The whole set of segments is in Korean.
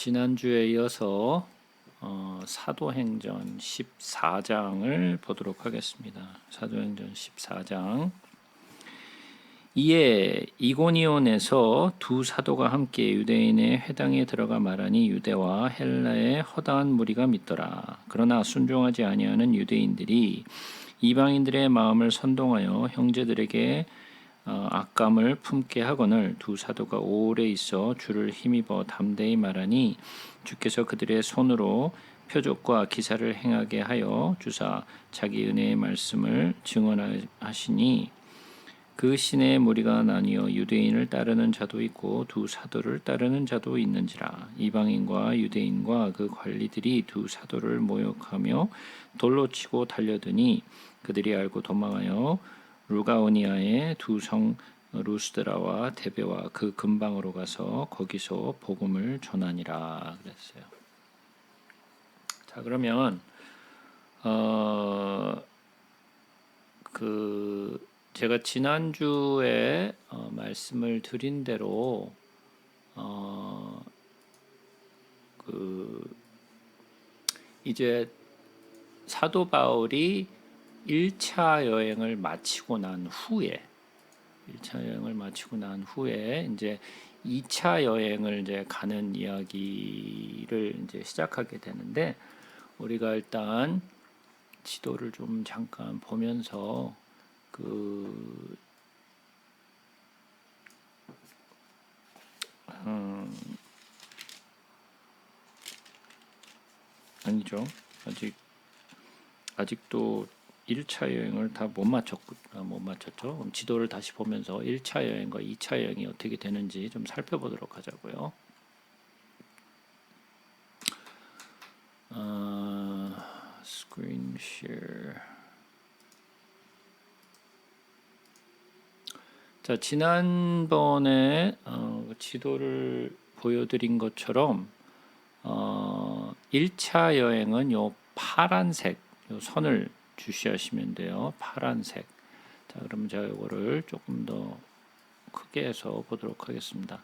지난주에 이어서 사도행전 14장을 보도록 하겠습니다. 사도행전 14장. 이에 이고니온에서 두 사도가 함께 유대인의 회당에 들어가 말하니 유대와 헬라의 허다한 무리가 믿더라. 그러나 순종하지 아니하는 유대인들이 이방인들의 마음을 선동하여 형제들에게 악감을 품게 하거늘 두 사도가 오래 있어 주를 힘입어 담대히 말하니 주께서 그들의 손으로 표적과 기사를 행하게 하여 주사 자기 은혜의 말씀을 증언하시니 그 시내에 무리가 나뉘어 유대인을 따르는 자도 있고 두 사도를 따르는 자도 있는지라. 이방인과 유대인과 그 관리들이 두 사도를 모욕하며 돌로 치고 달려드니 그들이 알고 도망하여 루가오니아의 두 성 루스드라와 데베와 그 근방으로 가서 거기서 복음을 전하니라 그랬어요. 자, 그러면 제가 지난주에 말씀을 드린 대로 이제 사도 바울이 1차 여행을 마치고 난 후에 이제 2차 여행을 이제 가는 이야기를 이제 시작하게 되는데, 우리가 일단 지도를 좀 잠깐 보면서 아니죠. 아직도 1차 여행을 다 못 맞췄죠. 그럼 지도를 다시 보면서 1차 여행과 2차 여행이 어떻게 되는지 좀 살펴보도록 하자고요. 스크린 쉐어. 자, 지난번에 지도를 보여드린 것처럼 1차 여행은 요 파란색 요 선을 주시하시면 돼요. 파란색. 자, 그럼 제가 이거를 조금 더 크게 해서 보도록 하겠습니다.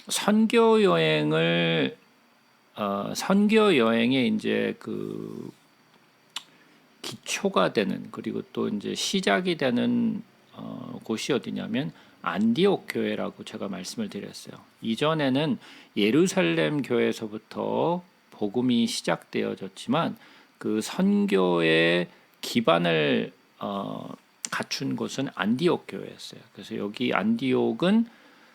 선교 여행의 이제 그 기초가 되는, 그리고 또 이제 시작이 되는 곳이 어디냐면 안디옥 교회라고 제가 말씀을 드렸어요. 이전에는 예루살렘 교회에서부터 복음이 시작되어졌지만 그 선교의 기반을 갖춘 곳은 안디옥 교회였어요. 그래서 여기 안디옥은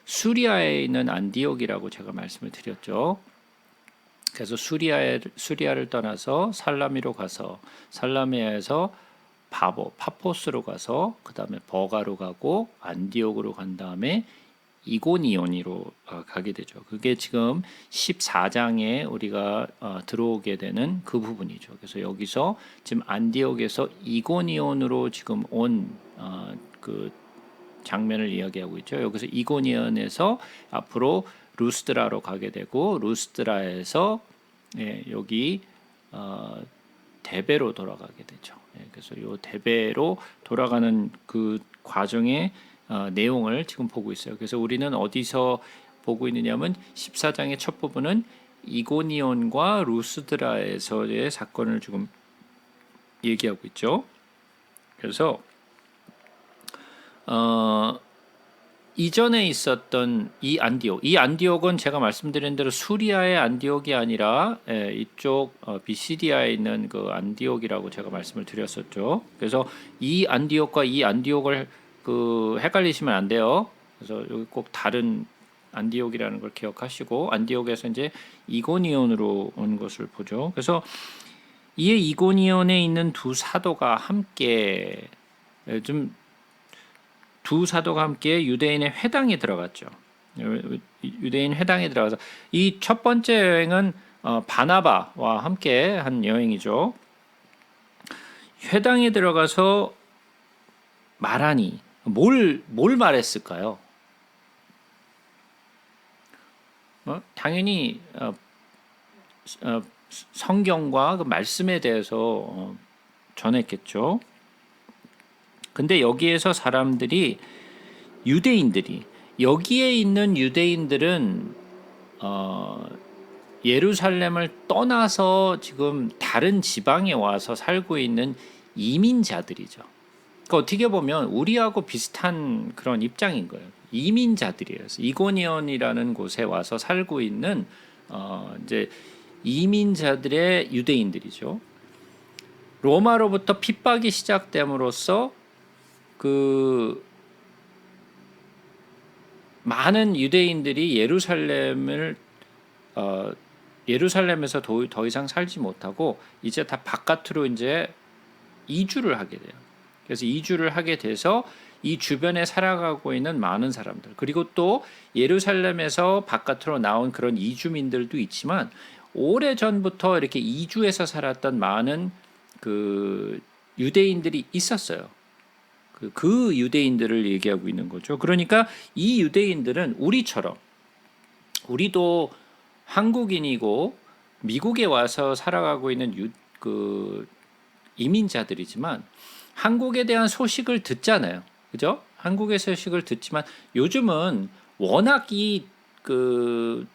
수리아에 있는 안디옥이라고 제가 말씀을 드렸죠. 그래서 수리아를 떠나서 살라미로 가서 살라미아에서 파포스로 가서 그 다음에 버가로 가고 안디옥으로 간 다음에 이고니온으로 가게 되죠. 그게 지금 14장에 우리가 들어오게 되는 그 부분이죠. 그래서 여기서 지금 안디옥에서 이고니온으로 지금 온 그 장면을 이야기하고 있죠. 여기서 이고니온에서 앞으로 루스드라로 가게 되고, 루스드라에서 여기 데베로 돌아가게 되죠. 그래서 이 데베로 돌아가는 그 과정의 내용을 지금 보고 있어요. 그래서 우리는 어디서 보고 있느냐면 14장의 첫 부분은 이고니온과 루스드라에서의 사건을 지금 얘기하고 있죠. 그래서 이전에 있었던 이 안디옥은 제가 말씀드린 대로 수리아의 안디옥이 아니라 이쪽 비시디아에 있는 그 안디옥이라고 제가 말씀을 드렸었죠. 그래서 이 안디옥과 이 안디옥을 헷갈리시면 안 돼요. 그래서 여기 꼭 다른 안디옥이라는 걸 기억하시고, 안디옥에서 이제 이고니온으로 온 것을 보죠. 그래서 이에 이고니온에 있는 두 사도가 함께 두 사도가 함께 유대인의 회당에 들어갔죠. 유대인 회당에 들어가서 이 첫 번째 여행은 바나바와 함께 한 여행이죠. 회당에 들어가서 말하니 뭘 말했을까요? 당연히 성경과 그 말씀에 대해서 전했겠죠. 근데 여기에서 사람들이, 유대인들이, 여기에 있는 유대인들은 예루살렘을 떠나서 지금 다른 지방에 와서 살고 있는 이민자들이죠. 그러니까 어떻게 보면 우리하고 비슷한 그런 입장인 거예요. 이민자들이에요. 이고니온이라는 곳에 와서 살고 있는 이제 이민자들의 유대인들이죠. 로마로부터 핍박이 시작됨으로써 그 많은 유대인들이 예루살렘에서 더 이상 살지 못하고 이제 다 바깥으로 이제 이주를 하게 돼요. 그래서 이주를 하게 돼서 이 주변에 살아가고 있는 많은 사람들, 그리고 또 예루살렘에서 바깥으로 나온 그런 이주민들도 있지만 오래 전부터 이렇게 이주해서 살았던 많은 그 유대인들이 있었어요. 그 유대인들을 얘기하고 있는 거죠. 그러니까 이 유대인들은 우리처럼, 우리도 한국인이고 미국에 와서 살아가고 있는 그 이민자들이지만 한국에 대한 소식을 듣잖아요. 그죠? 한국의 소식을 듣지만 요즘은 워낙 그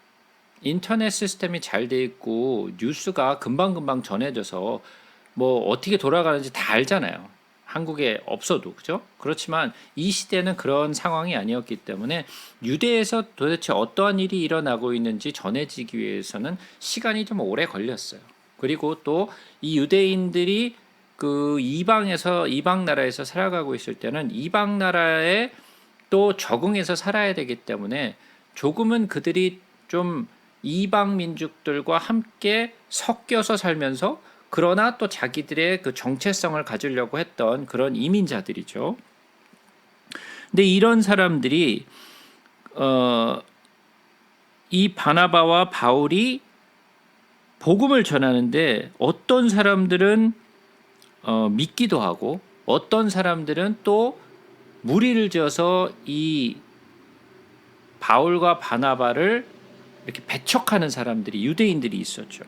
인터넷 시스템이 잘 돼 있고 뉴스가 금방금방 전해져서 뭐 어떻게 돌아가는지 다 알잖아요. 한국에 없어도. 그죠? 그렇지만 이 시대는 그런 상황이 아니었기 때문에 유대에서 도대체 어떠한 일이 일어나고 있는지 전해지기 위해서는 시간이 좀 오래 걸렸어요. 그리고 또 이 유대인들이 그 이방 나라에서 살아가고 있을 때는 이방 나라에 또 적응해서 살아야 되기 때문에 조금은 그들이 좀 이방 민족들과 함께 섞여서 살면서 그러나 또 자기들의 그 정체성을 가지려고 했던 그런 이민자들이죠. 근데 이런 사람들이 이 바나바와 바울이 복음을 전하는데 어떤 사람들은 믿기도 하고 어떤 사람들은 또 무리를 지어서 이 바울과 바나바를 이렇게 배척하는 사람들이 유대인들이 있었죠.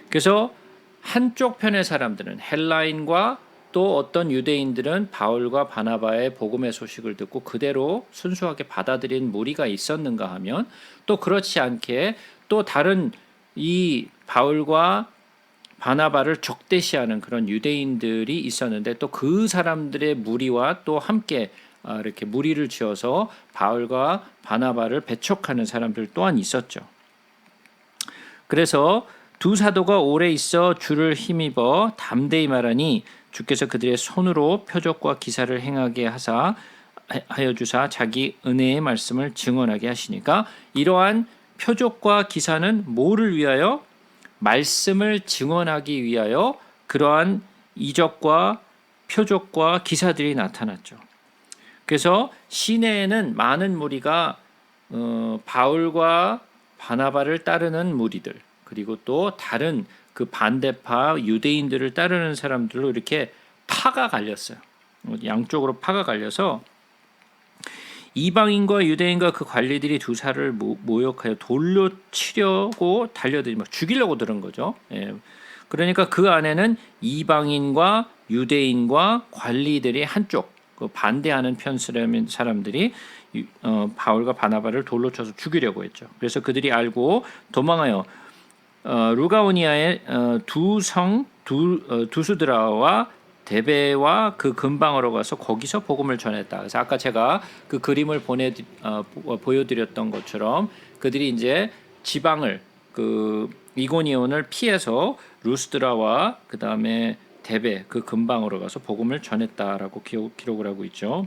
그래서 한쪽 편의 사람들은 헬라인과 또 어떤 유대인들은 바울과 바나바의 복음의 소식을 듣고 그대로 순수하게 받아들인 무리가 있었는가 하면 또 그렇지 않게 또 다른 이 바울과 바나바를 적대시하는 그런 유대인들이 있었는데 또 그 사람들의 무리와 또 함께 이렇게 무리를 지어서 바울과 바나바를 배척하는 사람들 또한 있었죠. 그래서 두 사도가 오래 있어 주를 힘입어 담대히 말하니 주께서 그들의 손으로 표적과 기사를 행하게 하여 주사 자기 은혜의 말씀을 증언하게 하시니까 이러한 표적과 기사는 뭐를 위하여? 말씀을 증언하기 위하여 그러한 이적과 표적과 기사들이 나타났죠. 그래서 시내에는 많은 무리가 바울과 바나바를 따르는 무리들, 그리고 또 다른 그 반대파 유대인들을 따르는 사람들로 이렇게 파가 갈렸어요. 양쪽으로 파가 갈려서 이방인과 유대인과 그 관리들이 두 사를 모욕하여 돌로 치려고 달려들이 막 죽이려고 들은 거죠. 예. 그러니까 그 안에는 이방인과 유대인과 관리들이 한쪽 그 반대하는 편 사람들이 바울과 바나바를 돌로 쳐서 죽이려고 했죠. 그래서 그들이 알고 도망하여 루가오니아의 두수드라와 데베와 그 근방으로 가서 거기서 복음을 전했다. 그래서 아까 제가 그 그림을 보여드렸던 것처럼 그들이 이제 지방을 그 이고니온을 피해서 루스드라와 그 다음에 데베 그 근방으로 가서 복음을 전했다라고 기록을 하고 있죠.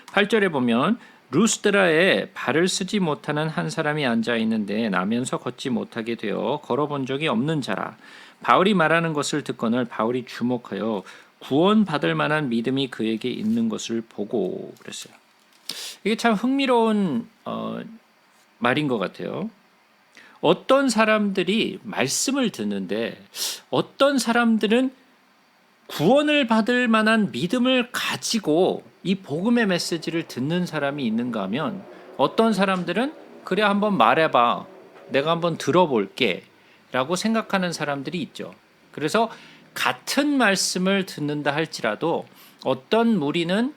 8절에 보면 루스드라에 발을 쓰지 못하는 한 사람이 앉아 있는데 나면서 걷지 못하게 되어 걸어본 적이 없는 자라. 바울이 말하는 것을 듣거늘 바울이 주목하여 구원받을 만한 믿음이 그에게 있는 것을 보고 그랬어요. 이게 참 흥미로운 말인 것 같아요. 어떤 사람들이 말씀을 듣는데 어떤 사람들은 구원을 받을 만한 믿음을 가지고 이 복음의 메시지를 듣는 사람이 있는가 하면 어떤 사람들은 그래 한번 말해봐, 내가 한번 들어볼게 라고 생각하는 사람들이 있죠. 그래서 같은 말씀을 듣는다 할지라도 어떤 무리는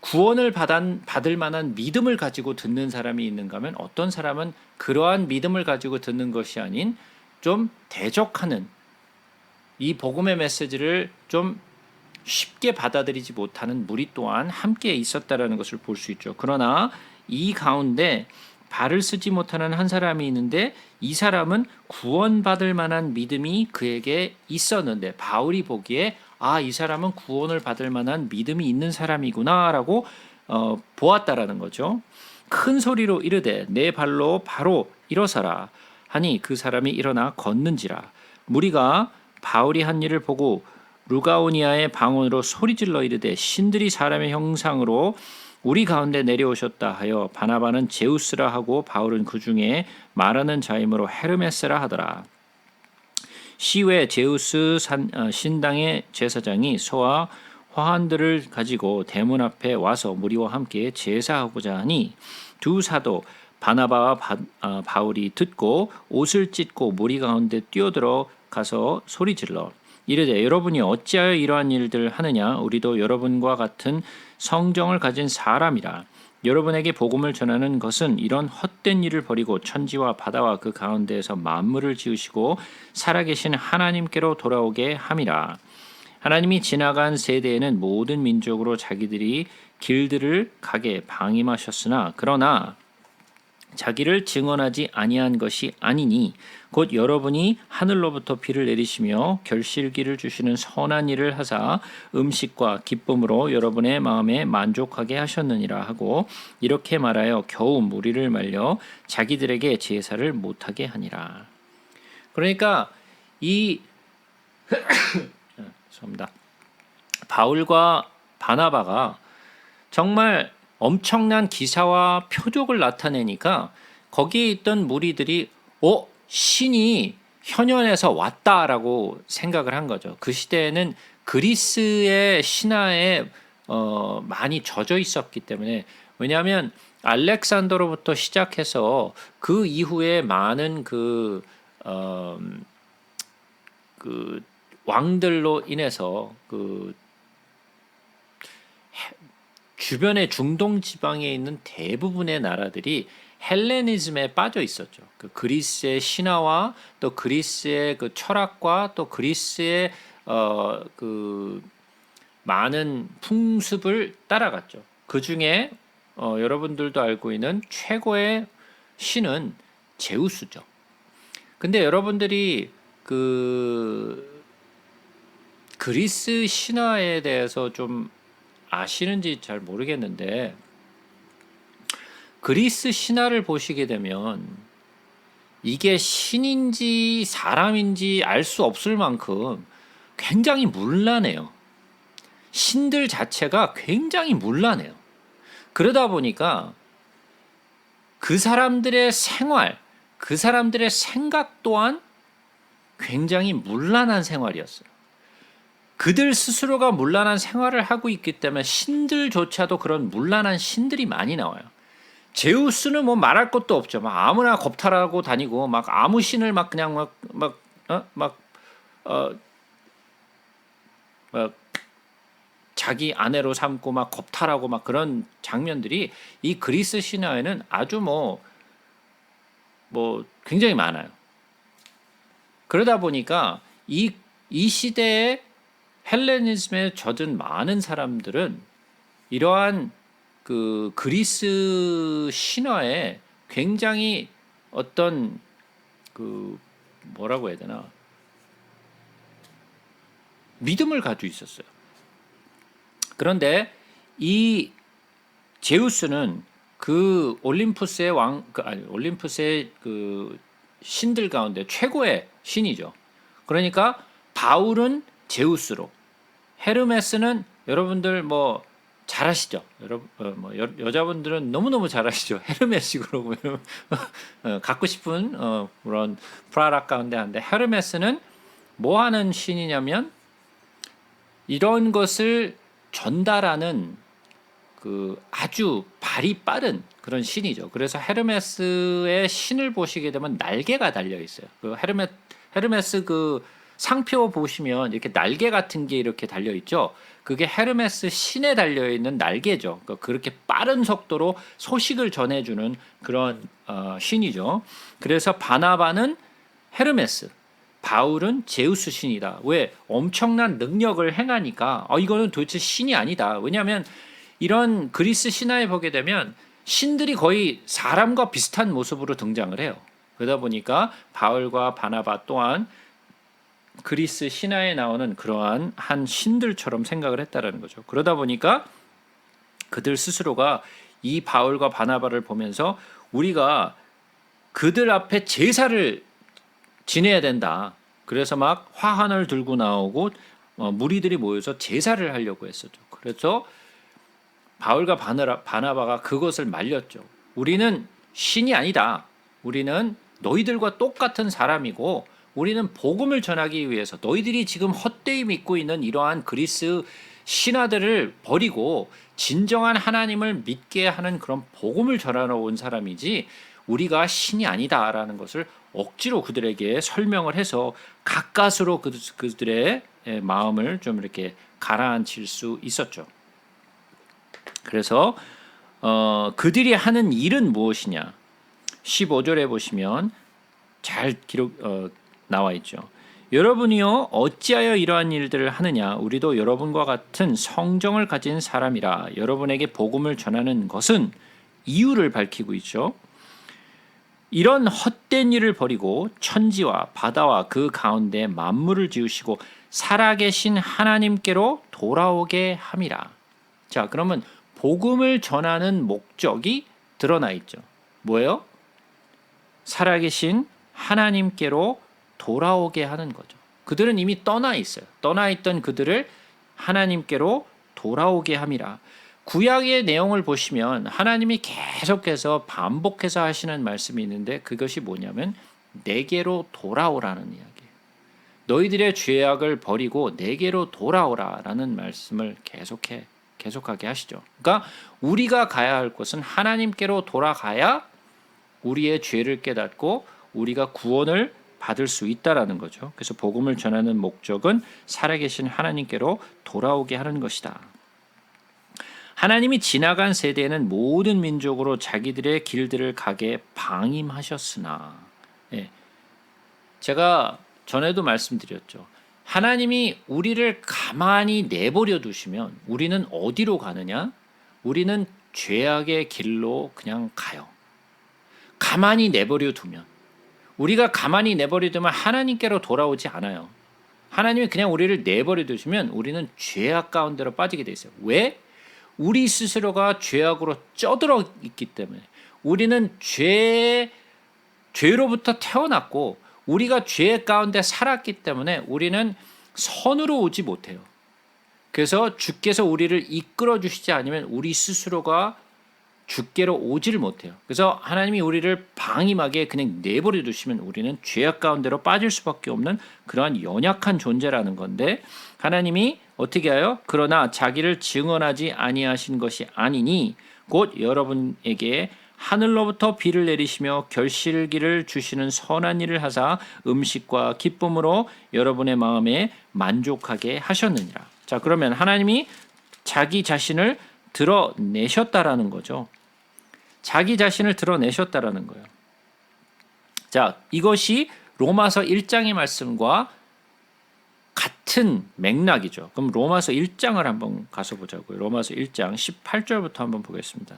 구원을 받을 만한 믿음을 가지고 듣는 사람이 있는가 하면 어떤 사람은 그러한 믿음을 가지고 듣는 것이 아닌 좀 대적하는 이 복음의 메시지를 좀 쉽게 받아들이지 못하는 무리 또한 함께 있었다라는 것을 볼 수 있죠. 그러나 이 가운데 발을 쓰지 못하는 한 사람이 있는데 이 사람은 구원받을 만한 믿음이 그에게 있었는데 바울이 보기에 이 사람은 구원을 받을 만한 믿음이 있는 사람이구나라고 보았다라는 거죠. 큰 소리로 이르되 내 발로 바로 일어서라 하니 그 사람이 일어나 걷는지라. 무리가 바울이 한 일을 보고 루가오니아의 방언으로 소리질러 이르되 신들이 사람의 형상으로 우리 가운데 내려오셨다 하여 바나바는 제우스라 하고 바울은 그 중에 말하는 자이므로 헤르메스라 하더라. 시외 제우스 신당의 제사장이 소와 화환들을 가지고 대문 앞에 와서 무리와 함께 제사하고자 하니 두 사도 바나바와 바울이 듣고 옷을 찢고 무리 가운데 뛰어들어 가서 소리질러 이르되 여러분이 어찌하여 이러한 일들 하느냐 우리도 여러분과 같은 성정을 가진 사람이라. 여러분에게 복음을 전하는 것은 이런 헛된 일을 버리고 천지와 바다와 그 가운데에서 만물을 지으시고 살아계신 하나님께로 돌아오게 함이라. 하나님이 지나간 세대에는 모든 민족으로 자기들이 길들을 가게 방임하셨으나 그러나 자기를 증언하지 아니한 것이 아니니 곧 여러분이 하늘로부터 비를 내리시며 결실기를 주시는 선한 일을 하사 음식과 기쁨으로 여러분의 마음에 만족하게 하셨느니라 하고 이렇게 말하여 겨우 무리를 말려 자기들에게 제사를 못하게 하니라. 그러니까 이 죄송합니다. 바울과 바나바가 정말 엄청난 기사와 표적을 나타내니까 거기에 있던 무리들이 신이 현현에서 왔다라고 생각을 한 거죠. 그 시대에는 그리스의 신화에 많이 젖어 있었기 때문에 왜냐하면 알렉산더로부터 시작해서 그 이후에 많은 그 왕들로 인해서 그 주변의 중동 지방에 있는 대부분의 나라들이 헬레니즘에 빠져 있었죠. 그 그리스의 신화와 또 그리스의 그 철학과 또 그리스의 그 많은 풍습을 따라갔죠. 그 중에 여러분들도 알고 있는 최고의 신은 제우스죠. 근데 여러분들이 그 그리스 신화에 대해서 좀 아시는지 잘 모르겠는데 그리스 신화를 보시게 되면 이게 신인지 사람인지 알 수 없을 만큼 굉장히 문란해요. 신들 자체가 굉장히 문란해요. 그러다 보니까 그 사람들의 생활, 그 사람들의 생각 또한 굉장히 문란한 생활이었어요. 그들 스스로가 문란한 생활을 하고 있기 때문에 신들조차도 그런 문란한 신들이 많이 나와요. 제우스는 뭐 말할 것도 없죠. 막 아무나 겁탈하고 다니고 막 아무 신을 막 그냥 막 자기 아내로 삼고 막 겁탈하고 막 그런 장면들이 이 그리스 신화에는 아주 뭐 굉장히 많아요. 그러다 보니까 이 시대에 헬레니즘에 젖은 많은 사람들은 이러한 그 그리스 신화에 굉장히 어떤 그 뭐라고 해야 되나 믿음을 가지고 있었어요. 그런데 이 제우스는 그 올림푸스의 올림푸스의 그 신들 가운데 최고의 신이죠. 그러니까 바울은 제우스로, 헤르메스는 여러분들 뭐 잘 아시죠? 여자분들은 너무너무 잘 아시죠? 헤르메스로 보면 갖고 싶은 그런 프라다 가운데 한데 헤르메스는 뭐 하는 신이냐면 이런 것을 전달하는 그 아주 발이 빠른 그런 신이죠. 그래서 헤르메스의 신을 보시게 되면 날개가 달려 있어요. 그 헤르메스 그 상표 보시면 이렇게 날개 같은 게 이렇게 달려 있죠. 그게 헤르메스 신에 달려 있는 날개죠. 그러니까 그렇게 빠른 속도로 소식을 전해주는 그런 신이죠. 그래서 바나바는 헤르메스, 바울은 제우스 신이다. 왜? 엄청난 능력을 행하니까 이거는 도대체 신이 아니다. 왜냐하면 이런 그리스 신화에 보게 되면 신들이 거의 사람과 비슷한 모습으로 등장을 해요. 그러다 보니까 바울과 바나바 또한 그리스 신화에 나오는 그러한 한 신들처럼 생각을 했다라는 거죠. 그러다 보니까 그들 스스로가 이 바울과 바나바를 보면서 우리가 그들 앞에 제사를 지내야 된다. 그래서 막 화환을 들고 나오고 무리들이 모여서 제사를 하려고 했었죠. 그래서 바울과 바나바가 그것을 말렸죠. 우리는 신이 아니다. 우리는 너희들과 똑같은 사람이고 우리는 복음을 전하기 위해서 너희들이 지금 헛되이 믿고 있는 이러한 그리스 신화들을 버리고 진정한 하나님을 믿게 하는 그런 복음을 전하러 온 사람이지 우리가 신이 아니다라는 것을 억지로 그들에게 설명을 해서 가까스로 그들의 마음을 좀 이렇게 가라앉힐 수 있었죠. 그래서 그들이 하는 일은 무엇이냐? 15절에 보시면 잘 나와 있죠. 여러분이요 어찌하여 이러한 일들을 하느냐? 우리도 여러분과 같은 성정을 가진 사람이라. 여러분에게 복음을 전하는 것은 이유를 밝히고 있죠. 이런 헛된 일을 버리고 천지와 바다와 그 가운데 만물을 지으시고 살아계신 하나님께로 돌아오게 함이라. 자, 그러면 복음을 전하는 목적이 드러나 있죠. 뭐예요? 살아계신 하나님께로 돌아오게 하는 거죠. 그들은 이미 떠나 있어요. 떠나 있던 그들을 하나님께로 돌아오게 함이라. 구약의 내용을 보시면 하나님이 계속해서 반복해서 하시는 말씀이 있는데 그것이 뭐냐면 내게로 돌아오라는 이야기예요. 너희들의 죄악을 버리고 내게로 돌아오라라는 말씀을 계속하게 하시죠. 그러니까 우리가 가야 할 곳은 하나님께로 돌아가야 우리의 죄를 깨닫고 우리가 구원을 받을 수 있다라는 거죠. 그래서 복음을 전하는 목적은 살아계신 하나님께로 돌아오게 하는 것이다. 하나님이 지나간 세대에는 모든 민족으로 자기들의 길들을 가게 방임하셨으나, 제가 전에도 말씀드렸죠. 하나님이 우리를 가만히 내버려 두시면 우리는 어디로 가느냐? 우리는 죄악의 길로 그냥 가요. 가만히 내버려 두면. 우리가 가만히 내버려 두면 하나님께로 돌아오지 않아요. 하나님이 그냥 우리를 내버려 두시면 우리는 죄악 가운데로 빠지게 돼 있어요. 왜? 우리 스스로가 죄악으로 쩌들어 있기 때문에. 우리는 죄로부터 태어났고 우리가 죄 가운데 살았기 때문에 우리는 선으로 오지 못해요. 그래서 주께서 우리를 이끌어 주시지 않으면 우리 스스로가 주께로 오지를 못해요. 그래서 하나님이 우리를 방임하게 그냥 내버려 두시면 우리는 죄악 가운데로 빠질 수밖에 없는 그러한 연약한 존재라는 건데 하나님이 어떻게 하여? 그러나 자기를 증언하지 아니하신 것이 아니니 곧 여러분에게 하늘로부터 비를 내리시며 결실기를 주시는 선한 일을 하사 음식과 기쁨으로 여러분의 마음에 만족하게 하셨느니라. 자, 그러면 하나님이 자기 자신을 드러내셨다라는 거죠. 자기 자신을 드러내셨다라는 거예요. 자, 이것이 로마서 1장의 말씀과 같은 맥락이죠. 그럼 로마서 1장을 한번 가서 보자고요. 로마서 1장 18절부터 한번 보겠습니다.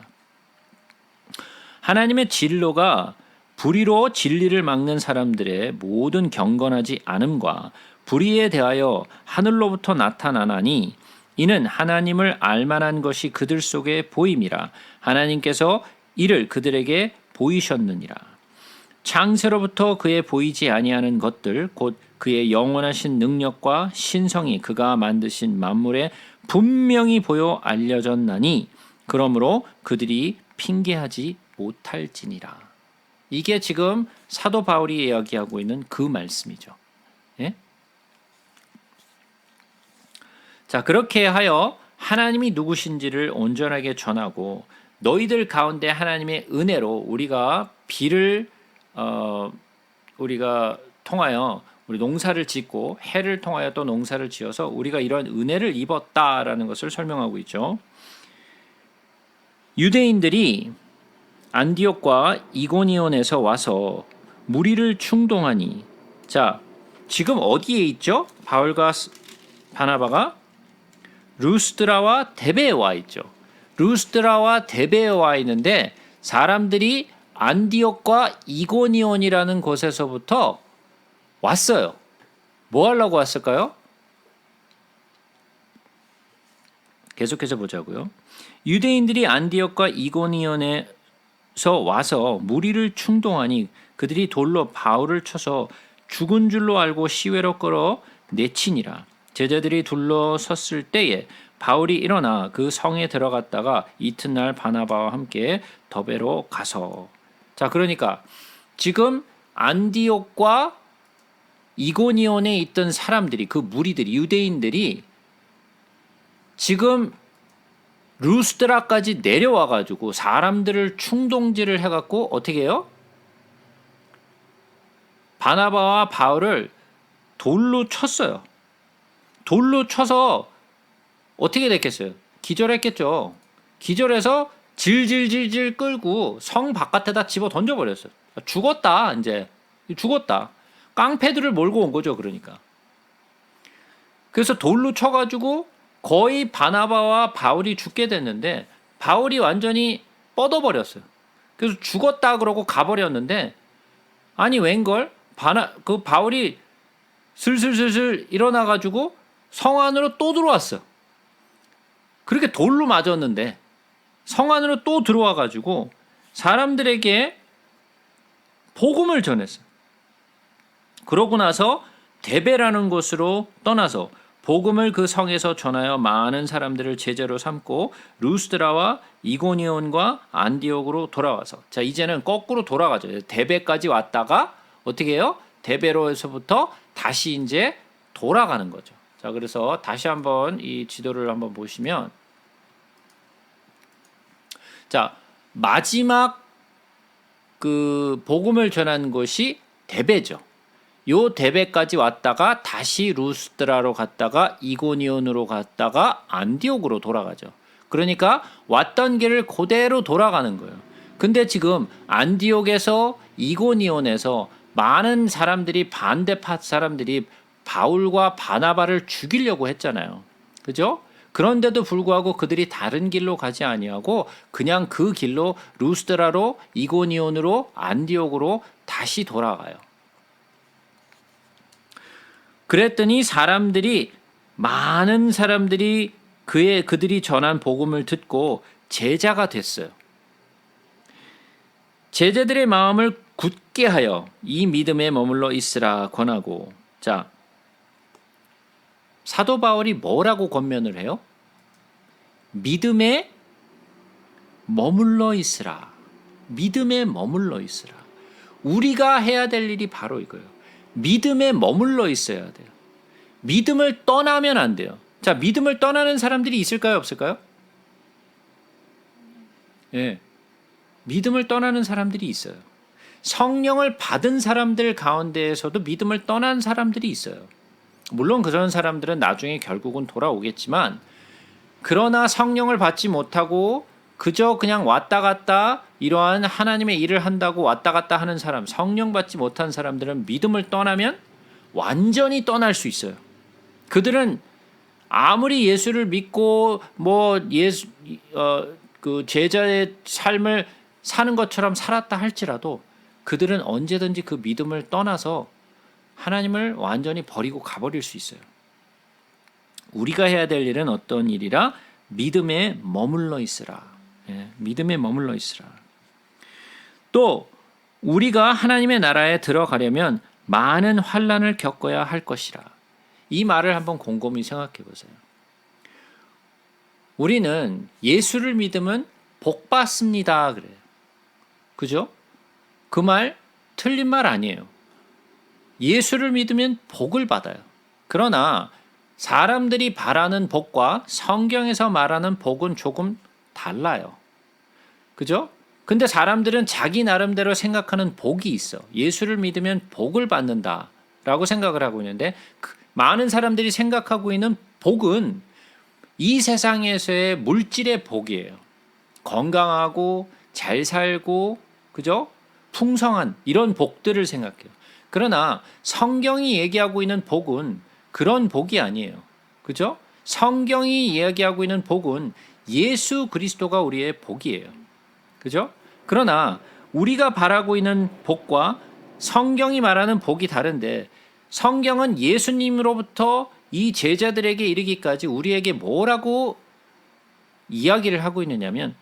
하나님의 진로가 불의로 진리를 막는 사람들의 모든 경건하지 않음과 불의에 대하여 하늘로부터 나타나나니 이는 하나님을 알만한 것이 그들 속에 보임이라. 하나님께서 이를 그들에게 보이셨느니라. 창세로부터 그의 보이지 아니하는 것들 곧 그의 영원하신 능력과 신성이 그가 만드신 만물에 분명히 보여 알려졌나니 그러므로 그들이 핑계하지 못할지니라. 이게 지금 사도 바울이 이야기하고 있는 그 말씀이죠. 예? 자, 그렇게 하여 하나님이 누구신지를 온전하게 전하고 너희들 가운데 하나님의 은혜로 우리가 비를 우리가 통하여 우리 농사를 짓고 해를 통하여 또 농사를 지어서 우리가 이런 은혜를 입었다라는 것을 설명하고 있죠. 유대인들이 안디옥과 이고니온에서 와서 무리를 충동하니, 자, 지금 어디에 있죠? 바울과 바나바가 루스드라와 데베에 와 있죠. 루스드라와 데베에 와 있는데 사람들이 안디옥과 이고니온이라는 곳에서부터 왔어요. 뭐 하려고 왔을까요? 계속해서 보자고요. 유대인들이 안디옥과 이고니온에서 와서 무리를 충동하니 그들이 돌로 바울을 쳐서 죽은 줄로 알고 시외로 끌어 내치니라. 제자들이 둘러섰을 때에 바울이 일어나 그 성에 들어갔다가 이튿날 바나바와 함께 더베로 가서, 자, 그러니까 지금 안디옥과 이고니온에 있던 사람들이, 그 무리들이, 유대인들이 지금 루스드라까지 내려와 가지고 사람들을 충동질을 해 갖고 어떻게 해요? 바나바와 바울을 돌로 쳤어요. 돌로 쳐서 어떻게 됐겠어요? 기절했겠죠. 기절해서 질질질질 끌고 성 바깥에다 집어 던져버렸어요. 죽었다, 이제. 죽었다. 깡패들을 몰고 온 거죠, 그러니까. 그래서 돌로 쳐가지고 거의 바나바와 바울이 죽게 됐는데 바울이 완전히 뻗어버렸어요. 그래서 죽었다 그러고 가버렸는데, 아니 웬걸? 그 바울이 슬슬슬슬 일어나가지고 성 안으로 또 들어왔어. 그렇게 돌로 맞았는데 성 안으로 또 들어와가지고 사람들에게 복음을 전했어요. 그러고 나서 데베라는 곳으로 떠나서 복음을 그 성에서 전하여 많은 사람들을 제자로 삼고 루스드라와 이고니온과 안디옥으로 돌아와서, 자, 이제는 거꾸로 돌아가죠. 데베까지 왔다가 어떻게 해요? 데베로에서부터 다시 이제 돌아가는 거죠. 자, 그래서 다시 한번 이 지도를 한번 보시면, 자, 마지막 그 복음을 전한 곳이 데베죠. 요 데베까지 왔다가 다시 루스드라로 갔다가 이고니온으로 갔다가 안디옥으로 돌아가죠. 그러니까 왔던 길을 그대로 돌아가는 거예요. 근데 지금 안디옥에서 이고니온에서 많은 사람들이, 반대파 사람들이 바울과 바나바를 죽이려고 했잖아요. 그죠? 그런데도 불구하고 그들이 다른 길로 가지 아니하고 그냥 그 길로 루스드라로 이고니온으로 안디옥으로 다시 돌아가요. 그랬더니 많은 사람들이 그들이 전한 복음을 듣고 제자가 됐어요. 제자들의 마음을 굳게 하여 이 믿음에 머물러 있으라 권하고, 자, 사도 바울이 뭐라고 권면을 해요? 믿음에 머물러 있으라. 믿음에 머물러 있으라. 우리가 해야 될 일이 바로 이거예요. 믿음에 머물러 있어야 돼요. 믿음을 떠나면 안 돼요. 자, 믿음을 떠나는 사람들이 있을까요, 없을까요? 예. 믿음을 떠나는 사람들이 있어요. 성령을 받은 사람들 가운데에서도 믿음을 떠난 사람들이 있어요. 물론 그런 사람들은 나중에 결국은 돌아오겠지만, 그러나 성령을 받지 못하고 그저 그냥 왔다 갔다 이러한 하나님의 일을 한다고 왔다 갔다 하는 사람, 성령 받지 못한 사람들은 믿음을 떠나면 완전히 떠날 수 있어요. 그들은 아무리 예수를 믿고 그 제자의 삶을 사는 것처럼 살았다 할지라도 그들은 언제든지 그 믿음을 떠나서 하나님을 완전히 버리고 가버릴 수 있어요. 우리가 해야 될 일은 어떤 일이라? 믿음에 머물러 있으라. 예, 믿음에 머물러 있으라. 또 우리가 하나님의 나라에 들어가려면 많은 환난을 겪어야 할 것이라. 이 말을 한번 곰곰이 생각해 보세요. 우리는 예수를 믿으면 복 받습니다 그래요. 그죠? 그 말 틀린 말 아니에요. 예수를 믿으면 복을 받아요. 그러나 사람들이 바라는 복과 성경에서 말하는 복은 조금 달라요. 그죠? 근데 사람들은 자기 나름대로 생각하는 복이 있어. 예수를 믿으면 복을 받는다. 라고 생각을 하고 있는데 많은 사람들이 생각하고 있는 복은 이 세상에서의 물질의 복이에요. 건강하고 잘 살고 그죠? 풍성한 이런 복들을 생각해요. 그러나 성경이 얘기하고 있는 복은 그런 복이 아니에요. 그죠? 성경이 이야기하고 있는 복은 예수 그리스도가 우리의 복이에요. 그죠? 그러나 우리가 바라고 있는 복과 성경이 말하는 복이 다른데 성경은 예수님으로부터 이 제자들에게 이르기까지 우리에게 뭐라고 이야기를 하고 있느냐면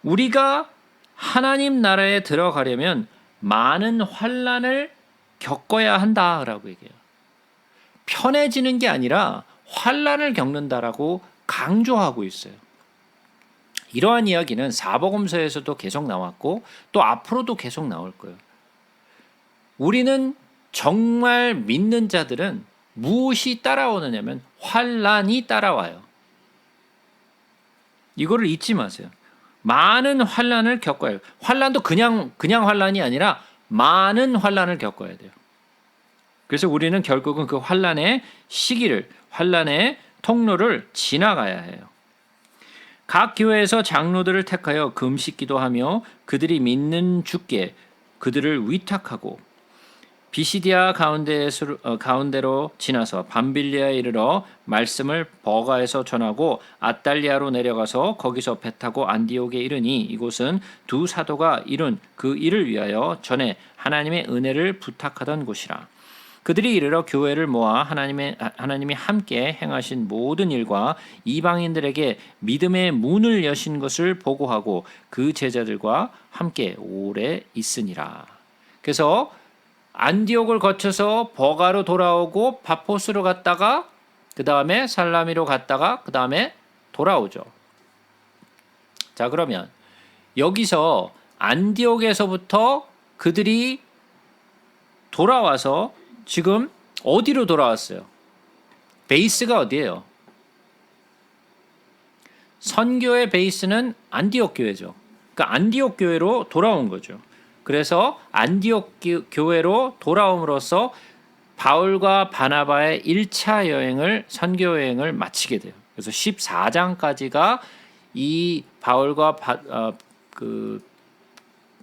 우리가 하나님 나라에 들어가려면 많은 환난을 겪어야 한다라고 얘기해요. 편해지는 게 아니라 환난을 겪는다라고 강조하고 있어요. 이러한 이야기는 사복음서에서도 계속 나왔고 또 앞으로도 계속 나올 거예요. 우리는 정말 믿는 자들은 무엇이 따라오느냐면 환난이 따라와요. 이거를 잊지 마세요. 많은 환난을 겪어야 해요. 환난도 그냥 환난이 아니라 많은 환난을 겪어야 돼요. 그래서 우리는 결국은 그 환난의 시기를, 환난의 통로를 지나가야 해요. 각 교회에서 장로들을 택하여 금식기도 하며 그들이 믿는 주께 그들을 위탁하고 비시디아 가운데로 지나서 밤빌리아에 이르러 말씀을 버가에서 전하고 아달리아로 내려가서 거기서 배 타고 안디옥에 이르니 이곳은 두 사도가 이룬 그 일을 위하여 전에 하나님의 은혜를 부탁하던 곳이라. 그들이 이르러 교회를 모아 하나님이 함께 행하신 모든 일과 이방인들에게 믿음의 문을 여신 것을 보고하고 그 제자들과 함께 오래 있으니라. 그래서 안디옥을 거쳐서 버가로 돌아오고 바포스로 갔다가 그 다음에 살라미로 갔다가 그 다음에 돌아오죠. 자, 그러면 여기서 안디옥에서부터 그들이 돌아와서 지금 어디로 돌아왔어요? 베이스가 어디예요? 선교의 베이스는 안디옥 교회죠. 그러니까 안디옥 교회로 돌아온 거죠. 그래서 안디옥 교회로 돌아옴으로써 바울과 바나바의 1차 여행을 선교 여행을 마치게 돼요. 그래서 14장까지가 이 바울과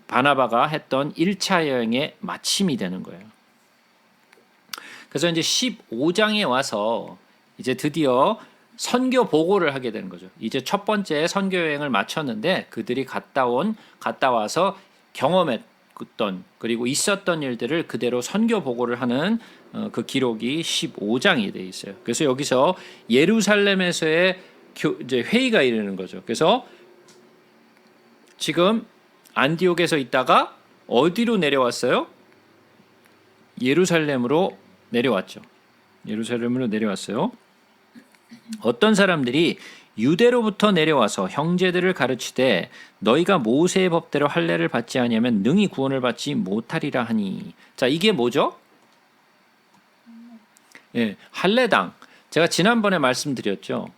바나바가 했던 1차 여행의 마침이 되는 거예요. 그래서 이제 15장에 와서 이제 드디어 선교 보고를 하게 되는 거죠. 이제 첫 번째 선교 여행을 마쳤는데 그들이 갔다 와서 경험했던 그리고 있었던 일들을 그대로 선교 보고를 하는 그 기록이 15장이 되어 있어요. 그래서 여기서 예루살렘에서의 이제 회의가 이르는 거죠. 그래서 지금 안디옥에서 있다가 어디로 내려왔어요? 예루살렘으로 내려왔죠. 예루살렘으로 내려왔어요. 어떤 사람들이 유대로부터 내려와서 형제들을 가르치되 너희가 모세의 법대로 할례를 받지 아니하면 능히 구원을 받지 못하리라 하니. 자, 이게 뭐죠? 예, 할례당. 제가 지난번에 말씀드렸죠.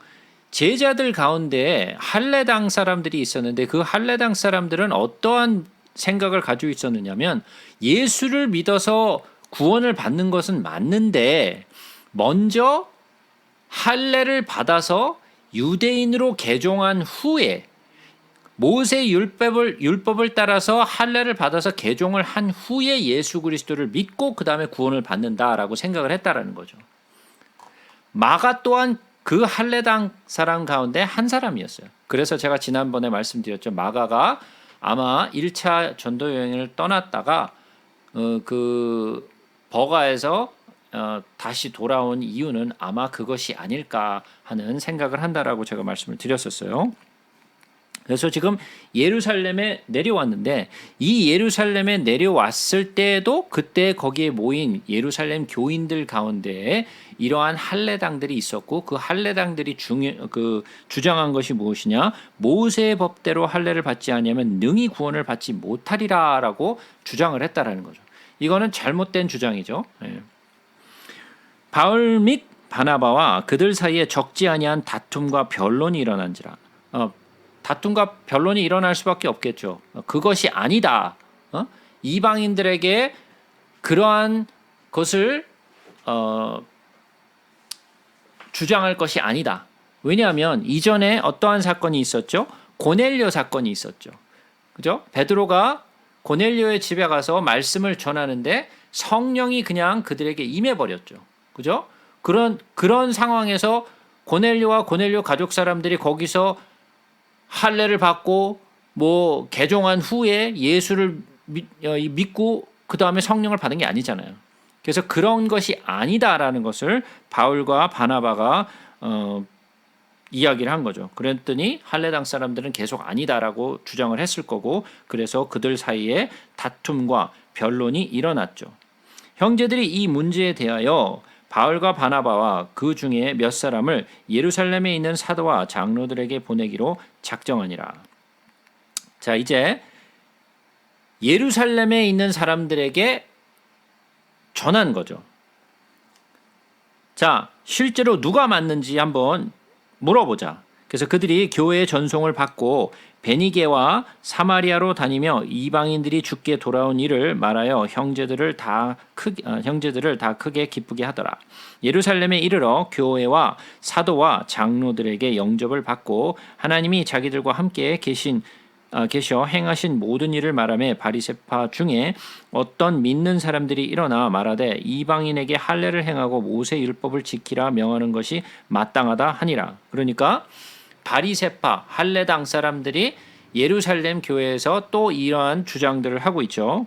제자들 가운데 할례당 사람들이 있었는데 그 할례당 사람들은 어떠한 생각을 가지고 있었느냐면 예수를 믿어서 구원을 받는 것은 맞는데 먼저 할례를 받아서 유대인으로 개종한 후에 모세 율법을 따라서 할례를 받아서 개종을 한 후에 예수 그리스도를 믿고 그 다음에 구원을 받는다라고 생각을 했다라는 거죠. 마가 또한 그 할례당 사람 가운데 한 사람이었어요. 그래서 제가 지난번에 말씀드렸죠. 마가가 아마 1차 전도 여행을 떠났다가 그 버가에서 다시 돌아온 이유는 아마 그것이 아닐까 하는 생각을 한다라고 제가 말씀을 드렸었어요. 그래서 지금 예루살렘에 내려왔는데 이 예루살렘에 내려왔을 때에도 그때 거기에 모인 예루살렘 교인들 가운데 이러한 할례당들이 있었고 그 할례당들이 주장한 것이 무엇이냐? 모세의 법대로 할례를 받지 아니하면 능히 구원을 받지 못하리라라고 주장을 했다라는 거죠. 이거는 잘못된 주장이죠. 예. 바울 및 바나바와 그들 사이에 적지 아니한 다툼과 변론이 일어난지라. 다툼과 변론이 일어날 수밖에 없겠죠. 그것이 아니다. 이방인들에게 그러한 것을 주장할 것이 아니다. 왜냐하면 이전에 어떠한 사건이 있었죠? 고넬료 사건이 있었죠. 그죠? 베드로가 고넬료의 집에 가서 말씀을 전하는데 성령이 그냥 그들에게 임해버렸죠. 그죠? 그런 상황에서 고넬료와 고넬료 가족 사람들이 거기서 할례를 받고 뭐 개종한 후에 예수를 믿고 그 다음에 성령을 받은 게 아니잖아요. 그래서 그런 것이 아니다라는 것을 바울과 바나바가 이야기를 한 거죠. 그랬더니 할례당 사람들은 계속 아니다라고 주장을 했을 거고, 그래서 그들 사이에 다툼과 변론이 일어났죠. 형제들이 이 문제에 대하여 바울과 바나바와 그 중에 몇 사람을 예루살렘에 있는 사도와 장로들에게 보내기로 작정하니라. 자, 이제 예루살렘에 있는 사람들에게 전한 거죠. 자, 실제로 누가 맞는지 한번 물어보자. 그래서 그들이 교회의 전송을 받고 베니게와 사마리아로 다니며 이방인들이 죽게 돌아온 일을 말하여 형제들을 다 크게 기쁘게 하더라. 예루살렘에 이르러 교회와 사도와 장로들에게 영접을 받고 하나님이 자기들과 함께 계셔 행하신 모든 일을 말하며 바리새파 중에 어떤 믿는 사람들이 일어나 말하되 이방인에게 할례를 행하고 모세 율법을 지키라 명하는 것이 마땅하다 하니라. 그러니까 바리새파 할례당 사람들이 예루살렘 교회에서 또 이러한 주장들을 하고 있죠.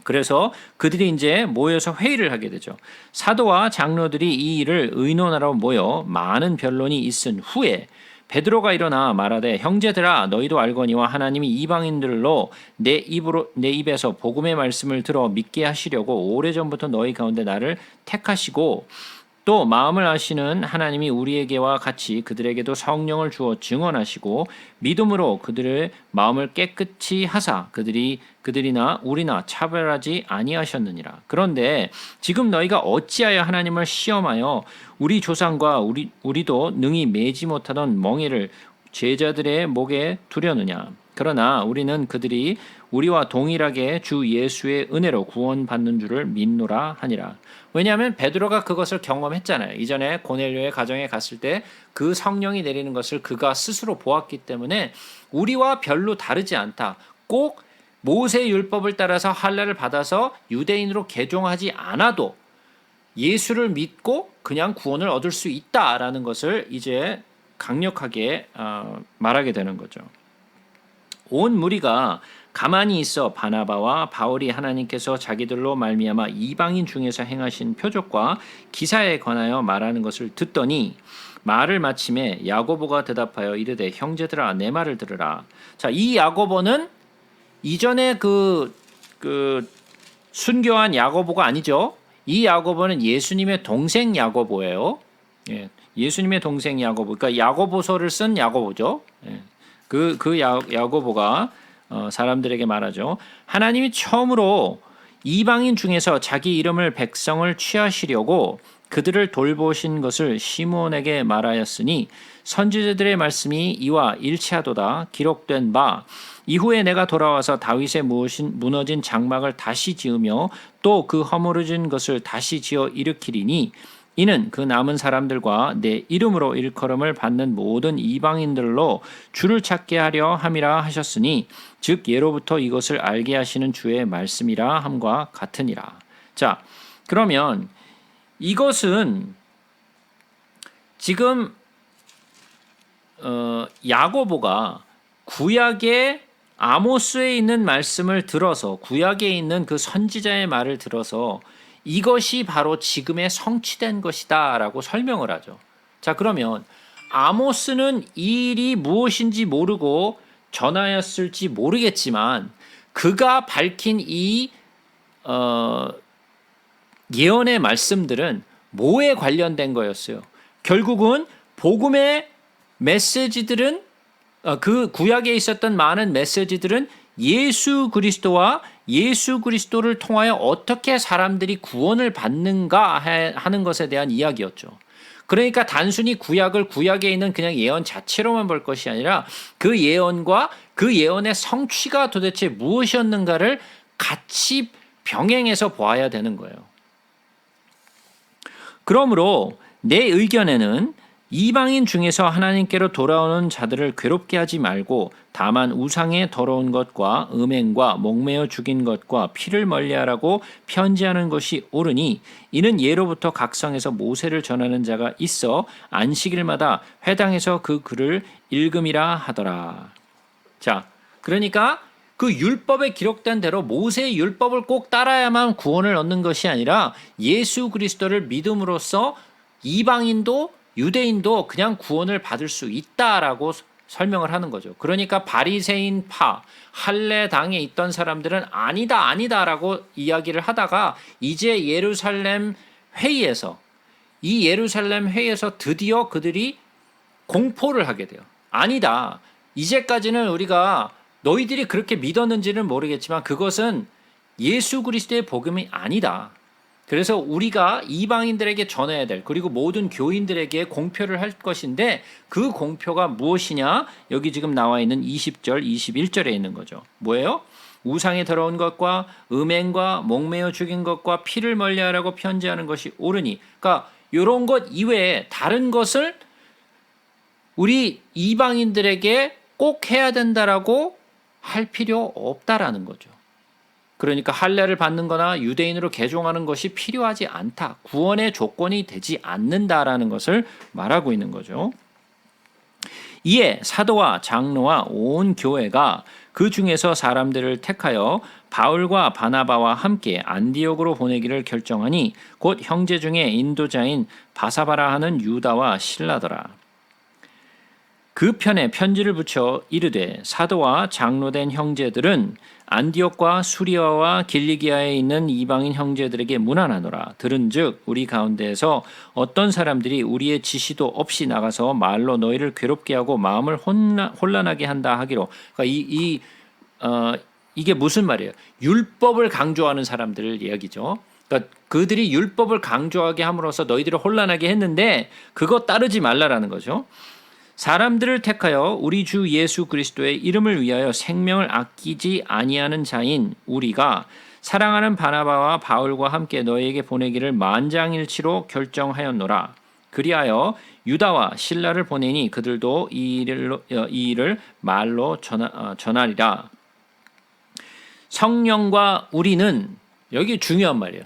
그래서 그들이 이제 모여서 회의를 하게 되죠. 사도와 장로들이 이 일을 의논하러 모여 많은 변론이 있은 후에 베드로가 일어나 말하되 형제들아 너희도 알거니와 하나님이 이방인들로 내 입에서 복음의 말씀을 들어 믿게 하시려고 오래전부터 너희 가운데 나를 택하시고 또 마음을 아시는 하나님이 우리에게와 같이 그들에게도 성령을 주어 증언하시고 믿음으로 그들의 마음을 깨끗이 하사 그들이나 우리나 차별하지 아니하셨느니라. 그런데 지금 너희가 어찌하여 하나님을 시험하여 우리 조상과 우리도 능히 매지 못하던 멍에를 제자들의 목에 두려느냐. 그러나 우리는 그들이 우리와 동일하게 주 예수의 은혜로 구원받는 줄을 믿노라 하니라. 왜냐하면 베드로가 그것을 경험했잖아요. 이전에 고넬료의 가정에 갔을 때 그 성령이 내리는 것을 그가 스스로 보았기 때문에 우리와 별로 다르지 않다. 꼭 모세 율법을 따라서 할례를 받아서 유대인으로 개종하지 않아도 예수를 믿고 그냥 구원을 얻을 수 있다라는 것을 이제 강력하게 말하게 되는 거죠. 온 무리가 가만히 있어 바나바와 바울이 하나님께서 자기들로 말미암아 이방인 중에서 행하신 표적과 기사에 관하여 말하는 것을 듣더니 말을 마침에 야고보가 대답하여 이르되 형제들아 내 말을 들으라. 자, 이 야고보는 이전에 그 순교한 야고보가 아니죠. 이 야고보는 예수님의 동생 야고보예요. 예수님의 동생 야고보. 그러니까 야고보서를 쓴 야고보죠. 야고보가 사람들에게 말하죠. 하나님이 처음으로 이방인 중에서 자기 이름을 백성을 취하시려고 그들을 돌보신 것을 시몬에게 말하였으니 선지자들의 말씀이 이와 일치하도다. 기록된 바 이후에 내가 돌아와서 다윗의 무너진 장막을 다시 지으며 또 그 허물어진 것을 다시 지어 일으키리니 이는 그 남은 사람들과 내 이름으로 일컬음을 받는 모든 이방인들로 주를 찾게 하려 함이라 하셨으니 즉 예로부터 이것을 알게 하시는 주의 말씀이라 함과 같으니라. 자, 그러면 이것은 지금 야고보가 구약의 아모스에 있는 말씀을 들어서 구약에 있는 그 선지자의 말을 들어서 이것이 바로 지금의 성취된 것이다 라고 설명을 하죠. 자, 그러면 아모스는 이 일이 무엇인지 모르고 전하였을지 모르겠지만 그가 밝힌 이 예언의 말씀들은 뭐에 관련된 거였어요? 결국은 복음의 메시지들은 그 구약에 있었던 많은 메시지들은 예수 그리스도와 예수 그리스도를 통하여 어떻게 사람들이 구원을 받는가 하는 것에 대한 이야기였죠. 그러니까 단순히 구약에 있는 그냥 예언 자체로만 볼 것이 아니라 그 예언과 그 예언의 성취가 도대체 무엇이었는가를 같이 병행해서 보아야 되는 거예요. 그러므로 내 의견에는 이방인 중에서 하나님께로 돌아오는 자들을 괴롭게 하지 말고 다만 우상의 더러운 것과 음행과 목매어 죽인 것과 피를 멀리하라고 편지하는 것이 옳으니 이는 예로부터 각성에서 모세를 전하는 자가 있어 안식일마다 회당에서 그 글을 읽음이라 하더라. 자, 그러니까 그 율법에 기록된 대로 모세의 율법을 꼭 따라야만 구원을 얻는 것이 아니라 예수 그리스도를 믿음으로써 이방인도 유대인도 그냥 구원을 받을 수 있다라고 설명을 하는 거죠. 그러니까 바리새인파 할례당에 있던 사람들은 아니다라고 이야기를 하다가 이제 예루살렘 회의에서 드디어 그들이 공포를 하게 돼요. 아니다. 이제까지는 우리가 너희들이 그렇게 믿었는지는 모르겠지만 그것은 예수 그리스도의 복음이 아니다. 그래서 우리가 이방인들에게 전해야 될, 그리고 모든 교인들에게 공표를 할 것인데 그 공표가 무엇이냐? 여기 지금 나와 있는 20절, 21절에 있는 거죠. 뭐예요? 우상에 더러운 것과 음행과 목매어 죽인 것과 피를 멀리하라고 편지하는 것이 옳으니. 그러니까 이런 것 이외에 다른 것을 우리 이방인들에게 꼭 해야 된다라고 할 필요 없다라는 거죠. 그러니까 할례를 받는 거나 유대인으로 개종하는 것이 필요하지 않다. 구원의 조건이 되지 않는다라는 것을 말하고 있는 거죠. 이에 사도와 장로와 온 교회가 그 중에서 사람들을 택하여 바울과 바나바와 함께 안디옥으로 보내기를 결정하니 곧 형제 중에 인도자인 바사바라 하는 유다와 실라더라. 그 편에 편지를 붙여 이르되 사도와 장로된 형제들은 안디옥과 수리아와 길리기아에 있는 이방인 형제들에게 문안하노라. 들은즉 우리 가운데에서 어떤 사람들이 우리의 지시도 없이 나가서 말로 너희를 괴롭게 하고 마음을 혼란하게 한다 하기로. 그러니까 이게 무슨 말이에요? 율법을 강조하는 사람들을 이야기죠. 그러니까 그들이 율법을 강조하게 함으로써 너희들을 혼란하게 했는데 그거 따르지 말라라는 거죠. 사람들을 택하여 우리 주 예수 그리스도의 이름을 위하여 생명을 아끼지 아니하는 자인 우리가 사랑하는 바나바와 바울과 함께 너희에게 보내기를 만장일치로 결정하였노라. 그리하여 유다와 실라를 보내니 그들도 이 일을 말로 전하리라. 성령과 우리는, 여기 중요한 말이에요.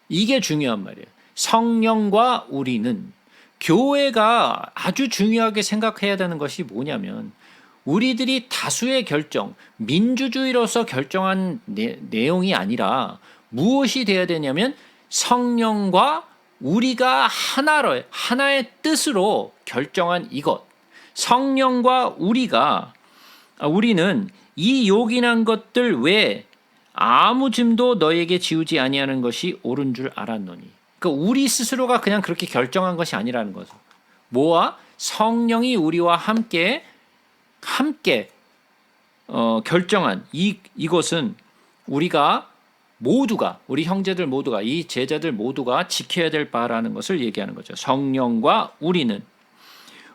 이게 중요한 말이에요. 성령과 우리는. 교회가 아주 중요하게 생각해야 되는 것이 뭐냐면 우리들이 다수의 결정, 민주주의로서 결정한 내용이 아니라 무엇이 돼야 되냐면 성령과 우리가 하나의 뜻으로 결정한 이것. 성령과 우리는 이 요긴한 것들 외에 아무 짐도 너에게 지우지 아니하는 것이 옳은 줄 알았노니. 그러니까 우리 스스로가 그냥 그렇게 결정한 것이 아니라는 거죠. 뭐와? 성령이 우리와 함께 결정한 이것은 우리가 모두가, 우리 형제들 모두가, 이 제자들 모두가 지켜야 될 바라는 것을 얘기하는 거죠. 성령과 우리는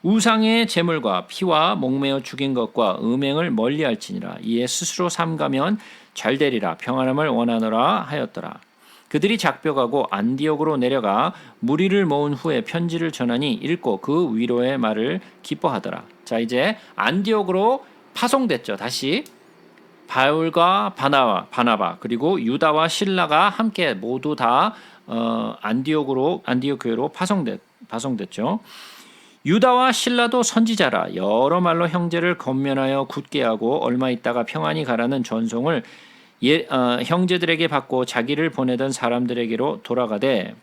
우상의 제물과 피와 목매어 죽인 것과 음행을 멀리할지니라. 이에 스스로 삼가면 잘되리라. 평안함을 원하노라 하였더라. 그들이 작별하고 안디옥으로 내려가 무리를 모은 후에 편지를 전하니 읽고 그 위로의 말을 기뻐하더라. 자, 이제 안디옥으로 파송됐죠. 다시 바울과 바나바 그리고 유다와 실라가 함께 모두 다 안디옥 교회로 파송됐죠. 유다와 실라도 선지자라 여러 말로 형제를 권면하여 굳게 하고 얼마 있다가 평안히 가라는 전송을 형제들에게 받고 자기를 보내던 사람들에게로 돌아가되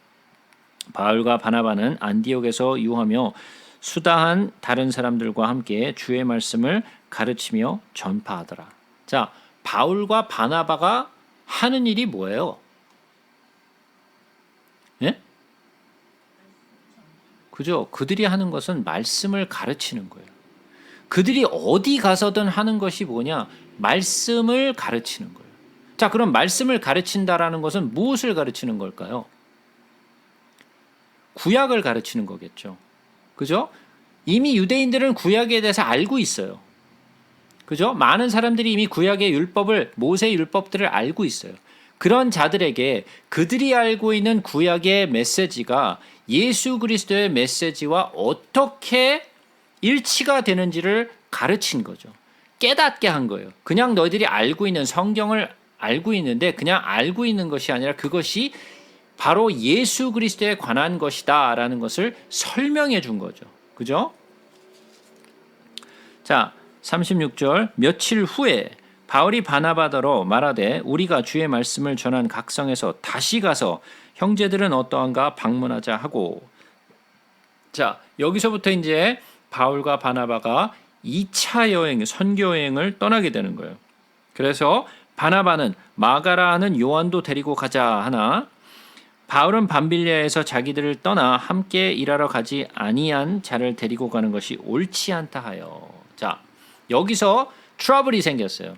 바울과 바나바는 안디옥에서 유하며 수다한 다른 사람들과 함께 주의 말씀을 가르치며 전파하더라. 자, 바울과 바나바가 하는 일이 뭐예요? 예? 그죠? 그들이 하는 것은 말씀을 가르치는 거예요. 그들이 어디 가서든 하는 것이 뭐냐? 말씀을 가르치는 거예요. 자, 그럼 말씀을 가르친다라는 것은 무엇을 가르치는 걸까요? 구약을 가르치는 거겠죠. 그죠? 이미 유대인들은 구약에 대해서 알고 있어요. 그죠? 많은 사람들이 이미 구약의 율법을, 모세의 율법들을 알고 있어요. 그런 자들에게 그들이 알고 있는 구약의 메시지가 예수 그리스도의 메시지와 어떻게 일치가 되는지를 가르친 거죠. 깨닫게 한 거예요. 그냥 너희들이 알고 있는 성경을 알고 있는데 그냥 알고 있는 것이 아니라 그것이 바로 예수 그리스도에 관한 것이다라는 것을 설명해 준 거죠. 그죠? 자, 36절 며칠 후에 바울이 바나바더러 말하되 우리가 주의 말씀을 전한 각성에서 다시 가서 형제들은 어떠한가 방문하자 하고 자, 여기서부터 이제 바울과 바나바가 2차 여행, 선교 여행을 떠나게 되는 거예요. 그래서 바나바는 마가라 하는 요한도 데리고 가자 하나 바울은 밤빌리아에서 자기들을 떠나 함께 일하러 가지 아니한 자를 데리고 가는 것이 옳지 않다 하여. 자, 여기서 트러블이 생겼어요.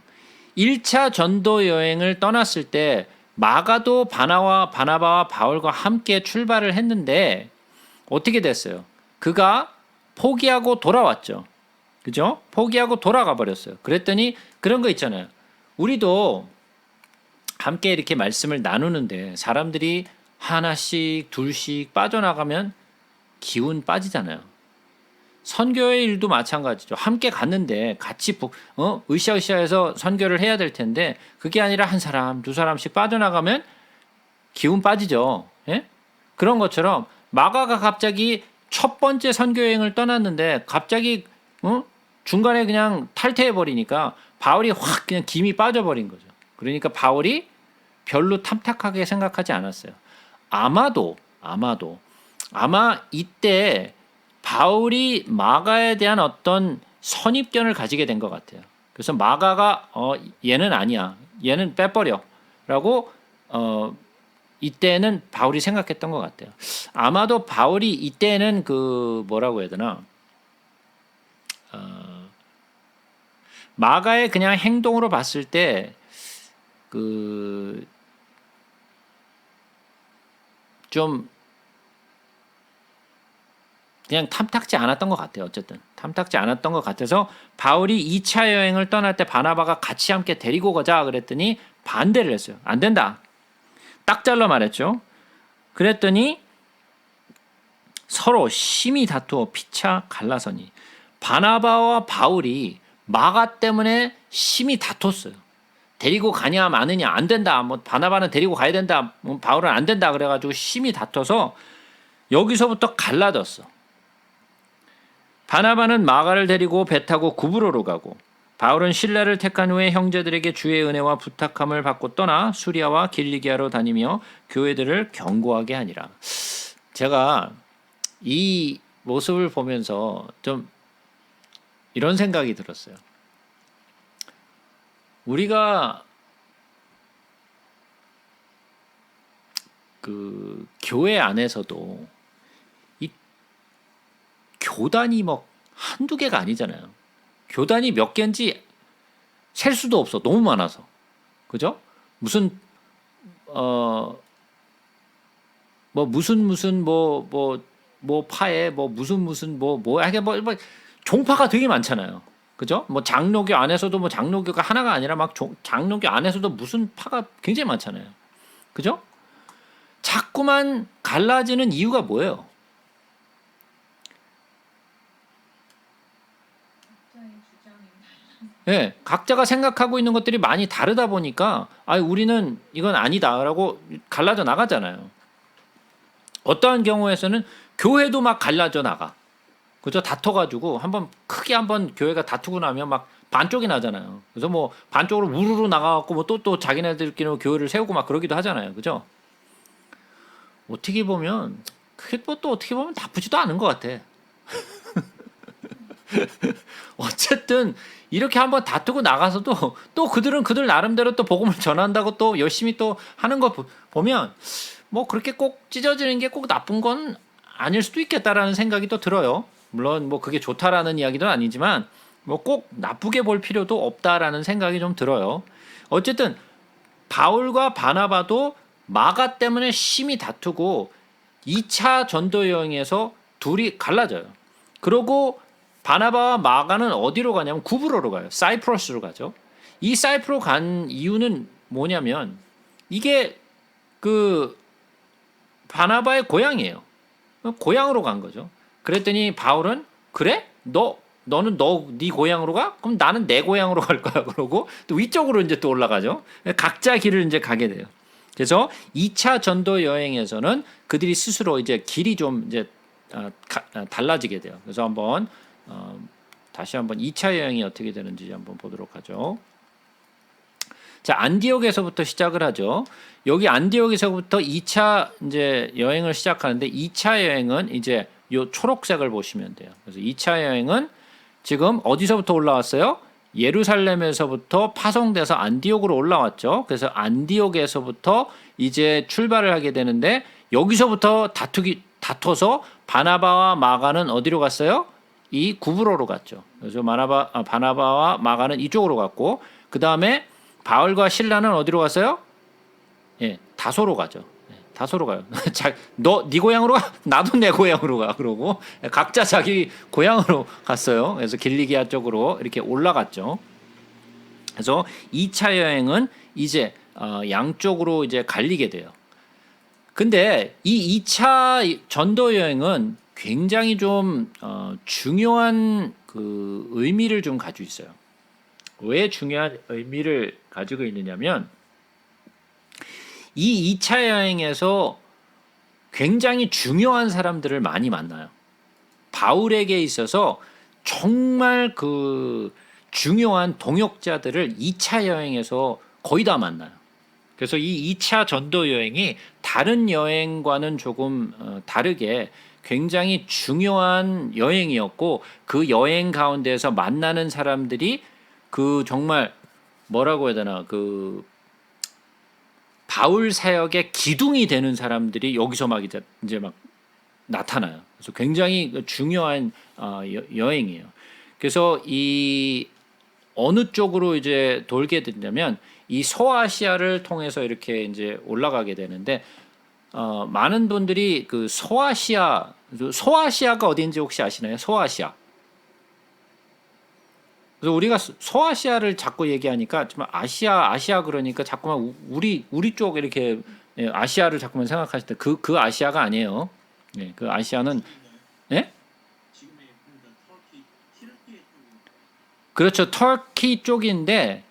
1차 전도 여행을 떠났을 때 마가도 바나바와 바울과 함께 출발을 했는데 어떻게 됐어요? 그가 포기하고 돌아왔죠. 그죠? 포기하고 돌아가 버렸어요. 그랬더니 그런 거 있잖아요. 우리도 함께 이렇게 말씀을 나누는데 사람들이 하나씩 둘씩 빠져나가면 기운 빠지잖아요. 선교의 일도 마찬가지죠. 함께 갔는데 같이 으쌰으쌰해서 선교를 해야 될 텐데 그게 아니라 한 사람 두 사람씩 빠져나가면 기운 빠지죠. 예? 그런 것처럼 마가가 갑자기 첫 번째 선교 여행을 떠났는데 갑자기 중간에 그냥 탈퇴해 버리니까 바울이 확 그냥 김이 빠져버린 거죠. 그러니까 바울이 별로 탐탁하게 생각하지 않았어요. 아마 이때 바울이 마가에 대한 어떤 선입견을 가지게 된 것 같아요. 그래서 마가가 얘는 아니야, 얘는 빼버려라고 이때는 바울이 생각했던 것 같아요. 아마도 바울이 이때는 그 뭐라고 해야 되나 마가의 그냥 행동으로 봤을 때 좀 그냥 탐탁지 않았던 것 같아요. 어쨌든 탐탁지 않았던 것 같아서 바울이 2차 여행을 떠날 때 바나바가 같이 함께 데리고 가자 그랬더니 반대를 했어요. 안 된다. 딱 잘라 말했죠. 그랬더니 서로 심히 다투어 피차 갈라서니 바나바와 바울이 마가 때문에 심히 다퉜어요. 데리고 가냐 마느냐 안 된다. 뭐 바나바는 데리고 가야 된다. 바울은 안 된다. 그래가지고 심히 다퉈서 여기서부터 갈라졌어. 바나바는 마가를 데리고 배 타고 구브로로 가고 바울은 실라를 택한 후에 형제들에게 주의 은혜와 부탁함을 받고 떠나 수리아와 길리기아로 다니며 교회들을 경고하게 하니라. 제가 이 모습을 보면서 좀 이런 생각이 들었어요. 우리가 그 교회 안에서도 이 교단이 뭐 한두 개가 아니잖아요. 교단이 몇 개인지 셀 수도 없어. 너무 많아서. 그죠? 무슨 파에 하게 종파가 되게 많잖아요. 그죠? 뭐 장로교 안에서도 뭐 장로교가 하나가 아니라 막 장로교 안에서도 무슨 파가 굉장히 많잖아요. 그죠? 자꾸만 갈라지는 이유가 뭐예요? 네, 각자가 생각하고 있는 것들이 많이 다르다 보니까 우리는 이건 아니다라고 갈라져 나가잖아요. 어떠한 경우에서는 교회도 막 갈라져 나가. 그죠? 다퉈가지고 크게 한번 교회가 다투고 나면 막 반쪽이 나잖아요. 그래서 뭐 반쪽으로 우르르 나가갖고 뭐 또 자기네들끼리 교회를 세우고 막 그러기도 하잖아요. 그죠? 어떻게 보면 그게 또 어떻게 보면 나쁘지도 않은 것 같아. 어쨌든 이렇게 한번 다투고 나가서도 또 그들은 그들 나름대로 또 복음을 전한다고 또 열심히 또 하는 거 보면 뭐 그렇게 꼭 찢어지는 게 꼭 나쁜 건 아닐 수도 있겠다라는 생각이 또 들어요. 물론 뭐 그게 좋다라는 이야기도 아니지만 뭐 꼭 나쁘게 볼 필요도 없다라는 생각이 좀 들어요. 어쨌든 바울과 바나바도 마가 때문에 심히 다투고 2차 전도 여행에서 둘이 갈라져요. 그러고 바나바와 마가는 어디로 가냐면 구브로로 가요. 사이프러스로 가죠. 이 사이프로 간 이유는 뭐냐면 이게 그 바나바의 고향이에요. 고향으로 간 거죠. 그랬더니 바울은 그래? 너는 네 고향으로 가? 그럼 나는 내 고향으로 갈 거야. 그러고 또 위쪽으로 이제 또 올라가죠. 각자 길을 이제 가게 돼요. 그래서 2차 전도 여행에서는 그들이 스스로 이제 길이 좀 이제 달라지게 돼요. 그래서 한번 다시 한번 2차 여행이 어떻게 되는지 한번 보도록 하죠. 자, 안디옥에서부터 시작을 하죠. 여기 안디옥에서부터 2차 이제 여행을 시작하는데 2차 여행은 이제 요 초록색을 보시면 돼요. 그래서 2차 여행은 지금 어디서부터 올라왔어요? 예루살렘에서부터 파송돼서 안디옥으로 올라왔죠. 그래서 안디옥에서부터 이제 출발을 하게 되는데 여기서부터 다퉈서 바나바와 마가는 어디로 갔어요? 이 구브로로 갔죠. 그래서 바나바와 마가는 이쪽으로 갔고 그 다음에 바울과 신라는 어디로 갔어요? 예, 다소로 가죠. 다소로 가요. 네 고향으로 가? 나도 내 고향으로 가. 그러고 각자 자기 고향으로 갔어요. 그래서 길리기아 쪽으로 이렇게 올라갔죠. 그래서 2차 여행은 이제 양쪽으로 이제 갈리게 돼요. 근데 이 2차 전도 여행은 굉장히 좀 중요한 그 의미를 좀 가지고 있어요. 왜 중요한 의미를 가지고 있느냐면 이 2차 여행에서 굉장히 중요한 사람들을 많이 만나요. 바울에게 있어서 정말 그 중요한 동역자들을 2차 여행에서 거의 다 만나요. 그래서 이 2차 전도 여행이 다른 여행과는 조금 다르게 굉장히 중요한 여행이었고 그 여행 가운데서 만나는 사람들이 그 정말 뭐라고 해야 되나 그 바울 사역의 기둥이 되는 사람들이 여기서 막 이제 막 나타나요. 그래서 굉장히 중요한 여행이에요. 그래서 이 어느 쪽으로 이제 돌게 되냐면 이 소아시아를 통해서 이렇게 이제 올라가게 되는데 많은 분들이 그 소아시아가 어디인지 혹시 아시나요? 소아시아. 그래서 우리가 소아시아를 자꾸 얘기하니까 정말 아시아 그러니까 자꾸만 우리 쪽 이렇게 아시아를 자꾸만 생각하실 때 그 아시아가 아니에요. 네, 그 아시아는 예? 그렇죠. 터키 쪽인데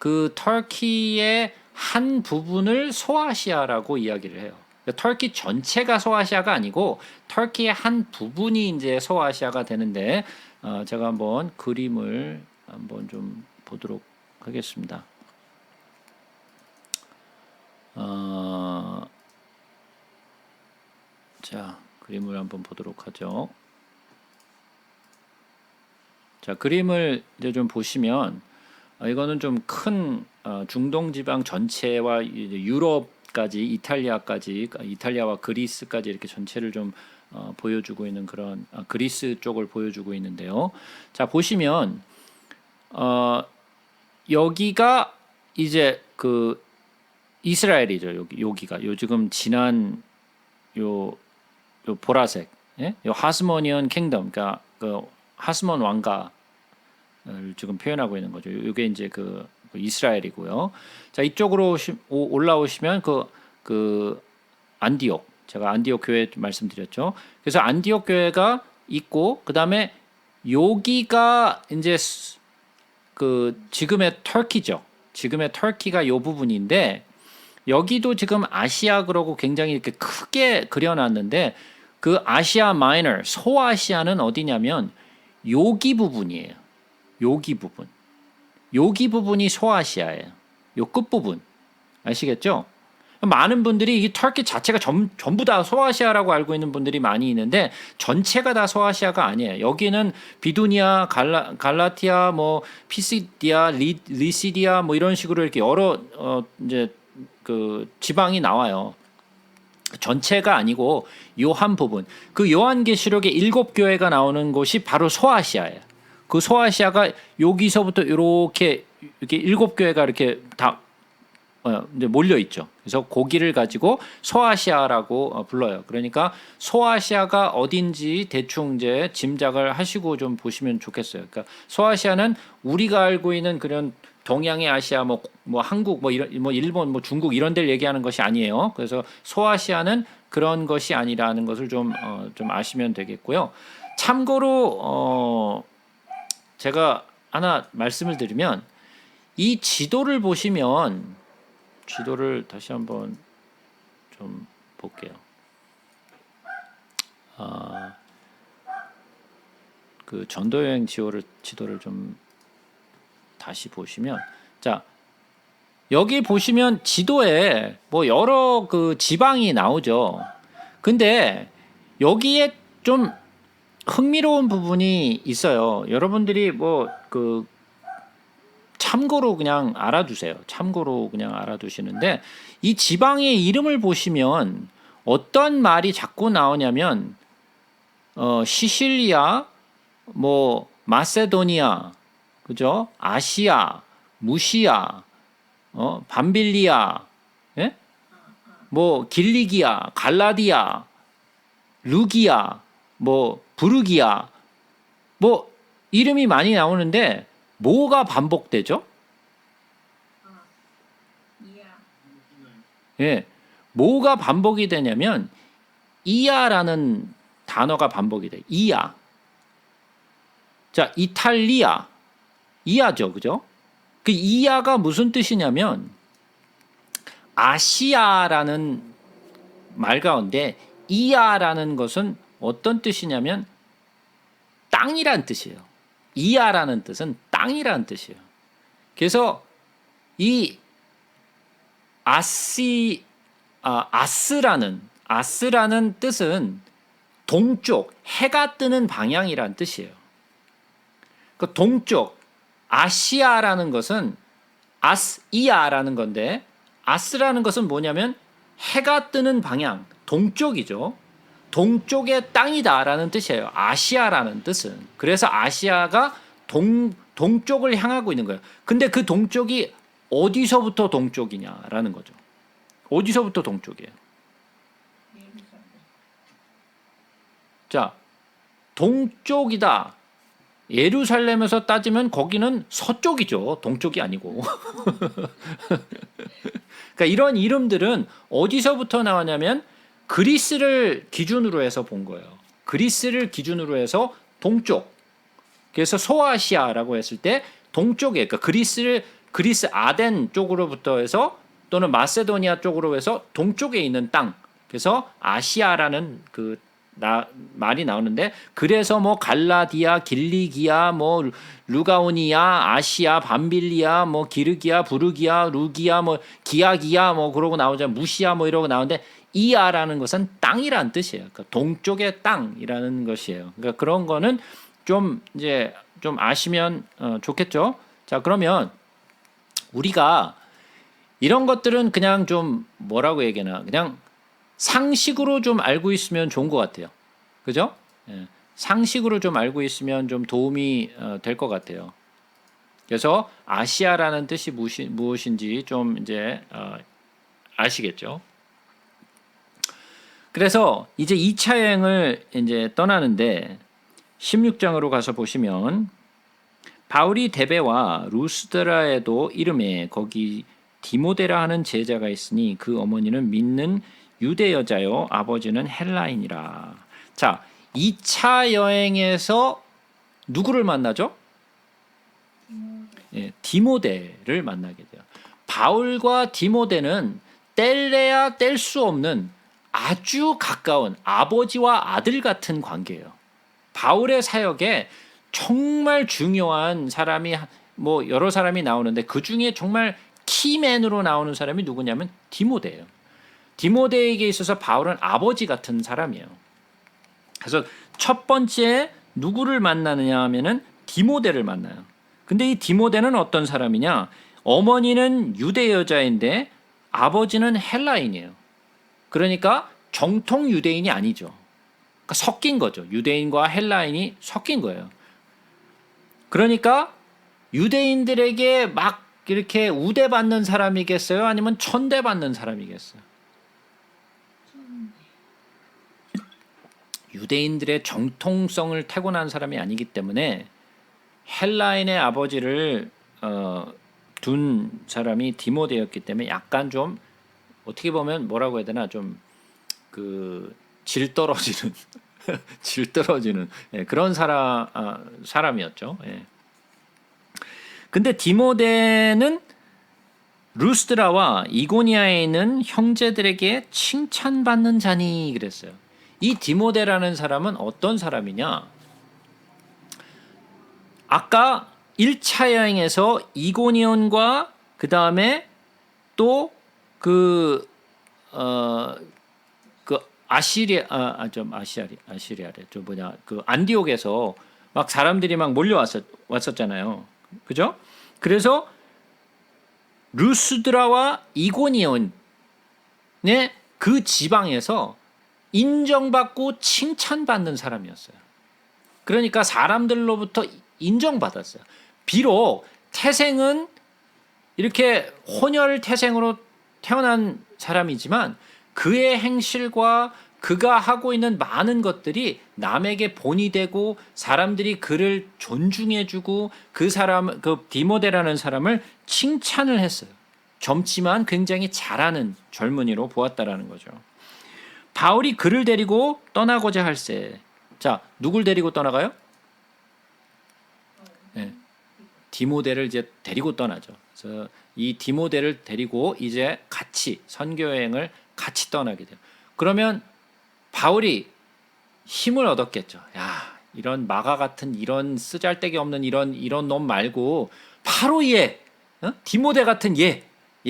그 터키의 한 부분을 소아시아라고 이야기를 해요. 터키 전체가 소아시아가 아니고 터키의 한 부분이 이제 소아시아가 되는데 제가 한번 그림을 한번 좀 보도록 하겠습니다. 자, 그림을 한번 보도록 하죠. 자, 그림을 이제 좀 보시면 이거는 좀 큰 중동 지방 전체와 유럽까지 이탈리아와 그리스까지 이렇게 전체를 좀 보여주고 있는 그런 그리스 쪽을 보여주고 있는데요. 자, 보시면 여기가 이제 그 이스라엘이죠. 여기가 요 지금 지난 요 보라색, 예? 요 하스모니언 킹덤, 그러니까 그 하스몬 왕가를 지금 표현하고 있는 거죠. 이게 이제 그 이스라엘이고요. 자, 이쪽으로 올라오시면 그 안디옥, 제가 안디옥 교회 말씀드렸죠. 그래서 안디옥 교회가 있고 그 다음에 여기가 이제 그 지금의 터키죠. 지금의 터키가 요 부분인데 여기도 지금 아시아 그러고 굉장히 이렇게 크게 그려놨는데 그 아시아 마이너, 소아시아는 어디냐면 여기 부분이에요. 여기 부분이 소아시아예요. 요 끝부분. 아시겠죠? 많은 분들이 이 터키 자체가 전부 다 소아시아라고 알고 있는 분들이 많이 있는데 전체가 다 소아시아가 아니에요. 여기는 비두니아, 갈라티아, 뭐 피시디아, 리시디아 뭐 이런 식으로 이렇게 여러 이제 그 지방이 나와요. 전체가 아니고 요 한 부분. 그 요한계시록에 7교회가 나오는 곳이 바로 소아시아예요. 그 소아시아가 여기서부터 이렇게 7교회가 이렇게 다 이제 몰려 있죠. 그래서 고기를 가지고 소아시아라고 불러요. 그러니까 소아시아가 어딘지 대충 이제 짐작을 하시고 좀 보시면 좋겠어요. 그러니까 소아시아는 우리가 알고 있는 그런 동양의 아시아 뭐 한국 뭐 이런 뭐 일본 뭐 중국 이런 데를 얘기하는 것이 아니에요. 그래서 소아시아는 그런 것이 아니라는 것을 좀 아시면 되겠고요. 참고로 제가 하나 말씀을 드리면 이 지도를 보시면 지도를 다시 한번 좀 볼게요. 그 전도 여행 지도를 좀 다시 보시면 자 여기 보시면 지도에 뭐 여러 그 지방이 나오죠. 근데 여기에 좀 흥미로운 부분이 있어요. 여러분들이 뭐 그 참고로 그냥 알아두세요. 참고로 그냥 알아두시는데 이 지방의 이름을 보시면 어떤 말이 자꾸 나오냐면 시실리아, 뭐 마세도니아, 그죠? 아시아, 무시아, 밤빌리아, 예? 뭐 길리기아, 갈라디아, 루기아, 뭐 부르기아, 뭐 이름이 많이 나오는데 뭐가 반복되죠? 예, 뭐가 반복이 되냐면 이아라는 단어가 반복이 돼. 이아. 자, 이탈리아, 이아죠, 그죠? 그 이아가 무슨 뜻이냐면 아시아라는 말 가운데 이아라는 것은 어떤 뜻이냐면 땅이란 뜻이에요. 이아라는 뜻은 땅이란 뜻이에요. 그래서 이 아스라는 뜻은 동쪽, 해가 뜨는 방향이란 뜻이에요. 그 동쪽, 아시아라는 것은 아스이아라는 건데 아스라는 것은 뭐냐면 해가 뜨는 방향, 동쪽이죠. 동쪽의 땅이다라는 뜻이에요. 아시아라는 뜻은. 그래서 아시아가 동쪽을 향하고 있는 거예요. 근데 그 동쪽이 어디서부터 동쪽이냐라는 거죠. 어디서부터 동쪽이에요? 자, 동쪽이다. 예루살렘에서 따지면 거기는 서쪽이죠. 동쪽이 아니고. 그러니까 이런 이름들은 어디서부터 나왔냐면 그리스를 기준으로 해서 본 거예요. 그리스를 기준으로 해서 동쪽. 그래서 소아시아라고 했을 때 동쪽에, 그러니까 그리스 아덴 쪽으로부터 해서 또는 마세도니아 쪽으로 해서 동쪽에 있는 땅. 그래서 아시아라는 그 말이 나오는데 그래서 뭐 갈라디아, 길리기아, 뭐 루가오니아, 아시아, 밤빌리아, 뭐 기르기아, 부르기아, 루기아, 뭐 기아기아, 뭐 그러고 나오자 무시아 뭐 이러고 나오는데 이아라는 것은 땅이란 뜻이에요. 그러니까 동쪽의 땅이라는 것이에요. 그러니까 그런 거는 좀 이제 좀 아시면 좋겠죠. 자, 그러면 우리가 이런 것들은 그냥 좀 뭐라고 얘기하나 그냥 상식으로 좀 알고 있으면 좋은 것 같아요. 그죠? 예. 상식으로 좀 알고 있으면 좀 도움이 될 것 같아요. 그래서 아시아라는 뜻이 무엇인지 좀 이제 아시겠죠? 그래서 이제 2차 여행을 이제 떠나는데 16장으로 가서 보시면 바울이 데베와 루스드라에도 이름에 거기 디모데라 하는 제자가 있으니 그 어머니는 믿는 유대 여자요 아버지는 헬라인이라. 자, 2차 여행에서 누구를 만나죠? 예, 디모데를 만나게 돼요. 바울과 디모데는 뗄래야 뗄 수 없는 아주 가까운 아버지와 아들 같은 관계예요. 바울의 사역에 정말 중요한 사람이 뭐 여러 사람이 나오는데 그 중에 정말 키맨으로 나오는 사람이 누구냐면 디모데예요. 디모데에게 있어서 바울은 아버지 같은 사람이에요. 그래서 첫 번째 누구를 만나느냐 하면은 디모데를 만나요. 근데 이 디모데는 어떤 사람이냐? 어머니는 유대 여자인데 아버지는 헬라인이에요. 그러니까 정통 유대인이 아니죠. 그러니까 섞인 거죠. 유대인과 헬라인이 섞인 거예요. 그러니까 유대인들에게 막 이렇게 우대받는 사람이겠어요? 아니면 천대받는 사람이겠어요? 유대인들의 정통성을 타고난 사람이 아니기 때문에 헬라인의 아버지를 둔 사람이 디모데였기 때문에 약간 좀 어떻게 보면 뭐라고 해야 되나 좀 그 질 떨어지는 질 떨어지는 그런 사람이었죠. 예. 근데 디모데는 루스드라와 이고니아에 있는 형제들에게 칭찬받는 자니 그랬어요. 이 디모데라는 사람은 어떤 사람이냐? 아까 1차 여행에서 이고니온과 그 다음에 또 아시리아래 저 뭐냐 그 안디옥에서 막 사람들이 막 왔었잖아요. 그죠? 그래서 루스드라와 이고니온의 그 지방에서 인정받고 칭찬받는 사람이었어요. 그러니까 사람들로부터 인정받았어요. 비록 태생은 이렇게 혼혈 태생으로 태어난 사람이지만 그의 행실과 그가 하고 있는 많은 것들이 남에게 본이 되고 사람들이 그를 존중해주고 그 디모데라는 사람을 칭찬을 했어요. 젊지만 굉장히 잘하는 젊은이로 보았다라는 거죠. 바울이 그를 데리고 떠나고자 할세. 자, 누굴 데리고 떠나가요? 네, 디모데를 이제 데리고 떠나죠. 그래서 이 디모데를 데리고 이제 같이 선교 여행을 같이 떠나게 돼요. 그러면 바울이 힘을 얻었겠죠. 야, 이런 마가 같은 이런 쓰잘데기 없는 이런 놈 말고 바로 디모데 같은 얘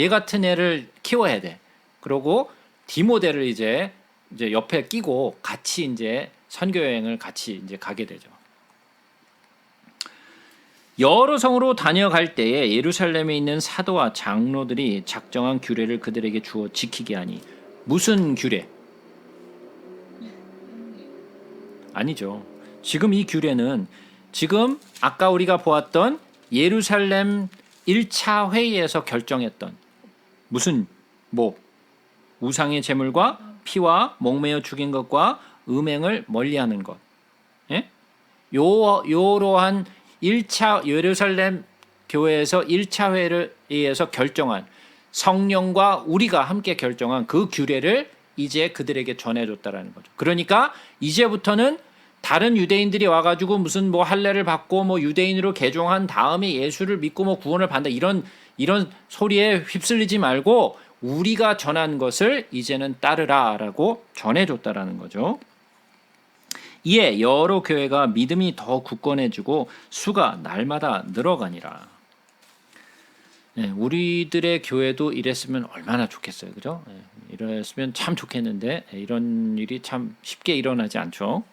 같은 애를 키워야 돼. 그러고 디모데를 이제 옆에 끼고 같이 이제 선교 여행을 같이 이제 가게 되죠. 여러 성으로 다녀갈 때에 예루살렘에 있는 사도와 장로들이 작정한 규례를 그들에게 주어 지키게 하니 무슨 규례? 아니죠. 지금 이 규례는 지금 아까 우리가 보았던 예루살렘 1차 회의에서 결정했던 무슨 우상의 제물과 피와 목매어 죽인 것과 음행을 멀리하는 것. 예? 요러한 1차 예루살렘 교회에서 1차 회의에서 결정한 성령과 우리가 함께 결정한 그 규례를 이제 그들에게 전해줬다라는 거죠. 그러니까 이제부터는 다른 유대인들이 와가지고 무슨 할례를 받고 유대인으로 개종한 다음에 예수를 믿고 구원을 받는다 이런 소리에 휩쓸리지 말고 우리가 전한 것을 이제는 따르라라고 전해줬다라는 거죠. 이에 여러 교회가 믿음이 더 굳건해지고 수가 날마다 늘어가니라. 네, 우리들의 교회도 이랬으면 얼마나 좋겠어요, 그죠? 네, 이랬으면 참 좋겠는데 이런 일이 참 쉽게 일어나지 않죠.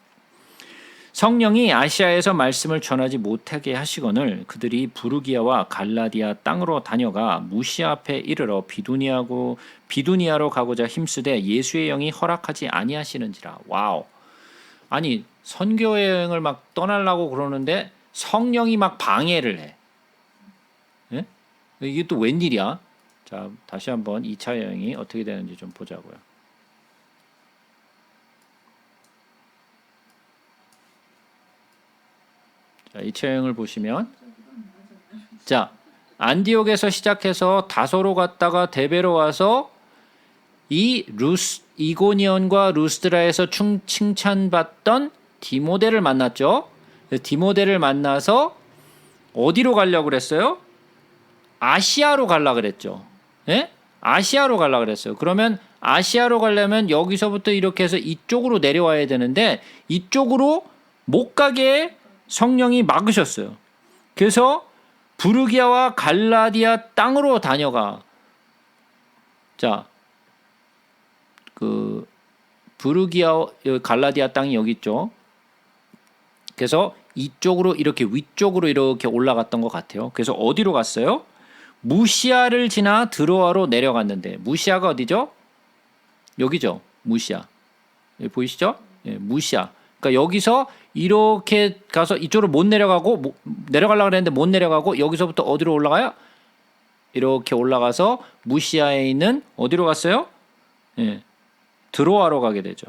성령이 아시아에서 말씀을 전하지 못하게 하시거늘 그들이 부르기아와 갈라디아 땅으로 다녀가 무시아 앞에 이르러 비두니아로 가고자 힘쓰되 예수의 영이 허락하지 아니하시는지라. 와우. 아니 선교 여행을 막 떠나려고 그러는데 성령이 막 방해를 해. 예? 이게 또 웬일이야? 자, 다시 한번 2차 여행이 어떻게 되는지 좀 보자고요. 자, 2차 여행을 보시면 자, 안디옥에서 시작해서 다소로 갔다가 데베로 와서 이고니온과 루스드라에서 칭찬받던 디모데를 만났죠. 디모데를 만나서 어디로 가려고 그랬어요? 아시아로 가려고 그랬죠. 예? 아시아로 가려고 그랬어요. 그러면 아시아로 가려면 여기서부터 이렇게 해서 이쪽으로 내려와야 되는데 이쪽으로 못 가게 성령이 막으셨어요. 그래서 부르기아와 갈라디아 땅으로 다녀가. 자, 부르기아 갈라디아 땅이 여기 있죠. 그래서 이쪽으로 이렇게 위쪽으로 이렇게 올라갔던 것 같아요. 그래서 어디로 갔어요? 무시아를 지나 드로아로 내려갔는데 무시아가 어디죠? 여기죠. 무시아. 여기 보이시죠? 예, 무시아. 그러니까 여기서 이렇게 가서 이쪽으로 못 내려가고 내려가려고 했는데 못 내려가고 여기서부터 어디로 올라가요? 이렇게 올라가서 무시아에 있는 어디로 갔어요? 예, 드로아로 가게 되죠.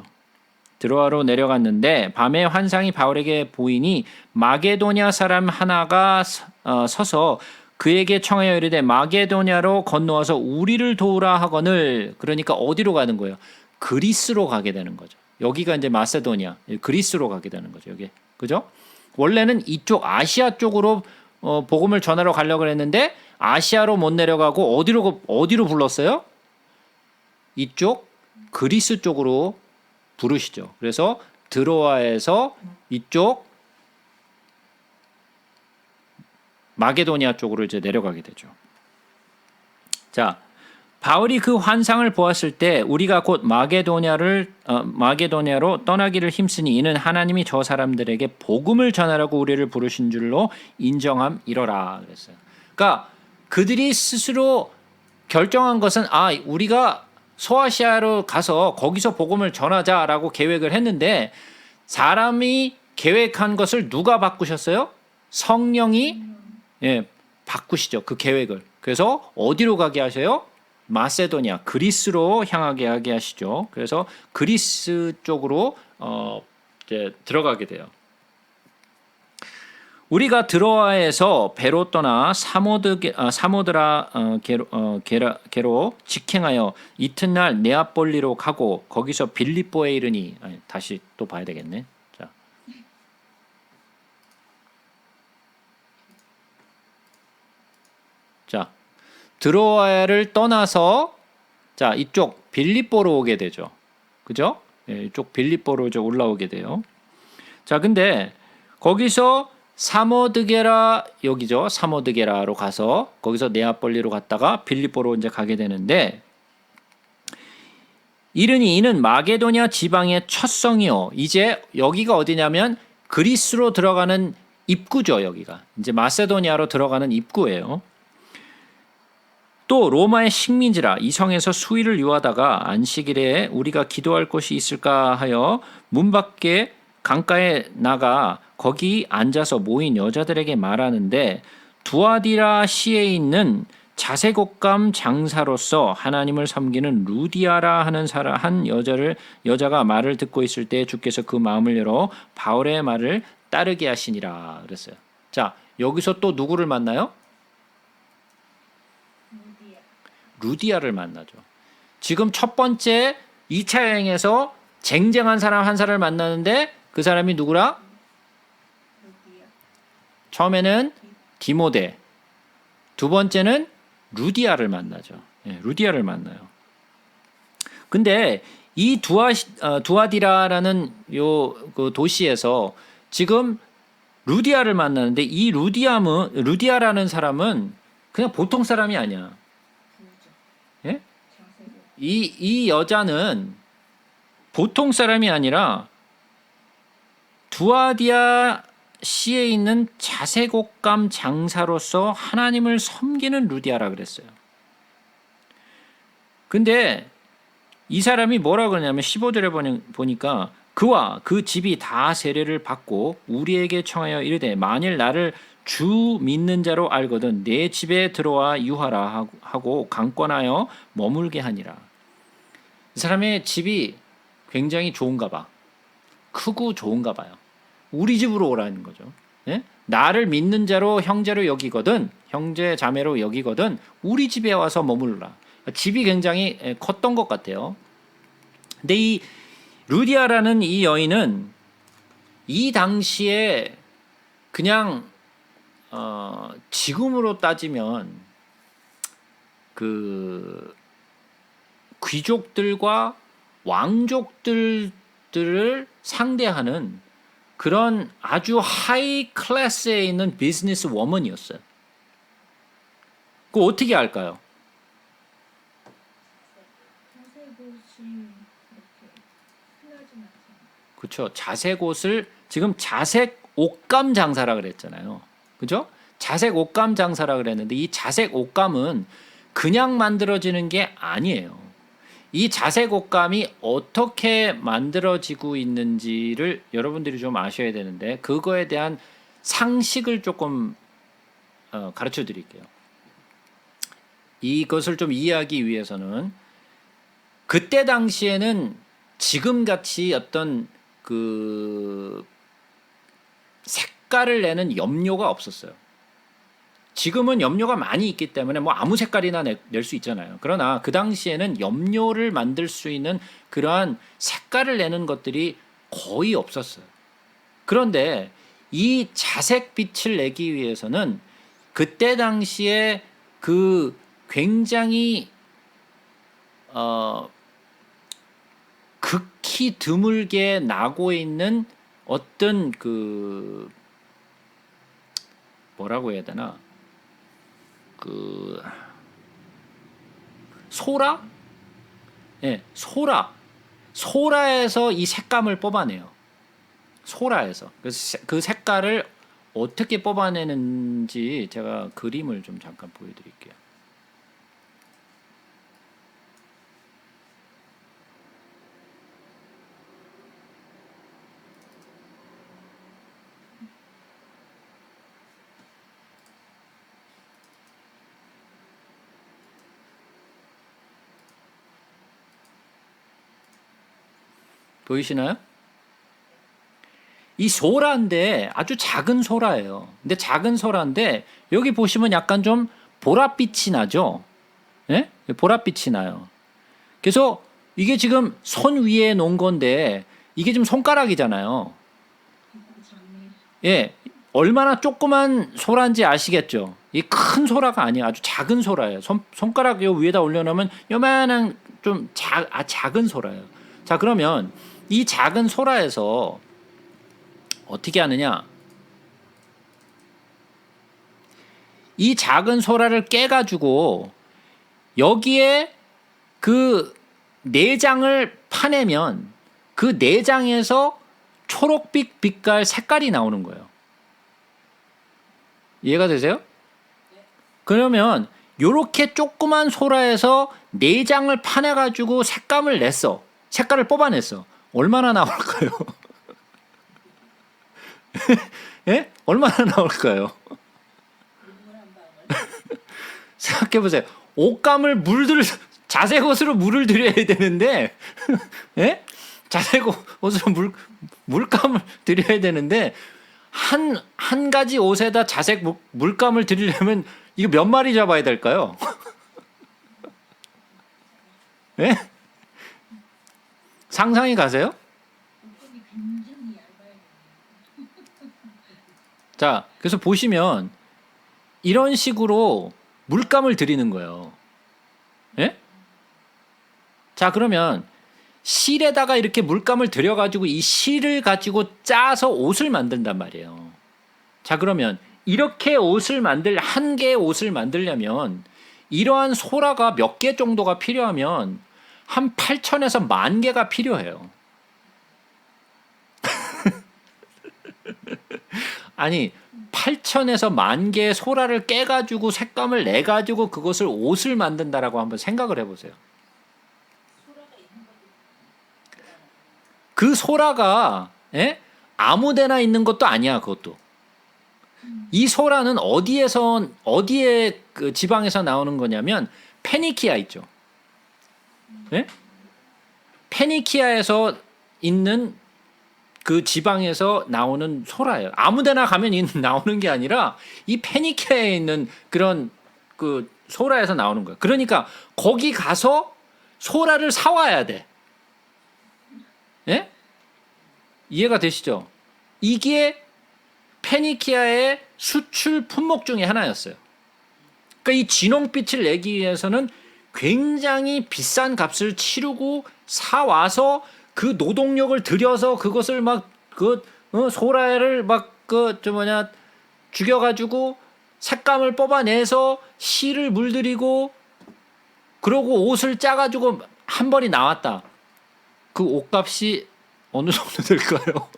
드로아로 내려갔는데 밤에 환상이 바울에게 보이니 마게도냐 사람 하나가 서서 그에게 청하여 이르되 마게도냐로 건너와서 우리를 도우라 하거늘. 그러니까 어디로 가는 거예요? 그리스로 가게 되는 거죠. 여기가 이제 마세도니아, 그리스로 가게 되는 거죠. 여기, 그죠? 원래는 이쪽 아시아 쪽으로 복음을 전하러 가려고 했는데 아시아로 못 내려가고 어디로 불렀어요? 이쪽 그리스 쪽으로 부르시죠. 그래서 드로아에서 이쪽 마게도니아 쪽으로 이제 내려가게 되죠. 자, 바울이 그 환상을 보았을 때 우리가 곧 마게도냐로 떠나기를 힘쓰니 이는 하나님이 저 사람들에게 복음을 전하라고 우리를 부르신 줄로 인정함이러라 그랬어요. 그러니까 그들이 스스로 결정한 것은 우리가 소아시아로 가서 거기서 복음을 전하자라고 계획을 했는데 사람이 계획한 것을 누가 바꾸셨어요? 성령이 바꾸시죠. 그 계획을. 그래서 어디로 가게 하셔요? 마세도니아, 그리스로 향하게 하게 하시죠. 그래서 그리스 쪽으로 이제 들어가게 돼요. 우리가 드로아에서 배로 떠나 사모드라게로 직행하여 이튿날 네아폴리로 가고 거기서 빌립보에 이르니 다시 또 봐야 되겠네. 자, 드로아를 떠나서 자 이쪽 빌립보로 오게 되죠. 그죠? 이쪽 빌립보로 이제 올라오게 돼요. 자, 근데 거기서 사모드게라 여기죠. 사모드게라로 가서 거기서 네아폴리로 갔다가 빌립보로 이제 가게 되는데 이르니 이는 마게도냐 지방의 첫 성이요. 이제 여기가 어디냐면 그리스로 들어가는 입구죠. 여기가 이제 마세도니아로 들어가는 입구예요. 또 로마의 식민지라 이 성에서 수일을 유하다가 안식일에 우리가 기도할 곳이 있을까 하여 문 밖에 강가에 나가 거기 앉아서 모인 여자들에게 말하는데 두아디라 시에 있는 자색옷감 장사로서 하나님을 섬기는 루디아라 하는 한 여자가 말을 듣고 있을 때 주께서 그 마음을 열어 바울의 말을 따르게 하시니라 그랬어요. 자, 여기서 또 누구를 만나요? 루디아를 만나죠. 지금 첫 번째 2차 여행에서 쟁쟁한 사람 한 사람을 만나는데 그 사람이 누구라? 처음에는 디모데, 두 번째는 루디아를 만나죠. 루디아를 만나요. 근데 이 두아디라라는 그 도시에서 지금 루디아를 만나는데 이 루디아라는 사람은 그냥 보통 사람이 아니야. 예? 이 여자는 보통 사람이 아니라 두아디아 시에 있는 자색옷감 장사로서 하나님을 섬기는 루디아라 그랬어요. 근데 이 사람이 뭐라 그러냐면 15절에 보니까 그와 그 집이 다 세례를 받고 우리에게 청하여 이르되 만일 나를 주 믿는 자로 알거든 내 집에 들어와 유하라 하고 강권하여 머물게 하니라. 이 사람의 집이 굉장히 좋은가 봐. 크고 좋은가 봐요. 우리 집으로 오라는 거죠. 예? 나를 믿는 자로 형제로 여기거든 형제 자매로 여기거든 우리 집에 와서 머물라. 집이 굉장히 컸던 것 같아요. 근데 이 루디아라는 이 여인은 이 당시에 그냥 지금으로 따지면 그 귀족들과 왕족들을 상대하는 그런 아주 하이 클래스에 있는 비즈니스 워먼이었어요. 그거 어떻게 알까요? 그렇죠. 자색 옷을 지금 자색 옷감 장사라 그랬잖아요. 그죠? 자색 옷감 장사라 그랬는데 이 자색 옷감은 그냥 만들어지는 게 아니에요. 이 자색 옷감이 어떻게 만들어지고 있는지를 여러분들이 좀 아셔야 되는데 그거에 대한 상식을 조금 가르쳐 드릴게요. 이것을 좀 이해하기 위해서는 그때 당시에는 지금같이 어떤 그 색깔을 내는 염료가 없었어요. 지금은 염료가 많이 있기 때문에 뭐 아무 색깔이나 낼 수 있잖아요. 그러나 그 당시에는 염료를 만들 수 있는 그러한 색깔을 내는 것들이 거의 없었어요. 그런데 이 자색 빛을 내기 위해서는 그때 당시에 그 굉장히 극히 드물게 나고 있는 어떤 그 뭐라고 해야 되나 그 소라? 예, 소라에서 이 색감을 뽑아내요. 소라에서. 그래서 그 색깔을 어떻게 뽑아내는지 제가 그림을 좀 잠깐 보여드릴게요. 보이시나요? 이 소라인데 아주 작은 소라예요. 근데 작은 소라인데 여기 보시면 약간 좀 보랏빛이 나죠? 예? 보랏빛이 나요. 그래서 이게 지금 손 위에 놓은 건데 이게 지금 손가락이잖아요. 예. 얼마나 조그만 소라인지 아시겠죠? 이 큰 소라가 아니에요. 아주 작은 소라예요. 손가락 요 위에다 올려놓으면 요만한 좀 작은 소라예요. 자, 그러면 이 작은 소라에서 어떻게 하느냐? 이 작은 소라를 깨가지고 여기에 그 내장을 파내면 그 내장에서 초록빛 빛깔 색깔이 나오는 거예요. 이해가 되세요? 그러면 요렇게 조그만 소라에서 내장을 파내가지고 색감을 냈어. 색깔을 뽑아냈어. 얼마나 나올까요? 예? 얼마나 나올까요? 생각해보세요. 옷감을 자색 옷으로 물을 들여야 되는데, 예? 자색 옷으로 물감을 들여야 되는데, 한 가지 옷에다 자색 물감을 들이려면 이거 몇 마리 잡아야 될까요? 예? 상상이 가세요? 자, 그래서 보시면 이런 식으로 물감을 들이는 거예요. 예? 자, 그러면 실에다가 이렇게 물감을 들여가지고 이 실을 가지고 짜서 옷을 만든단 말이에요. 자, 그러면 이렇게 한 개의 옷을 만들려면 이러한 소라가 몇 개 정도가 필요하면 한 8,000에서 10,000개가 필요해요. 아니, 8,000에서 10,000개의 소라를 깨가지고 색감을 내가지고 그것을 옷을 만든다라고 한번 생각을 해보세요. 그 소라가 아무데나 있는 것도 아니야. 그것도 이 소라는 어디에 그 지방에서 나오는 거냐면 페니키아 있죠. 예? 페니키아에서 있는 그 지방에서 나오는 소라예요. 아무데나 가면 나오는 게 아니라 이 페니키아에 있는 그런 그 소라에서 나오는 거예요. 그러니까 거기 가서 소라를 사와야 돼. 예? 이해가 되시죠? 이게 페니키아의 수출 품목 중에 하나였어요. 그러니까 이 진홍빛을 내기 위해서는 굉장히 비싼 값을 치르고 사와서 그 노동력을 들여서 그것을 소라를 죽여가지고 색감을 뽑아내서 실을 물들이고 그러고 옷을 짜가지고 한 벌이 나왔다. 그 옷값이 어느 정도 될까요?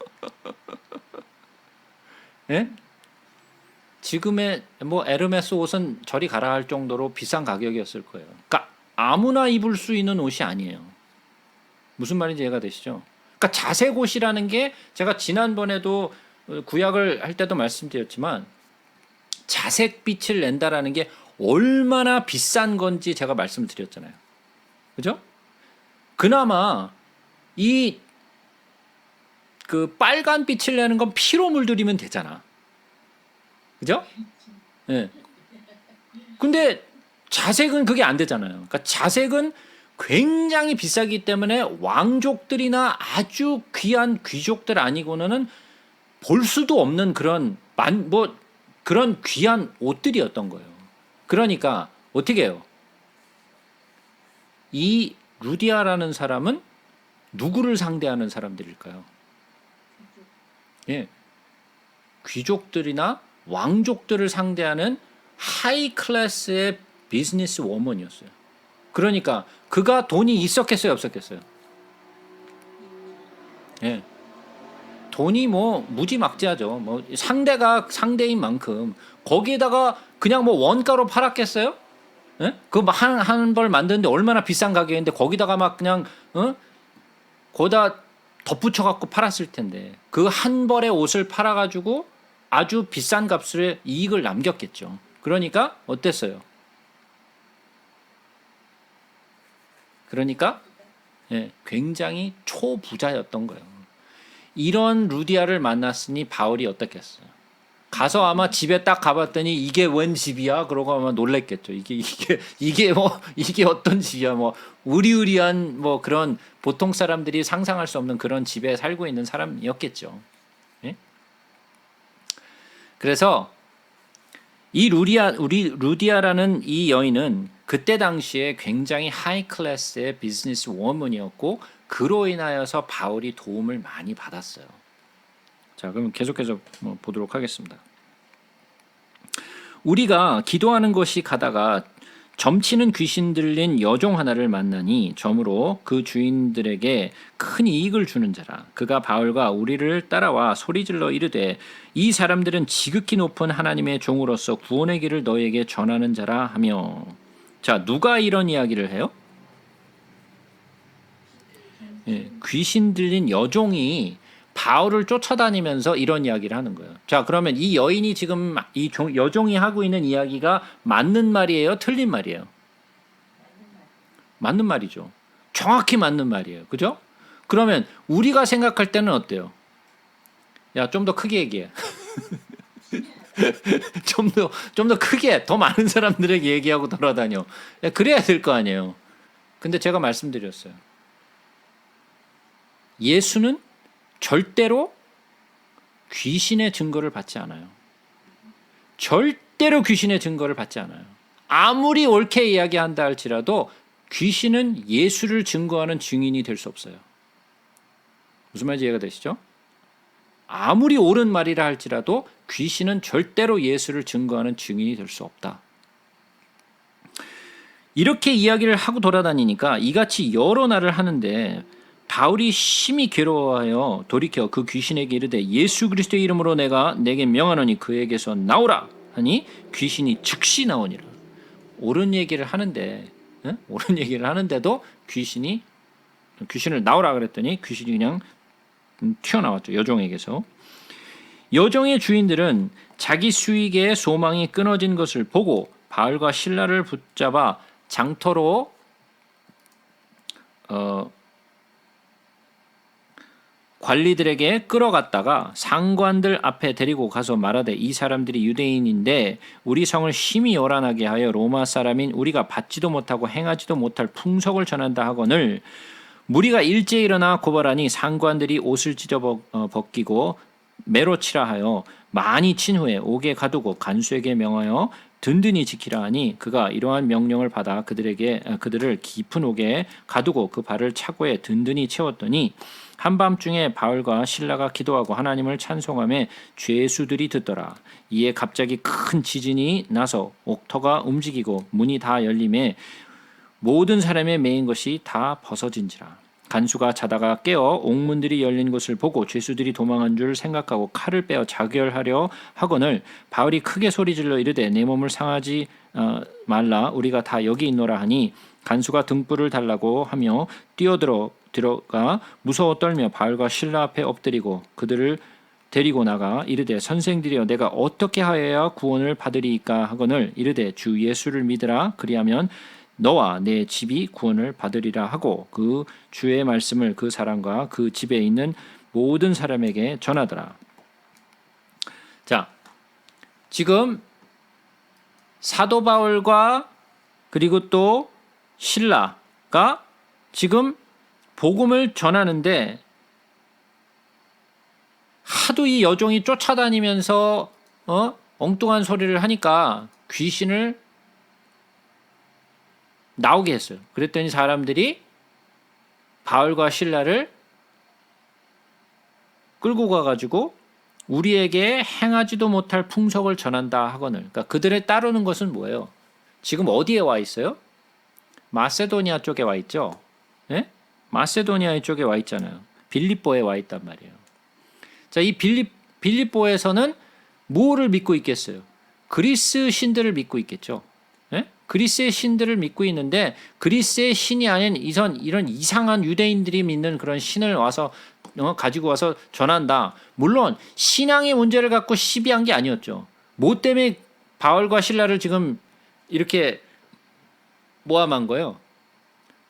예? 지금의 에르메스 옷은 저리 가라 할 정도로 비싼 가격이었을 거예요. 그러니까 아무나 입을 수 있는 옷이 아니에요. 무슨 말인지 이해가 되시죠? 그러니까 자색 옷이라는 게 제가 지난번에도 구약을 할 때도 말씀드렸지만 자색 빛을 낸다라는 게 얼마나 비싼 건지 제가 말씀드렸잖아요. 그죠? 그나마 이 그 빨간 빛을 내는 건 피로 물들이면 되잖아. 그죠? 예. 근데 자색은 그게 안 되잖아요. 그러니까 자색은 굉장히 비싸기 때문에 왕족들이나 아주 귀한 귀족들 아니고는 볼 수도 없는 그런 그런 귀한 옷들이었던 거예요. 그러니까 어떻게 해요? 이 루디아라는 사람은 누구를 상대하는 사람들일까요? 예, 귀족들이나 왕족들을 상대하는 하이 클래스의 비즈니스 워먼이었어요. 그러니까 그가 돈이 있었겠어요, 없었겠어요? 예. 돈이 뭐 무지막지하죠. 뭐 상대가 상대인 만큼 거기에다가 그냥 뭐 원가로 팔았겠어요? 예? 그한 벌 만드는데 얼마나 비싼 가격인데 거기다가 막 그냥 거기다 덧붙여 갖고 팔았을 텐데 그 한 벌의 옷을 팔아 가지고 아주 비싼 값을 이익을 남겼겠죠. 그러니까 어땠어요? 그러니까 예, 굉장히 초부자였던 거예요. 이런 루디아를 만났으니 바울이 어떻겠어요? 가서 아마 집에 딱 가봤더니 이게 웬 집이야? 그러고 아마 놀랬겠죠. 이게 어떤 집이야? 뭐 의리의리한 뭐 그런 보통 사람들이 상상할 수 없는 그런 집에 살고 있는 사람이었겠죠. 예? 그래서 이 루디아라는 이 여인은 그때 당시에 굉장히 하이 클래스의 비즈니스 워먼이었고 그로 인하여서 바울이 도움을 많이 받았어요. 자, 그럼 계속해서 보도록 하겠습니다. 우리가 기도하는 것이 가다가 점치는 귀신 들린 여종 하나를 만나니 점으로 그 주인들에게 큰 이익을 주는 자라. 그가 바울과 우리를 따라와 소리질러 이르되 이 사람들은 지극히 높은 하나님의 종으로서 구원의 길을 너에게 전하는 자라 하며. 자, 누가 이런 이야기를 해요? 예, 귀신 들린 여종이 바울을 쫓아다니면서 이런 이야기를 하는 거예요. 자, 그러면 이 여인이 지금 여종이 하고 있는 이야기가 맞는 말이에요? 틀린 말이에요? 맞는 말이죠. 정확히 맞는 말이에요. 그죠? 그러면 우리가 생각할 때는 어때요? 야, 좀 더 크게 얘기해. 좀 더 크게, 더 많은 사람들에게 얘기하고 돌아다녀. 그래야 될 거 아니에요. 근데 제가 말씀드렸어요. 예수는 절대로 귀신의 증거를 받지 않아요. 절대로 귀신의 증거를 받지 않아요. 아무리 옳게 이야기한다 할지라도 귀신은 예수를 증거하는 증인이 될 수 없어요. 무슨 말인지 이해가 되시죠? 아무리 옳은 말이라 할지라도 귀신은 절대로 예수를 증거하는 증인이 될 수 없다. 이렇게 이야기를 하고 돌아다니니까 이같이 여러 날을 하는데 바울이 심히 괴로워하여 돌이켜 그 귀신에게 이르되 예수 그리스도의 이름으로 내게 명하노니 그에게서 나오라 하니 귀신이 즉시 나오니라. 옳은 얘기를 하는데 옳은 얘기를 하는데도 귀신을 나오라 그랬더니 귀신이 그냥 튀어나왔죠. 여종에게서. 여종의 주인들은 자기 수익의 소망이 끊어진 것을 보고 바울과 실라를 붙잡아 장터로 관리들에게 끌어갔다가 상관들 앞에 데리고 가서 말하되 이 사람들이 유대인인데 우리 성을 심히 요란하게 하여 로마 사람인 우리가 받지도 못하고 행하지도 못할 풍속을 전한다 하거늘 무리가 일제히 일어나 고발하니 상관들이 옷을 찢어 벗기고 매로 치라 하여 많이 친 후에 옥에 가두고 간수에게 명하여 든든히 지키라 하니 그가 이러한 명령을 받아 그들을 깊은 옥에 가두고 그 발을 차고에 든든히 채웠더니 한밤중에 바울과 실라가 기도하고 하나님을 찬송하며 죄수들이 듣더라. 이에 갑자기 큰 지진이 나서 옥터가 움직이고 문이 다 열림에 모든 사람의 매인 것이 다 벗어진지라. 간수가 자다가 깨어 옥문들이 열린 것을 보고 죄수들이 도망한 줄 생각하고 칼을 빼어 자결하려 하거늘 바울이 크게 소리질러 이르되 내 몸을 상하지 말라 우리가 다 여기 있노라 하니 간수가 등불을 달라고 하며 뛰어들어가 무서워 떨며 바울과 실라 앞에 엎드리고 그들을 데리고 나가 이르되 선생들이여 내가 어떻게 하여야 구원을 받으리이까 하거늘 이르되 주 예수를 믿으라 그리하면 너와 내 집이 구원을 받으리라 하고 그 주의 말씀을 그 사람과 그 집에 있는 모든 사람에게 전하더라. 자, 지금 사도 바울과 그리고 또 실라가 지금 복음을 전하는데 하도 이 여종이 쫓아다니면서 엉뚱한 소리를 하니까 귀신을 나오게 했어요. 그랬더니 사람들이 바울과 실라를 끌고 가가지고 우리에게 행하지도 못할 풍속을 전한다 하거늘. 그러니까 그들을 따르는 것은 뭐예요? 지금 어디에 와 있어요? 마세도니아 쪽에 와 있죠. 네? 마세도니아 쪽에 와 있잖아요. 빌립보에 와 있단 말이에요. 자, 이 빌립보에서는 뭐를 믿고 있겠어요? 그리스 신들을 믿고 있겠죠. 네? 그리스의 신들을 믿고 있는데 그리스의 신이 아닌 이런 이상한 유대인들이 믿는 그런 신을 와서 가지고 와서 전한다. 물론 신앙의 문제를 갖고 시비한 게 아니었죠. 뭐 때문에 바울과 실라를 지금 이렇게 모함한 거예요?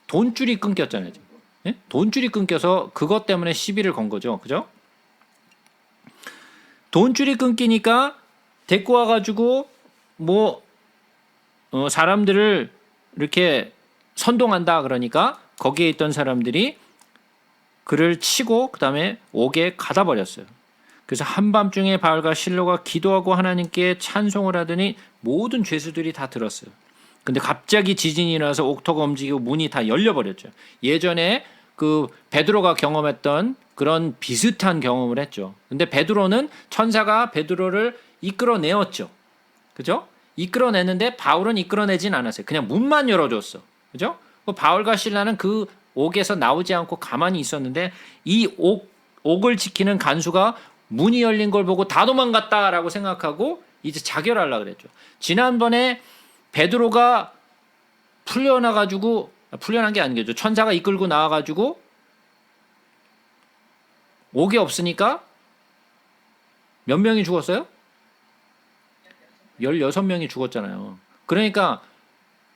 돈줄이 끊겼잖아요. 지금. 네? 돈줄이 끊겨서 그것 때문에 시비를 건 거죠. 그죠? 돈줄이 끊기니까 데리고 와가지고 사람들을 이렇게 선동한다 그러니까 거기에 있던 사람들이 그를 치고 그 다음에 옥에 가다 버렸어요. 그래서 한밤중에 바울과 실로가 기도하고 하나님께 찬송을 하더니 모든 죄수들이 다 들었어요. 근데 갑자기 지진이 일어나서 옥토가 움직이고 문이 다 열려버렸죠. 예전에 그 베드로가 경험했던 그런 비슷한 경험을 했죠. 근데 베드로는 천사가 베드로를 이끌어내었죠. 그죠? 이끌어내는데 바울은 이끌어내진 않았어요. 그냥 문만 열어줬어. 그죠? 바울과 실라는 그 옥에서 나오지 않고 가만히 있었는데 이 옥을 지키는 간수가 문이 열린 걸 보고 다 도망갔다라고 생각하고 이제 자결하려고 그랬죠. 지난번에 베드로가 풀려난 게 아니겠죠. 천사가 이끌고 나와가지고 옥이 없으니까 몇 명이 죽었어요? 16명이 죽었잖아요. 그러니까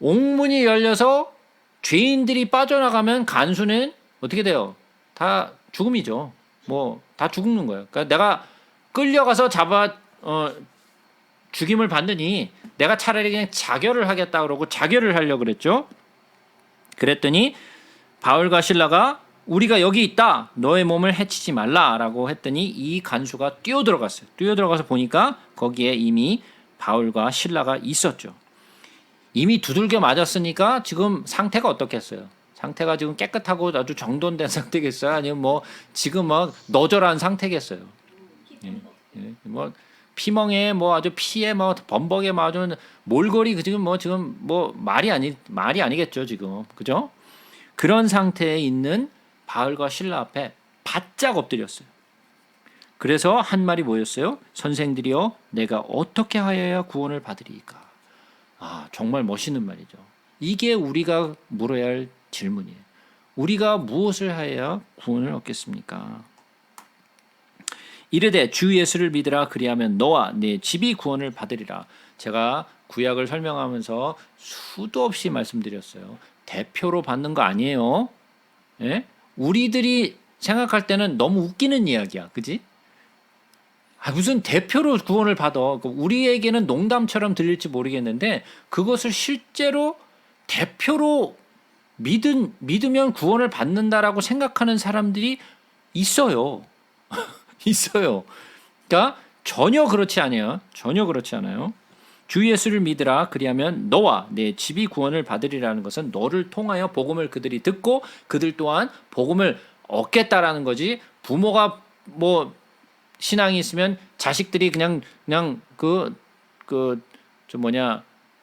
옥문이 열려서 죄인들이 빠져나가면 간수는 어떻게 돼요? 다 죽음이죠. 다 죽는 거예요. 그러니까 내가 끌려가서 죽임을 받느니 내가 차라리 그냥 자결을 하겠다 그러고 자결을 하려고 그랬죠. 그랬더니 바울과 실라가 우리가 여기 있다. 너의 몸을 해치지 말라라고 했더니 이 간수가 뛰어들어갔어요. 뛰어들어가서 보니까 거기에 이미 바울과 실라가 있었죠. 이미 두들겨 맞았으니까 지금 상태가 어떻겠어요? 상태가 지금 깨끗하고 아주 정돈된 상태겠어요? 아니면 지금 너절한 상태겠어요? 피멍에 아주 피에 범벅에 아주 몰골이 지금 말이 아니겠죠 지금. 그죠? 그런 상태에 있는 바울과 실라 앞에 바짝 엎드렸어요. 그래서 한 말이 뭐였어요? 선생들이여 내가 어떻게 하여야 구원을 받으리이까? 정말 멋있는 말이죠. 이게 우리가 물어야 할 질문이에요. 우리가 무엇을 하여야 구원을 얻겠습니까? 이르되 주 예수를 믿으라 그리하면 너와 네 집이 구원을 받으리라. 제가 구약을 설명하면서 수도 없이 말씀드렸어요. 대표로 받는 거 아니에요. 예? 우리들이 생각할 때는 너무 웃기는 이야기야. 그지? 무슨 대표로 구원을 받아. 우리에게는 농담처럼 들릴지 모르겠는데 그것을 실제로 대표로 믿으면 구원을 받는다라고 생각하는 사람들이 있어요. 있어요. 그러니까 전혀 그렇지 않아요. 전혀 그렇지 않아요. 주 예수를 믿으라 그리하면 너와 내 집이 구원을 받으리라는 것은 너를 통하여 복음을 그들이 듣고 그들 또한 복음을 얻겠다라는 거지. 부모가 신앙이 있으면 자식들이 그냥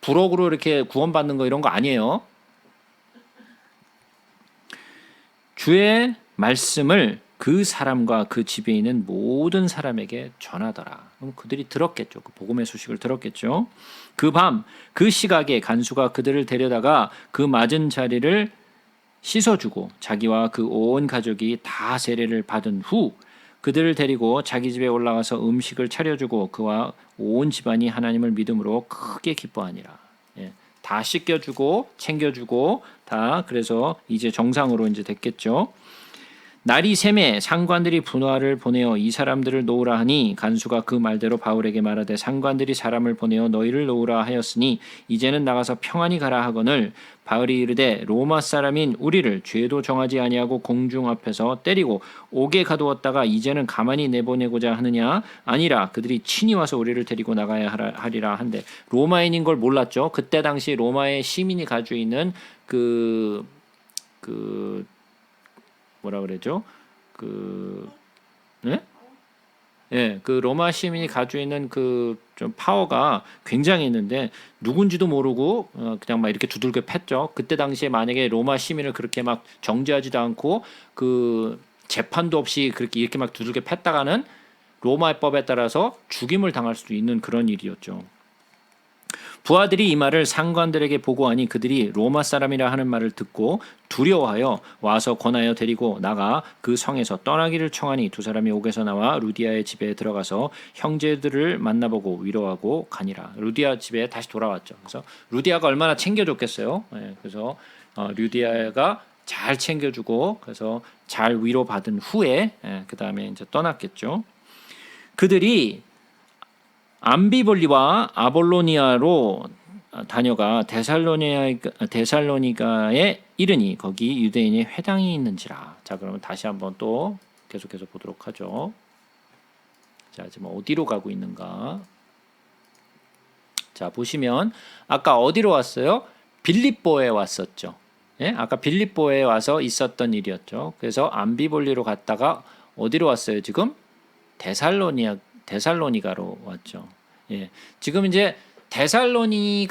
부록으로 이렇게 구원받는 거 이런 거 아니에요. 주의 말씀을 그 사람과 그 집에 있는 모든 사람에게 전하더라. 그럼 그들이 들었겠죠. 그 복음의 소식을 들었겠죠. 그 밤, 그 시각에 간수가 그들을 데려다가 그 맞은 자리를 씻어주고 자기와 그 온 가족이 다 세례를 받은 후 그들을 데리고 자기 집에 올라가서 음식을 차려주고 그와 온 집안이 하나님을 믿음으로 크게 기뻐하니라. 다 씻겨주고 챙겨주고 다 그래서 이제 정상으로 이제 됐겠죠. 날이 샘에 상관들이 분화를 보내어 이 사람들을 놓으라 하니 간수가 그 말대로 바울에게 말하되 상관들이 사람을 보내어 너희를 놓으라 하였으니 이제는 나가서 평안히 가라 하거늘 바울이 이르되 로마 사람인 우리를 죄도 정하지 아니하고 공중 앞에서 때리고 옥에 가두었다가 이제는 가만히 내보내고자 하느냐 아니라 그들이 친히 와서 우리를 데리고 나가야 하리라 한데 로마인인 걸 몰랐죠. 그때 당시 로마의 시민이 가지고 있는 그 뭐라 그러죠? 네? 예, 그 로마 시민이 가지고 있는 그 좀 파워가 굉장히 있는데 누군지도 모르고 그냥 막 이렇게 두들겨 팼죠. 그때 당시에 만약에 로마 시민을 그렇게 막 정죄하지도 않고 그 재판도 없이 그렇게 이렇게 막 두들겨 팼다가는 로마의 법에 따라서 죽임을 당할 수도 있는 그런 일이었죠. 부하들이 이 말을 상관들에게 보고하니 그들이 로마 사람이라 하는 말을 듣고 두려워하여 와서 권하여 데리고 나가 그 성에서 떠나기를 청하니 두 사람이 옥에서 나와 루디아의 집에 들어가서 형제들을 만나보고 위로하고 가니라. 루디아 집에 다시 돌아왔죠. 그래서 루디아가 얼마나 챙겨줬겠어요. 그래서 루디아가 잘 챙겨주고 그래서 잘 위로받은 후에 그 다음에 이제 떠났겠죠. 그들이 암비볼리와 아볼로니아로 다녀가 데살로니가에 이르니 거기 유대인의 회당이 있는지라. 자, 그러면 다시 한번 또 계속해서 보도록 하죠. 자, 지금 어디로 가고 있는가? 자, 보시면 아까 어디로 왔어요? 빌립보에 왔었죠. 예? 아까 빌립보에 와서 있었던 일이었죠. 그래서 암비볼리로 갔다가 어디로 왔어요? 지금 데살로니가로 왔죠. 예. 지금 이제 데살로니가라는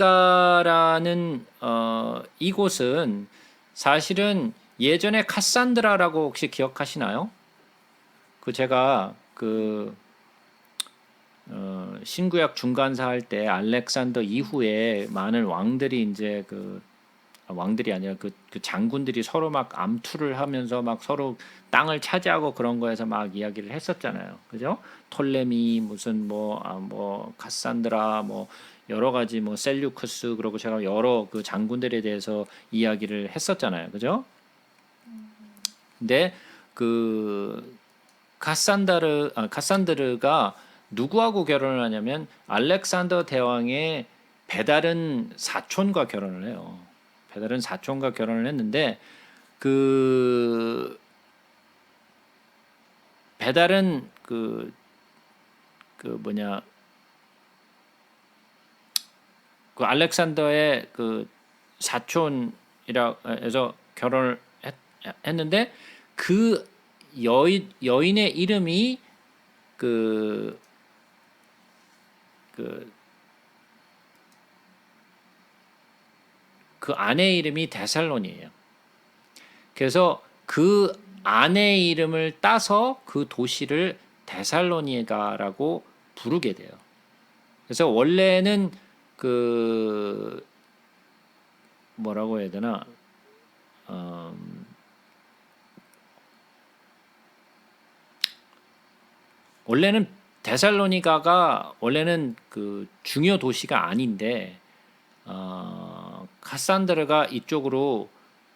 이곳은 사실은 예전에 카산드라라고 혹시 기억하시나요? 그 제가 신구약 중간사 할 때 알렉산더 이후에 많은 왕들이 이제 왕들이 아니라 그 장군들이 서로 막 암투를 하면서 막 서로 땅을 차지하고 그런 거에서 막 이야기를 했었잖아요. 그죠? 톨레미 무슨 카산드라 여러 가지 셀류크스 그러고 제가 여러 그 장군들에 대해서 이야기를 했었잖아요. 그죠? 근데 그 카산드르가 누구하고 결혼을 하냐면 알렉산더 대왕의 배다른 사촌과 결혼을 해요. 배다른 사촌과 결혼을 했는데 배다른 그 알렉산더의 그 사촌이라 해서 결혼을 했는데 그 여인의 이름이 그 아내 이름이 데살로니예요. 그래서 그 아내의 이름을 따서 그 도시를 데살로니가라고 부르게 돼요. 그래서 원래는 뭐라고 해야 되나? 원래는 데살로니가가 원래는 그 중요 도시가 아닌데 카산드르가 이쪽으로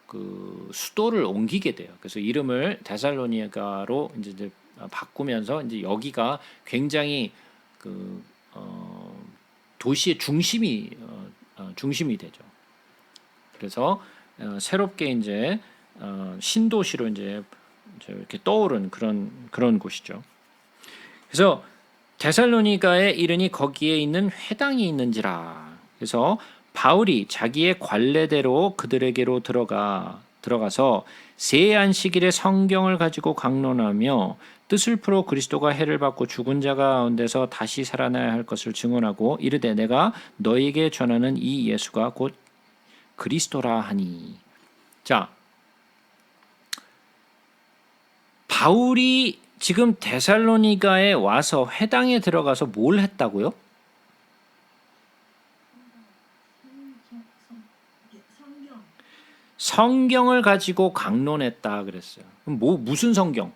그 수도를 옮기게 돼요. 그래서 이름을 데살로니가로 이제 바꾸면서 이제 여기가 굉장히 도시의 중심이 되죠. 그래서 새롭게 이제 신도시로 이제 이렇게 떠오른 그런 곳이죠. 그래서 데살로니가에 이르니 거기에 있는 회당이 있는지라. 그래서 바울이 자기의 관례대로 그들에게로 들어가서 새 안식일에 성경을 가지고 강론하며 뜻을 풀어 그리스도가 해를 받고 죽은 자 가운데서 다시 살아나야 할 것을 증언하고 이르되 내가 너에게 전하는 이 예수가 곧 그리스도라 하니. 자, 바울이 지금 데살로니가에 와서 회당에 들어가서 뭘 했다고요? 성경을 가지고 강론했다 그랬어요. 그럼 무슨 성경?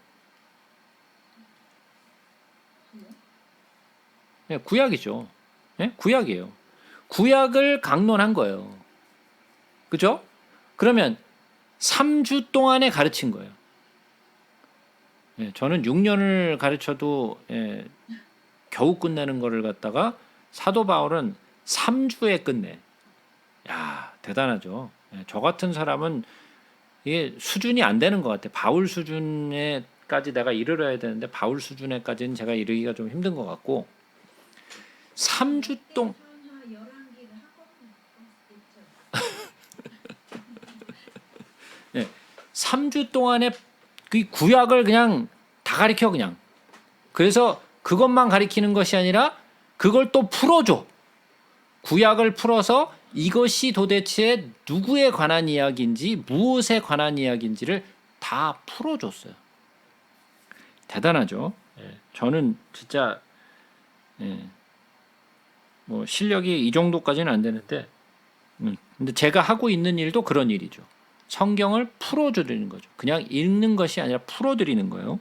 네, 구약이죠. 네? 구약이에요. 구약을 강론한 거예요. 그죠? 그러면 3주 동안에 가르친 거예요. 저는 6년을 가르쳐도 겨우 끝내는 거를 갖다가 사도 바울은 3주에 끝내. 야, 대단하죠. 저 같은 사람은 이게 수준이 안 되는 것 같아. 바울 수준에까지 내가 이르러야 되는데 바울 수준에까지는 제가 이르기가 좀 힘든 것 같고 3주 동안 3주 동안에 그 구약을 그냥 다 가르쳐 그냥. 그래서 그것만 가르치는 것이 아니라 그걸 또 풀어줘. 구약을 풀어서 이것이 도대체 누구에 관한 이야기인지 무엇에 관한 이야기인지를 다 풀어줬어요. 대단하죠. 저는 진짜 뭐 실력이 이 정도까지는 안 되는데 근데 제가 하고 있는 일도 그런 일이죠. 성경을 풀어드리는 거죠. 그냥 읽는 것이 아니라 풀어드리는 거예요.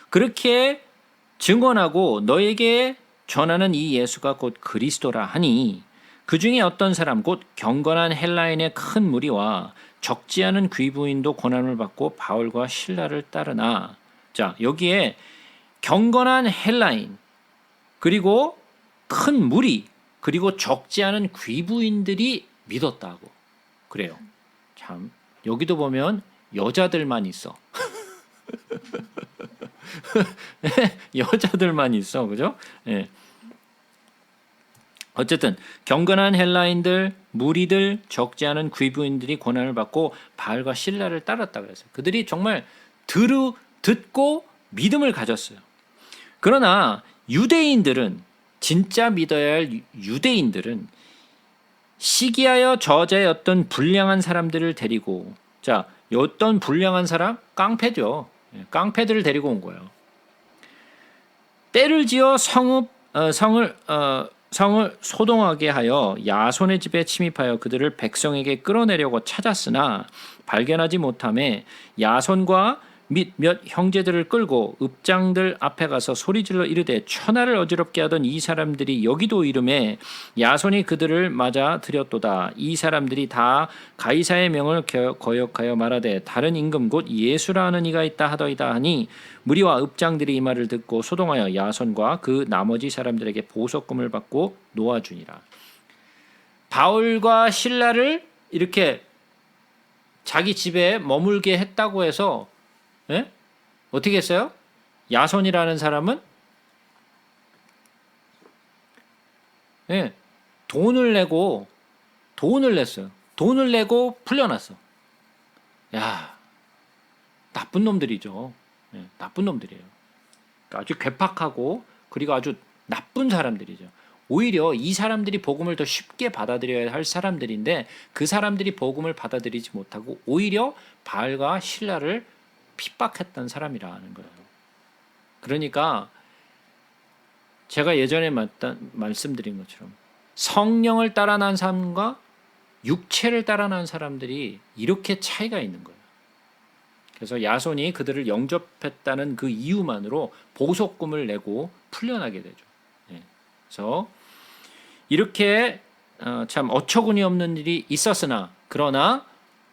그렇게 증언하고 너에게 전하는 이 예수가 곧 그리스도라 하니 그 중에 어떤 사람 곧 경건한 헬라인의 큰 무리와 적지 않은 귀부인도 고난을 받고 바울과 실라를 따르나. 자, 여기에 경건한 헬라인 그리고 큰 무리 그리고 적지 않은 귀부인들이 믿었다고 그래요. 참 여기도 보면 여자들만 있어. 여자들만 있어, 그죠? 예. 어쨌든 경건한 헬라인들, 무리들, 적지 않은 귀부인들이 고난을 받고 바울과 실라를 따랐다 그랬어요. 그들이 정말 듣고 믿음을 가졌어요. 그러나 유대인들은 진짜 믿어야 할 유대인들은 시기하여 저자의 어떤 불량한 사람들을 데리고 자, 어떤 불량한 사람? 깡패죠. 깡패들을 데리고 온 거예요. 때를 지어 성을 소동하게 하여 야손의 집에 침입하여 그들을 백성에게 끌어내려고 찾았으나 발견하지 못함에 야손과 및 몇 형제들을 끌고 읍장들 앞에 가서 소리질러 이르되 천하를 어지럽게 하던 이 사람들이 여기도 이름에 야손이 그들을 맞아 들였도다. 이 사람들이 다 가이사의 명을 거역하여 말하되 다른 임금 곧 예수라 하는 이가 있다 하더이다 하니 무리와 읍장들이 이 말을 듣고 소동하여 야손과 그 나머지 사람들에게 보석금을 받고 놓아주니라. 바울과 실라를 이렇게 자기 집에 머물게 했다고 해서 어떻게 했어요? 야손이라는 사람은 돈을 냈어요. 돈을 내고 풀려났어. 야, 나쁜 놈들이죠. 나쁜 놈들이에요. 아주 괴팍하고 그리고 아주 나쁜 사람들이죠. 오히려 이 사람들이 복음을 더 쉽게 받아들여야 할 사람들인데 그 사람들이 복음을 받아들이지 못하고 오히려 바울과 실라를 핍박했던 사람이라는 거예요. 그러니까 제가 예전에 말씀드린 것처럼 성령을 따라 난 사람과 육체를 따라 난 사람들이 이렇게 차이가 있는 거예요. 그래서 야손이 그들을 영접했다는 그 이유만으로 보석금을 내고 풀려나게 되죠. 그래서 이렇게 참 어처구니 없는 일이 있었으나 그러나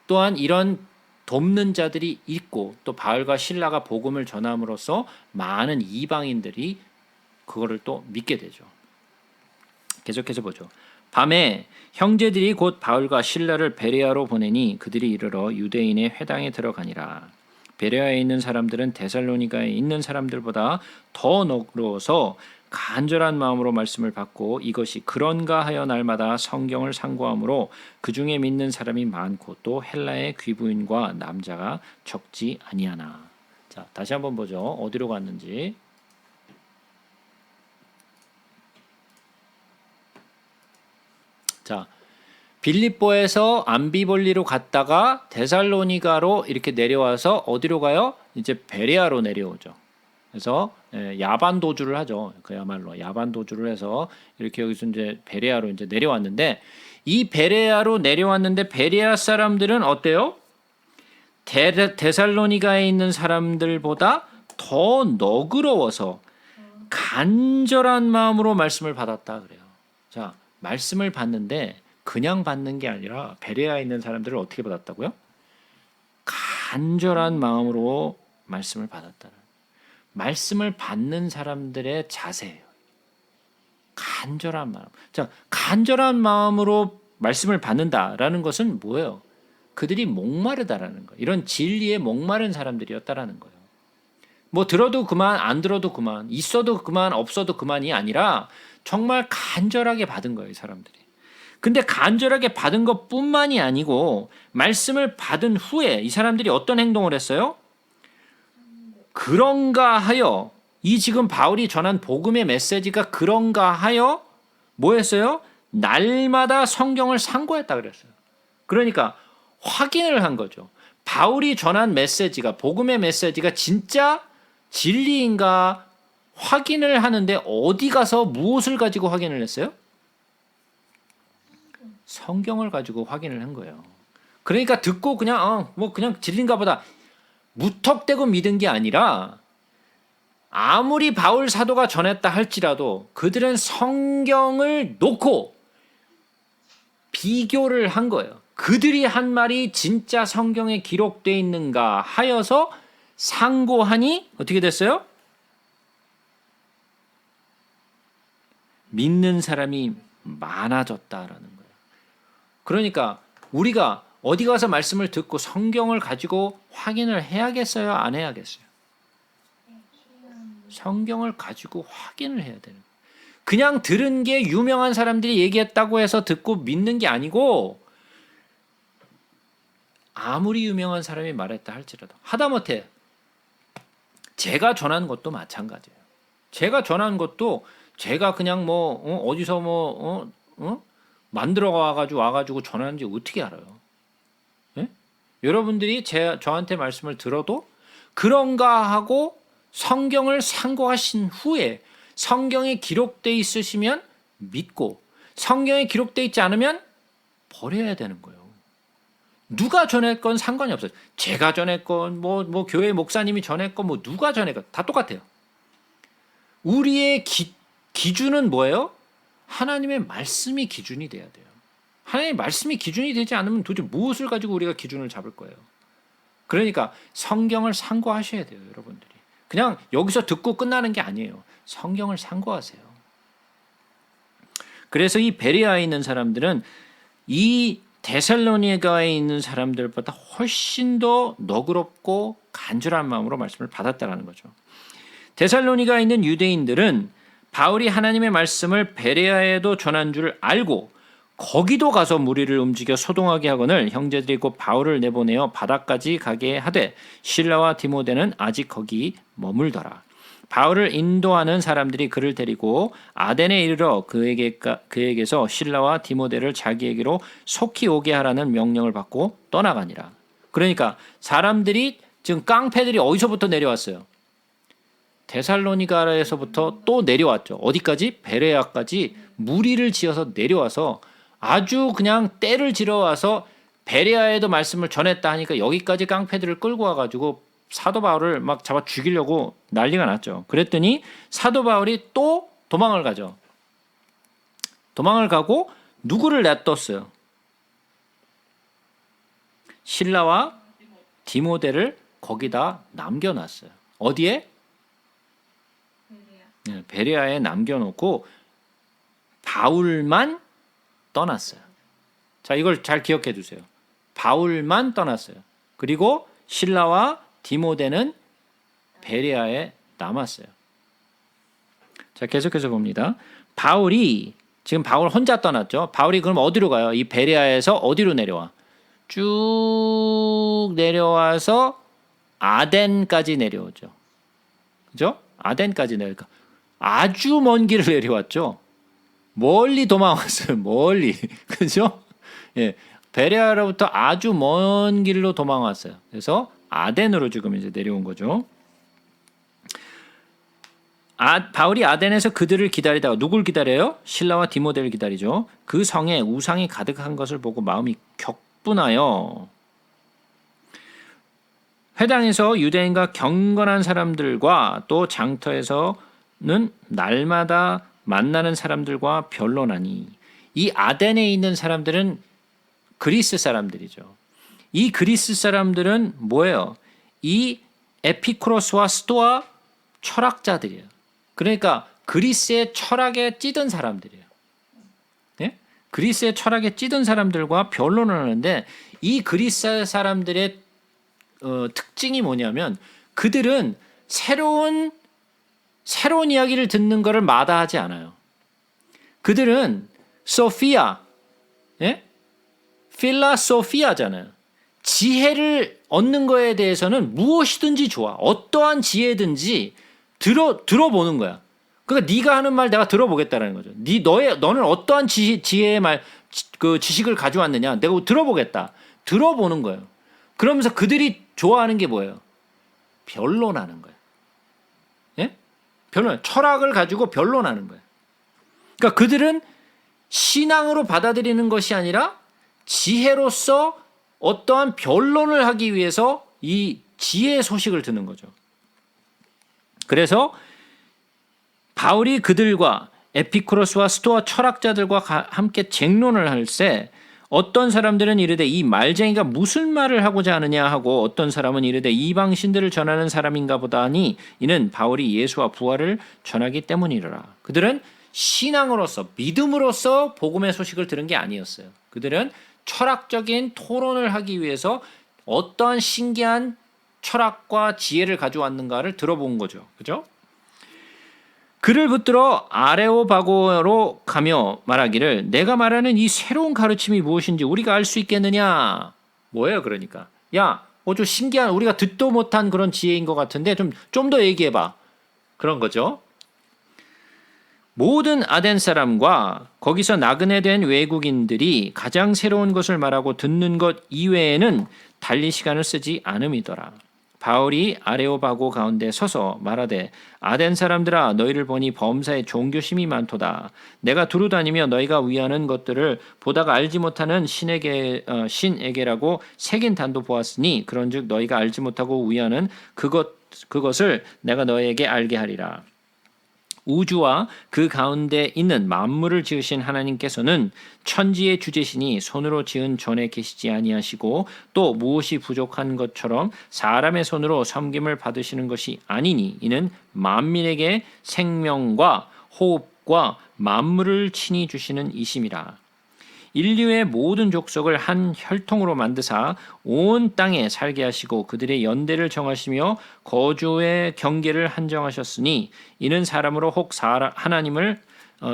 또한 이런 돕는 자들이 있고 또 바울과 실라가 복음을 전함으로써 많은 이방인들이 그거를 또 믿게 되죠. 계속해서 보죠. 밤에 형제들이 곧 바울과 실라를 베레아로 보내니 그들이 이르러 유대인의 회당에 들어가니라. 베레아에 있는 사람들은 데살로니가에 있는 사람들보다 더 너그러워서 간절한 마음으로 말씀을 받고 이것이 그런가 하여 날마다 성경을 상고하므로 그 중에 믿는 사람이 많고 또 헬라의 귀부인과 남자가 적지 아니하나. 자, 다시 한번 보죠. 어디로 갔는지. 자, 빌립보에서 암비볼리로 갔다가 데살로니가로 이렇게 내려와서 어디로 가요? 이제 베레아로 내려오죠. 그래서 야반 도주를 하죠. 그야말로 야반 도주를 해서 이렇게 여기서 이제 베레아로 이제 내려왔는데 이 베레아로 내려왔는데 베레아 사람들은 어때요? 데살로니가에 있는 사람들보다 더 너그러워서 간절한 마음으로 말씀을 받았다 그래요. 자, 말씀을 받는데 그냥 받는 게 아니라 베레아에 있는 사람들을 어떻게 받았다고요? 간절한 마음으로 말씀을 받았다는. 말씀을 받는 사람들의 자세예요. 간절한 마음. 자, 간절한 마음으로 말씀을 받는다라는 것은 뭐예요? 그들이 목마르다라는 거예요. 이런 진리에 목마른 사람들이었다라는 거예요. 뭐 들어도 그만, 안 들어도 그만, 있어도 그만, 없어도 그만이 아니라 정말 간절하게 받은 거예요, 이 사람들이. 근데 간절하게 받은 것뿐만이 아니고 말씀을 받은 후에 이 사람들이 어떤 행동을 했어요? 그런가 하여 이 지금 바울이 전한 복음의 메시지가 그런가 하여 뭐 했어요? 날마다 성경을 상고했다 그랬어요. 그러니까 확인을 한 거죠. 바울이 전한 메시지가 복음의 메시지가 진짜 진리인가 확인을 하는데 어디 가서 무엇을 가지고 확인을 했어요? 성경을 가지고 확인을 한 거예요. 그러니까 듣고 그냥 뭐 그냥 진리인가 보다 무턱대고 믿은 게 아니라 아무리 바울 사도가 전했다 할지라도 그들은 성경을 놓고 비교를 한 거예요. 그들이 한 말이 진짜 성경에 기록되어 있는가 하여서 상고하니 어떻게 됐어요? 믿는 사람이 많아졌다라는 거예요. 그러니까 우리가 어디 가서 말씀을 듣고 성경을 가지고 확인을 해야겠어요? 안 해야겠어요? 성경을 가지고 확인을 해야 되는 거예요. 그냥 들은 게 유명한 사람들이 얘기했다고 해서 듣고 믿는 게 아니고 아무리 유명한 사람이 말했다 할지라도 하다못해 제가 전한 것도 마찬가지예요. 제가 전한 것도 제가 그냥 뭐 어디서 만들어 와가지고 전하는지 어떻게 알아요? 예? 여러분들이 저한테 말씀을 들어도 그런가 하고 성경을 상고하신 후에 성경에 기록되어 있으시면 믿고 성경에 기록되어 있지 않으면 버려야 되는 거예요. 누가 전했건 상관이 없어요. 제가 전했건 뭐 교회 목사님이 전했건 뭐 누가 전했건 다 똑같아요. 우리의 기준은 뭐예요? 하나님의 말씀이 기준이 돼야 돼요. 하나님의 말씀이 기준이 되지 않으면 도대체 무엇을 가지고 우리가 기준을 잡을 거예요? 그러니까 성경을 상고하셔야 돼요, 여러분들이. 그냥 여기서 듣고 끝나는 게 아니에요. 성경을 상고하세요. 그래서 이 베레아에 있는 사람들은 이 데살로니가에 있는 사람들보다 훨씬 더 너그럽고 간절한 마음으로 말씀을 받았다는 거죠. 데살로니가에 있는 유대인들은 바울이 하나님의 말씀을 베레아에도 전한 줄 알고 거기도 가서 무리를 움직여 소동하게 하거늘 형제들이 곧 바울을 내보내어 바다까지 가게 하되 실라와 디모데는 아직 거기 머물더라. 바울을 인도하는 사람들이 그를 데리고 아덴에 이르러 그에게서 실라와 디모데를 자기에게로 속히 오게 하라는 명령을 받고 떠나가니라. 그러니까 사람들이 지금 깡패들이 어디서부터 내려왔어요? 데살로니가에서부터 또 내려왔죠. 어디까지? 베레아까지 무리를 지어서 내려와서 아주 그냥 때를 지러와서 베레아에도 말씀을 전했다 하니까 여기까지 깡패들을 끌고 와가지고 사도 바울을 막 잡아 죽이려고 난리가 났죠. 그랬더니 사도 바울이 또 도망을 가죠. 도망을 가고 누구를 냅뒀어요? 실라와 디모데를 거기다 남겨놨어요. 어디에? 베레아에 남겨놓고 바울만 떠났어요. 자, 이걸 잘 기억해 두세요. 바울만 떠났어요. 그리고 실라와 디모데는 베레아에 남았어요. 자, 계속해서 봅니다. 지금 바울 혼자 떠났죠. 바울이 그럼 어디로 가요? 이 베레아에서 어디로 내려와? 쭉 내려와서 아덴까지 내려오죠. 그죠? 아덴까지 내려가. 아주 먼 길을 내려왔죠. 멀리 도망왔어요. 멀리. 그죠? 예. 베레아로부터 아주 먼 길로 도망왔어요. 그래서 아덴으로 지금 이제 내려온 거죠. 바울이 아덴에서 그들을 기다리다가 누굴 기다려요? 실라와 디모데를 기다리죠. 그 성에 우상이 가득한 것을 보고 마음이 격분하여 회당에서 유대인과 경건한 사람들과 또 장터에서는 날마다 만나는 사람들과 변론하니 이 아덴에 있는 사람들은 그리스 사람들이죠. 이 그리스 사람들은 뭐예요? 이 에피쿠로스와 스토아 철학자들이에요. 그러니까 그리스의 철학에 찌든 사람들이에요. 예? 그리스의 철학에 찌든 사람들과 변론을 하는데 이 그리스 사람들의 특징이 뭐냐면 그들은 새로운 이야기를 듣는 것을 마다하지 않아요. 그들은 소피아, 예? 필라소피아잖아요. 지혜를 얻는 거에 대해서는 무엇이든지 좋아. 어떠한 지혜든지 들어보는 거야. 그러니까 네가 하는 말 내가 들어보겠다라는 거죠. 너는 어떠한 지혜의 그 지식을 가져왔느냐. 내가 들어보겠다. 들어보는 거예요. 그러면서 그들이 좋아하는 게 뭐예요? 변론하는 거예요. 예? 변론. 철학을 가지고 변론하는 거예요. 그러니까 그들은 신앙으로 받아들이는 것이 아니라 지혜로서 어떠한 변론을 하기 위해서 이 지혜의 소식을 듣는 거죠. 그래서 바울이 그들과 에피쿠로스와 스토아 철학자들과 함께 쟁론을 할 때 어떤 사람들은 이르되 이 말쟁이가 무슨 말을 하고자 하느냐 하고 어떤 사람은 이르되 이방 신들을 전하는 사람인가 보다 하니 이는 바울이 예수와 부활을 전하기 때문이라. 그들은 신앙으로서 믿음으로써 복음의 소식을 들은 게 아니었어요. 그들은 철학적인 토론을 하기 위해서 어떠한 신기한 철학과 지혜를 가져왔는가를 들어본 거죠. 그죠? 그를 붙들어 아레오바고로 가며 말하기를 내가 말하는 이 새로운 가르침이 무엇인지 우리가 알 수 있겠느냐. 뭐예요 그러니까. 야, 좀 신기한 우리가 듣도 못한 그런 지혜인 것 같은데 좀 더 얘기해봐. 그런 거죠. 모든 아덴 사람과 거기서 나그네 된 외국인들이 가장 새로운 것을 말하고 듣는 것 이외에는 달리 시간을 쓰지 않음이더라. 바울이 아레오바고 가운데 서서 말하되 아덴 사람들아 너희를 보니 범사에 종교심이 많도다. 내가 두루 다니며 너희가 위하는 것들을 보다가 알지 못하는 신에게라고 새긴 단도 보았으니 그런즉 너희가 알지 못하고 위하는 그것을 내가 너희에게 알게 하리라. 우주와 그 가운데 있는 만물을 지으신 하나님께서는 천지의 주제시니 손으로 지은 전에 계시지 아니하시고 또 무엇이 부족한 것처럼 사람의 손으로 섬김을 받으시는 것이 아니니 이는 만민에게 생명과 호흡과 만물을 친히 주시는 이심이라. 인류의 모든 족속을 한 혈통으로 만드사 온 땅에 살게 하시고 그들의 연대를 정하시며 거주의 경계를 한정하셨으니 이는 사람으로 혹 하나님을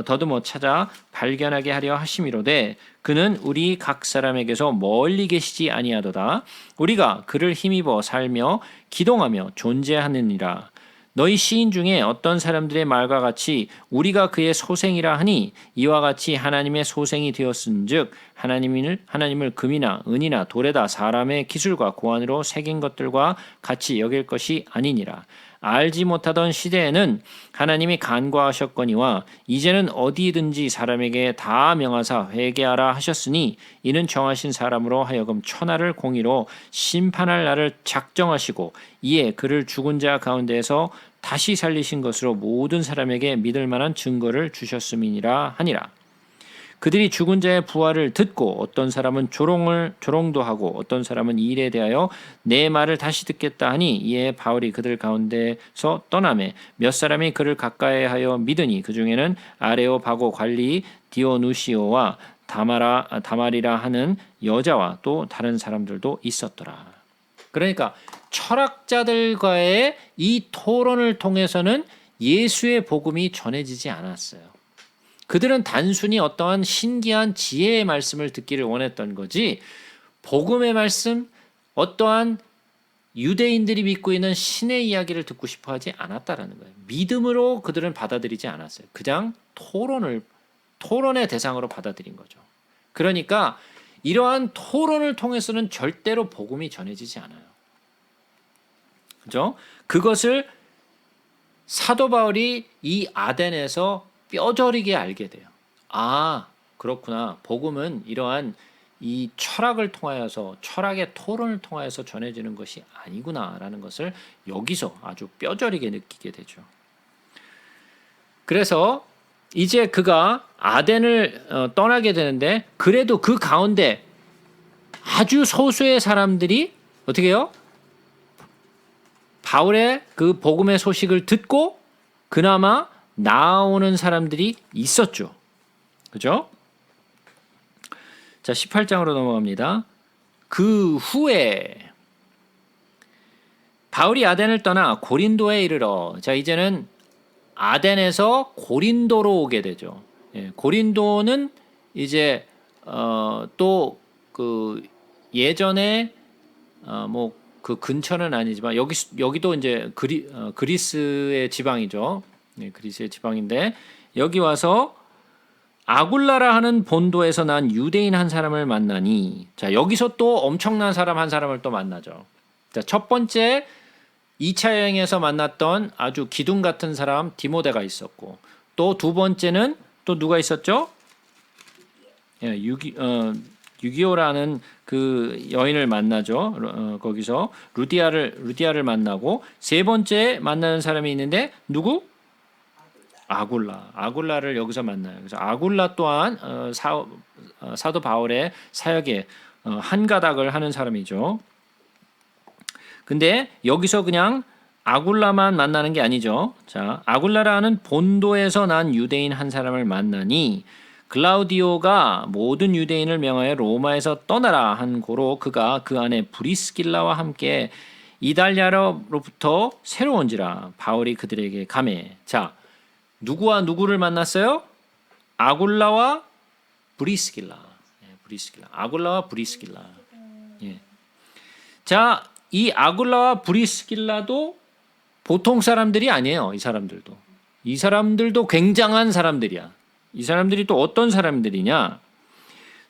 더듬어 찾아 발견하게 하려 하심이로되 그는 우리 각 사람에게서 멀리 계시지 아니하도다. 우리가 그를 힘입어 살며 기동하며 존재하느니라. 너희 시인 중에 어떤 사람들의 말과 같이 우리가 그의 소생이라 하니 이와 같이 하나님의 소생이 되었은즉 하나님을 금이나 은이나 돌에다 사람의 기술과 고안으로 새긴 것들과 같이 여길 것이 아니니라. 알지 못하던 시대에는 하나님이 간과하셨거니와 이제는 어디든지 사람에게 다 명하사 회개하라 하셨으니 이는 정하신 사람으로 하여금 천하를 공의로 심판할 날을 작정하시고 이에 그를 죽은 자 가운데에서 다시 살리신 것으로 모든 사람에게 믿을 만한 증거를 주셨음이니라 하니라. 그들이 죽은 자의 부활을 듣고 어떤 사람은 조롱도 하고 어떤 사람은 이 일에 대하여 내 말을 다시 듣겠다 하니 이에 바울이 그들 가운데서 떠나매 몇 사람이 그를 가까이하여 믿으니 그 중에는 아레오바고 관리 디오누시오와 다말이라 하는 여자와 또 다른 사람들도 있었더라. 그러니까 철학자들과의 이 토론을 통해서는 예수의 복음이 전해지지 않았어요. 그들은 단순히 어떠한 신기한 지혜의 말씀을 듣기를 원했던 거지 복음의 말씀, 어떠한 유대인들이 믿고 있는 신의 이야기를 듣고 싶어 하지 않았다라는 거예요. 믿음으로 그들은 받아들이지 않았어요. 그냥 토론의 대상으로 받아들인 거죠. 그러니까 이러한 토론을 통해서는 절대로 복음이 전해지지 않아요. 그죠? 그것을 사도 바울이 이 아덴에서 뼈저리게 알게 돼요. 아, 그렇구나. 복음은 이러한 이 철학을 통하여서 철학의 토론을 통하여서 전해지는 것이 아니구나라는 것을 여기서 아주 뼈저리게 느끼게 되죠. 그래서 이제 그가 아덴을 떠나게 되는데 그래도 그 가운데 아주 소수의 사람들이 어떻게 해요? 바울의 그 복음의 소식을 듣고 그나마 나오는 사람들이 있었죠. 그죠? 자, 18장으로 넘어갑니다. 그 후에 바울이 아덴을 떠나 고린도에 이르러, 자, 이제는 아덴에서 고린도로 오게 되죠. 예, 고린도는 이제 또 그 예전에 뭐 그 근처는 아니지만 여기도 이제 그리스의 지방이죠. 예, 그리스의 지방인데 여기 와서 아굴라라 하는 본도에서 난 유대인 한 사람을 만나니, 자, 여기서 또 엄청난 사람 한 사람을 또 만나죠. 자, 첫 번째 2차 여행에서 만났던 아주 기둥 같은 사람 디모데가 있었고, 또 두 번째는 또 누가 있었죠? 예, 유기오라는 그 여인을 만나죠. 거기서 루디아를 만나고, 세 번째 만나는 사람이 있는데 누구? 아굴라를 여기서 만나요. 그래서 아굴라 또한 사도 바울의 사역에 한 가닥을 하는 사람이죠. 근데 여기서 그냥 아굴라만 만나는 게 아니죠. 자, 아굴라라는 본도에서 난 유대인 한 사람을 만나니 글라우디오가 모든 유대인을 명하여 로마에서 떠나라 한 고로 그가 그 안에 브리스길라와 함께 이달리아로부터 새로 온지라. 바울이 그들에게 가매. 자, 누구와 누구를 만났어요? 아굴라와 브리스길라. 예, 브리스길라. 아굴라와 브리스길라. 예. 자, 이 아굴라와 브리스길라도 보통 사람들이 아니에요. 이 사람들도 굉장한 사람들이야. 이 사람들이 또 어떤 사람들이냐?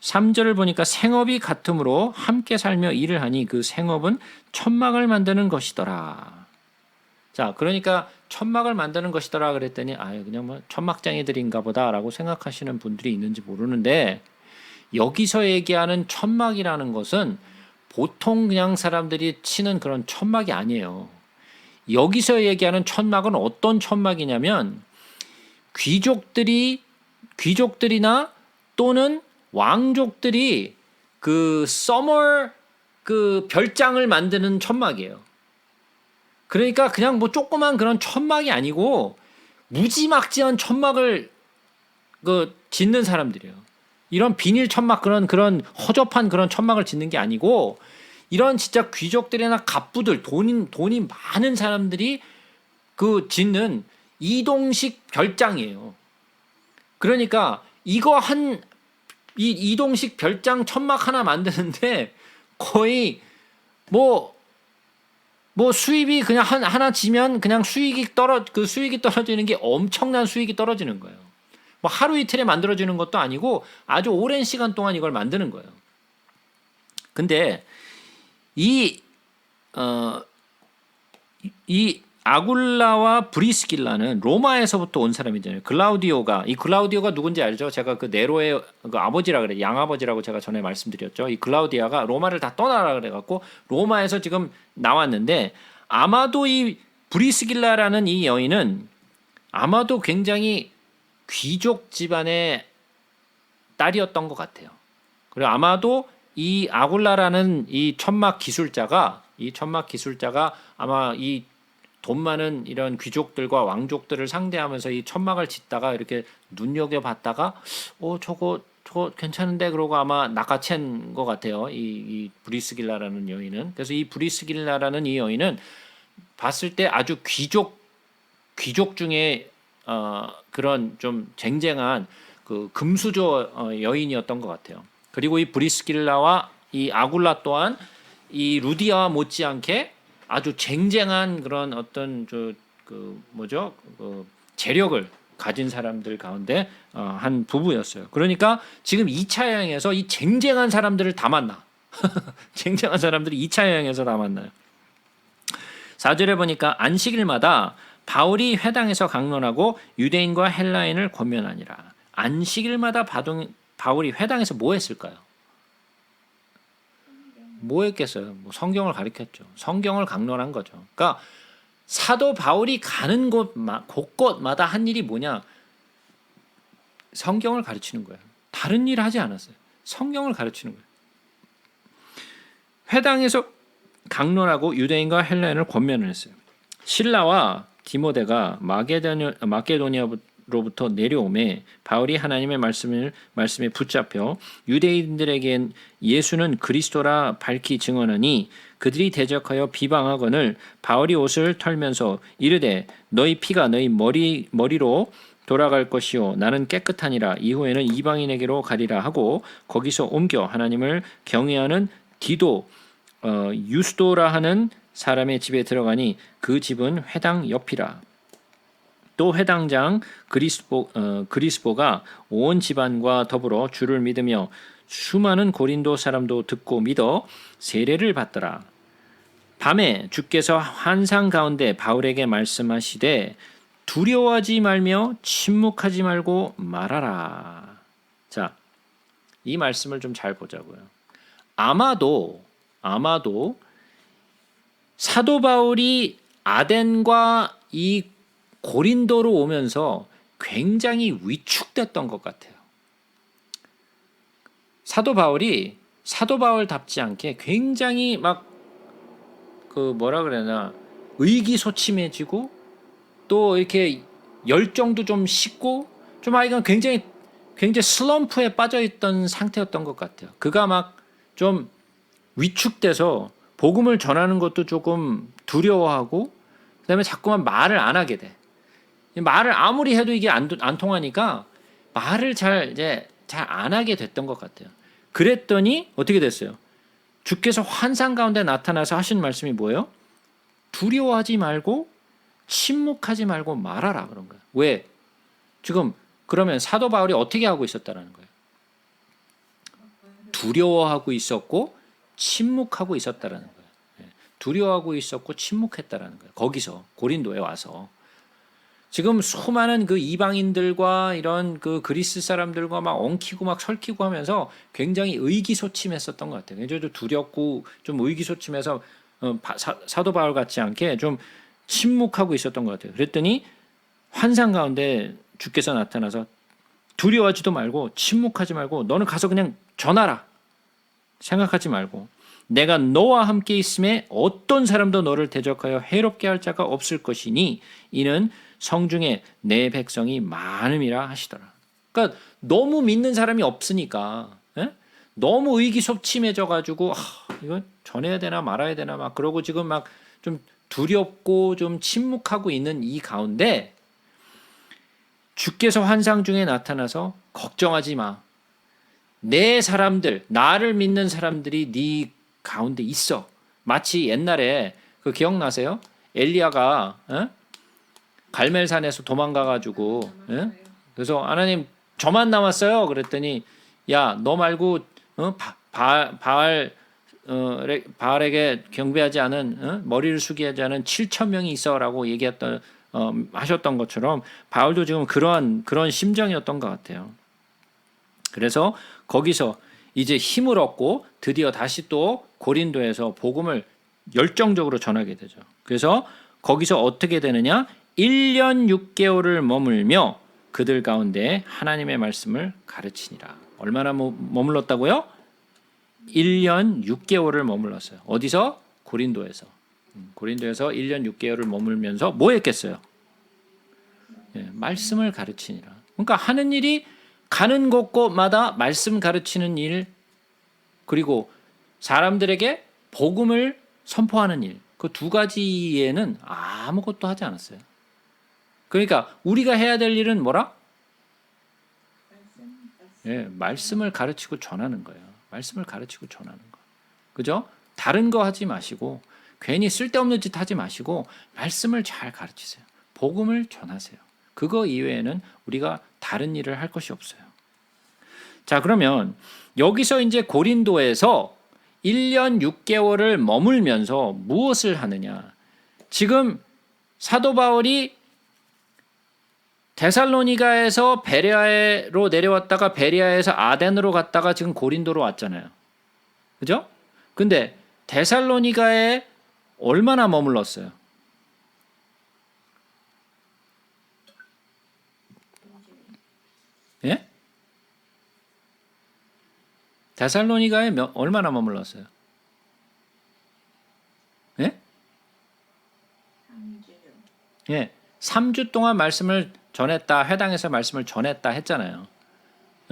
3절을 보니까 생업이 같으므로 함께 살며 일을 하니 그 생업은 천막을 만드는 것이더라. 자, 그러니까 천막을 만드는 것이더라 그랬더니 그냥 뭐 천막장애들인가 보다라고 생각하시는 분들이 있는지 모르는데, 여기서 얘기하는 천막이라는 것은 보통 그냥 사람들이 치는 그런 천막이 아니에요. 여기서 얘기하는 천막은 어떤 천막이냐면 귀족들이나 또는 왕족들이 그 서머 그 별장을 만드는 천막이에요. 그러니까 그냥 뭐 조그만 그런 천막이 아니고 무지막지한 천막을 짓는 사람들이에요. 이런 비닐 천막 그런 허접한 그런 천막을 짓는 게 아니고, 이런 진짜 귀족들이나 갑부들 돈이 많은 사람들이 그 짓는 이동식 별장이에요. 그러니까 이거 이 이동식 별장 천막 하나 만드는데 거의 뭐 수입이 그냥 하나 지면 그냥 수익이 떨어지는 게 엄청난 수익이 떨어지는 거예요. 뭐 하루 이틀에 만들어지는 것도 아니고 아주 오랜 시간 동안 이걸 만드는 거예요. 근데 이 아굴라와 브리스길라는 로마에서부터 온 사람이잖아요. 글라우디오가 누군지 알죠? 제가 그 네로의 그 아버지라 그래, 양아버지라고 제가 전에 말씀드렸죠. 이 글라우디아가 로마를 다 떠나라 그래갖고 로마에서 지금 나왔는데, 아마도 이 브리스길라라는 이 여인은 아마도 굉장히 귀족 집안의 딸이었던 것 같아요. 그리고 아마도 이 아굴라라는 이 천막 기술자가 아마 이 돈 많은 이런 귀족들과 왕족들을 상대하면서 이 천막을 짓다가 이렇게 눈여겨봤다가 저거 괜찮은데 그러고 아마 낚아챈 것 같아요. 이 브리스길라라는 여인은. 그래서 이 브리스길라라는 이 여인은 봤을 때 아주 귀족 중에 그런 좀 쟁쟁한 그 금수저 여인이었던 것 같아요. 그리고 이 브리스길라와 이 아굴라 또한 이 루디아와 못지않게 아주 쟁쟁한 그런 어떤 재력을 가진 사람들 가운데 한 부부였어요. 그러니까 지금 2차 여행에서 이 쟁쟁한 사람들을 다 만나. 쟁쟁한 사람들이 2차 여행에서 다 만나요. 4절에 보니까 안식일마다 바울이 회당에서 강론하고 유대인과 헬라인을 권면하니라. 안식일마다 바울이 회당에서 뭐 했을까요? 뭐 했겠어요? 뭐 성경을 가르쳤죠. 성경을 강론한 거죠. 그러니까 사도 바울이 가는 곳곳마다 한 일이 뭐냐? 성경을 가르치는 거예요. 다른 일을 하지 않았어요. 성경을 가르치는 거예요. 회당에서 강론하고 유대인과 헬라인을 권면을 했어요. 실라와 디모데가 마게도니아로부터 내려오매 바울이 하나님의 말씀에 붙잡혀 유대인들에겐 예수는 그리스도라 밝히 증언하니 그들이 대적하여 비방하거늘 바울이 옷을 털면서 이르되 너희 피가 너희 머리로 돌아갈 것이요 나는 깨끗하니라 이후에는 이방인에게로 가리라 하고 거기서 옮겨 하나님을 경외하는 디도 유스도라 하는 사람의 집에 들어가니 그 집은 회당 옆이라. 또 회당장 그리스보가 온 집안과 더불어 주를 믿으며 수많은 고린도 사람도 듣고 믿어 세례를 받더라. 밤에 주께서 환상 가운데 바울에게 말씀하시되 두려워하지 말며 침묵하지 말고 말하라. 자, 이 말씀을 좀 잘 보자고요. 아마도 사도 바울이 아덴과 이 고린도로 오면서 굉장히 위축됐던 것 같아요. 사도 바울이 사도 바울답지 않게 굉장히 막 뭐라 그래나 의기소침해지고 또 이렇게 열정도 좀 식고 좀 이건 굉장히 슬럼프에 빠져 있던 상태였던 것 같아요. 그가 막 좀 위축돼서 복음을 전하는 것도 조금 두려워하고 그다음에 자꾸만 말을 안 하게 돼. 말을 아무리 해도 이게 안 통하니까 말을 잘 안 하게 됐던 것 같아요. 그랬더니 어떻게 됐어요? 주께서 환상 가운데 나타나서 하신 말씀이 뭐예요? 두려워하지 말고 침묵하지 말고 말하라 그런 거예요. 왜? 지금 그러면 사도 바울이 어떻게 하고 있었다라는 거예요? 두려워하고 있었고 침묵하고 있었다라는 거예요. 두려워하고 있었고 침묵했다라는 거예요. 거기서 고린도에 와서 지금 수많은 그 이방인들과 이런 그 그리스 사람들과 막 엉키고 막 설키고 하면서 굉장히 의기소침했었던 것 같아요. 굉장히 두렵고 좀 의기소침해서 사도 바울 같지 않게 좀 침묵하고 있었던 것 같아요. 그랬더니 환상 가운데 주께서 나타나서 두려워하지도 말고 침묵하지 말고 너는 가서 그냥 전하라. 생각하지 말고 내가 너와 함께 있음에 어떤 사람도 너를 대적하여 해롭게 할 자가 없을 것이니 이는 성중에 내 백성이 많음이라 하시더라. 그러니까 너무 믿는 사람이 없으니까 너무 의기소침해져 가지고 이거 전해야 되나 말아야 되나 막 그러고 지금 막 좀 두렵고 좀 침묵하고 있는 이 가운데 주께서 환상 중에 나타나서 걱정하지 마. 내 사람들, 나를 믿는 사람들이 네 가운데 있어. 마치 옛날에 그 기억나세요? 엘리야가 갈멜산에서 도망가가지고 그래서 하나님 저만 남았어요. 그랬더니 야, 너 말고 바알에게 경배하지 않은 머리를 숙이지 않은 7천 명이 있어라고 얘기했던 하셨던 것처럼 바울도 지금 그런 심정이었던 것 같아요. 그래서 거기서 이제 힘을 얻고 드디어 다시 또 고린도에서 복음을 열정적으로 전하게 되죠. 그래서 거기서 어떻게 되느냐? 1년 6개월을 머물며 그들 가운데 하나님의 말씀을 가르치니라. 얼마나 머물렀다고요? 1년 6개월을 머물렀어요. 어디서? 고린도에서. 고린도에서 1년 6개월을 머물면서 뭐 했겠어요? 말씀을 가르치니라. 그러니까 하는 일이 가는 곳곳마다 말씀 가르치는 일, 그리고 사람들에게 복음을 선포하는 일, 그 두 가지에는 아무것도 하지 않았어요. 그러니까 우리가 해야 될 일은 뭐라? 말씀을 가르치고 전하는 거예요. 말씀을 가르치고 전하는 거. 그죠? 다른 거 하지 마시고 괜히 쓸데없는 짓 하지 마시고 말씀을 잘 가르치세요. 복음을 전하세요. 그거 이외에는 우리가 다른 일을 할 것이 없어요. 자, 그러면 여기서 이제 고린도에서 1년 6개월을 머물면서 무엇을 하느냐? 지금 사도 바울이 데살로니가에서 베레아로 내려왔다가 베레아에서 아덴으로 갔다가 지금 고린도로 왔잖아요. 그죠? 근데 데살로니가에 얼마나 머물렀어요? 예? 데살로니가에 얼마나 머물렀어요? 예? 예, 3주 동안 말씀을 전했다. 회당에서 말씀을 전했다 했잖아요.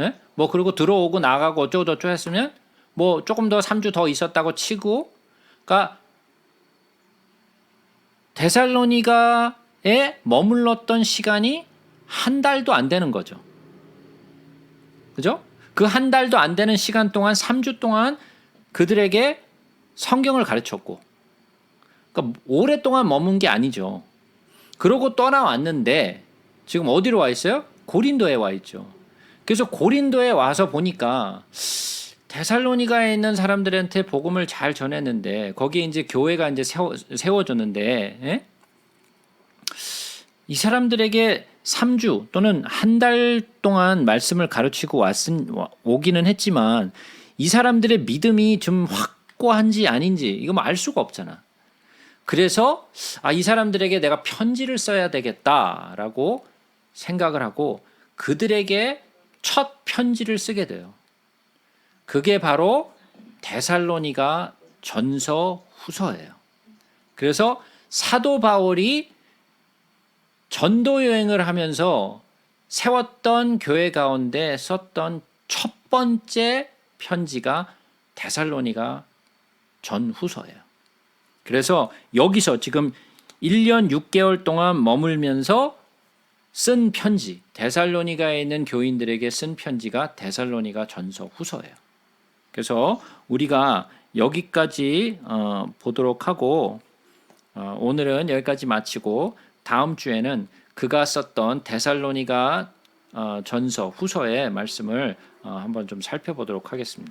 예? 뭐 그리고 들어오고 나가고 어쩌고 저쩌고 했으면 뭐 조금 더 3주 더 있었다고 치고, 그러니까 데살로니가에 머물렀던 시간이 한 달도 안 되는 거죠. 그죠? 그 한 달도 안 되는 시간 동안 3주 동안 그들에게 성경을 가르쳤고, 그러니까 오랫동안 머문 게 아니죠. 그러고 떠나왔는데 지금 어디로 와 있어요? 고린도에 와 있죠. 그래서 고린도에 와서 보니까 데살로니가에 있는 사람들한테 복음을 잘 전했는데 거기에 이제 교회가 이제 세워졌는데, 예? 이 사람들에게 3주 또는 한 달 동안 말씀을 가르치고 오기는 했지만 이 사람들의 믿음이 좀 확고한지 아닌지 이거 뭐 알 수가 없잖아. 그래서 이 사람들에게 내가 편지를 써야 되겠다라고 생각을 하고 그들에게 첫 편지를 쓰게 돼요. 그게 바로 데살로니가 전서 후서예요. 그래서 사도 바울이 전도 여행을 하면서 세웠던 교회 가운데 썼던 첫 번째 편지가 데살로니가 전후서예요. 그래서 여기서 지금 1년 6개월 동안 머물면서 쓴 편지, 데살로니가에 있는 교인들에게 쓴 편지가 데살로니가 전서 후서예요. 그래서 우리가 여기까지 보도록 하고 오늘은 여기까지 마치고 다음 주에는 그가 썼던 데살로니가 전서 후서의 말씀을 한번 좀 살펴보도록 하겠습니다.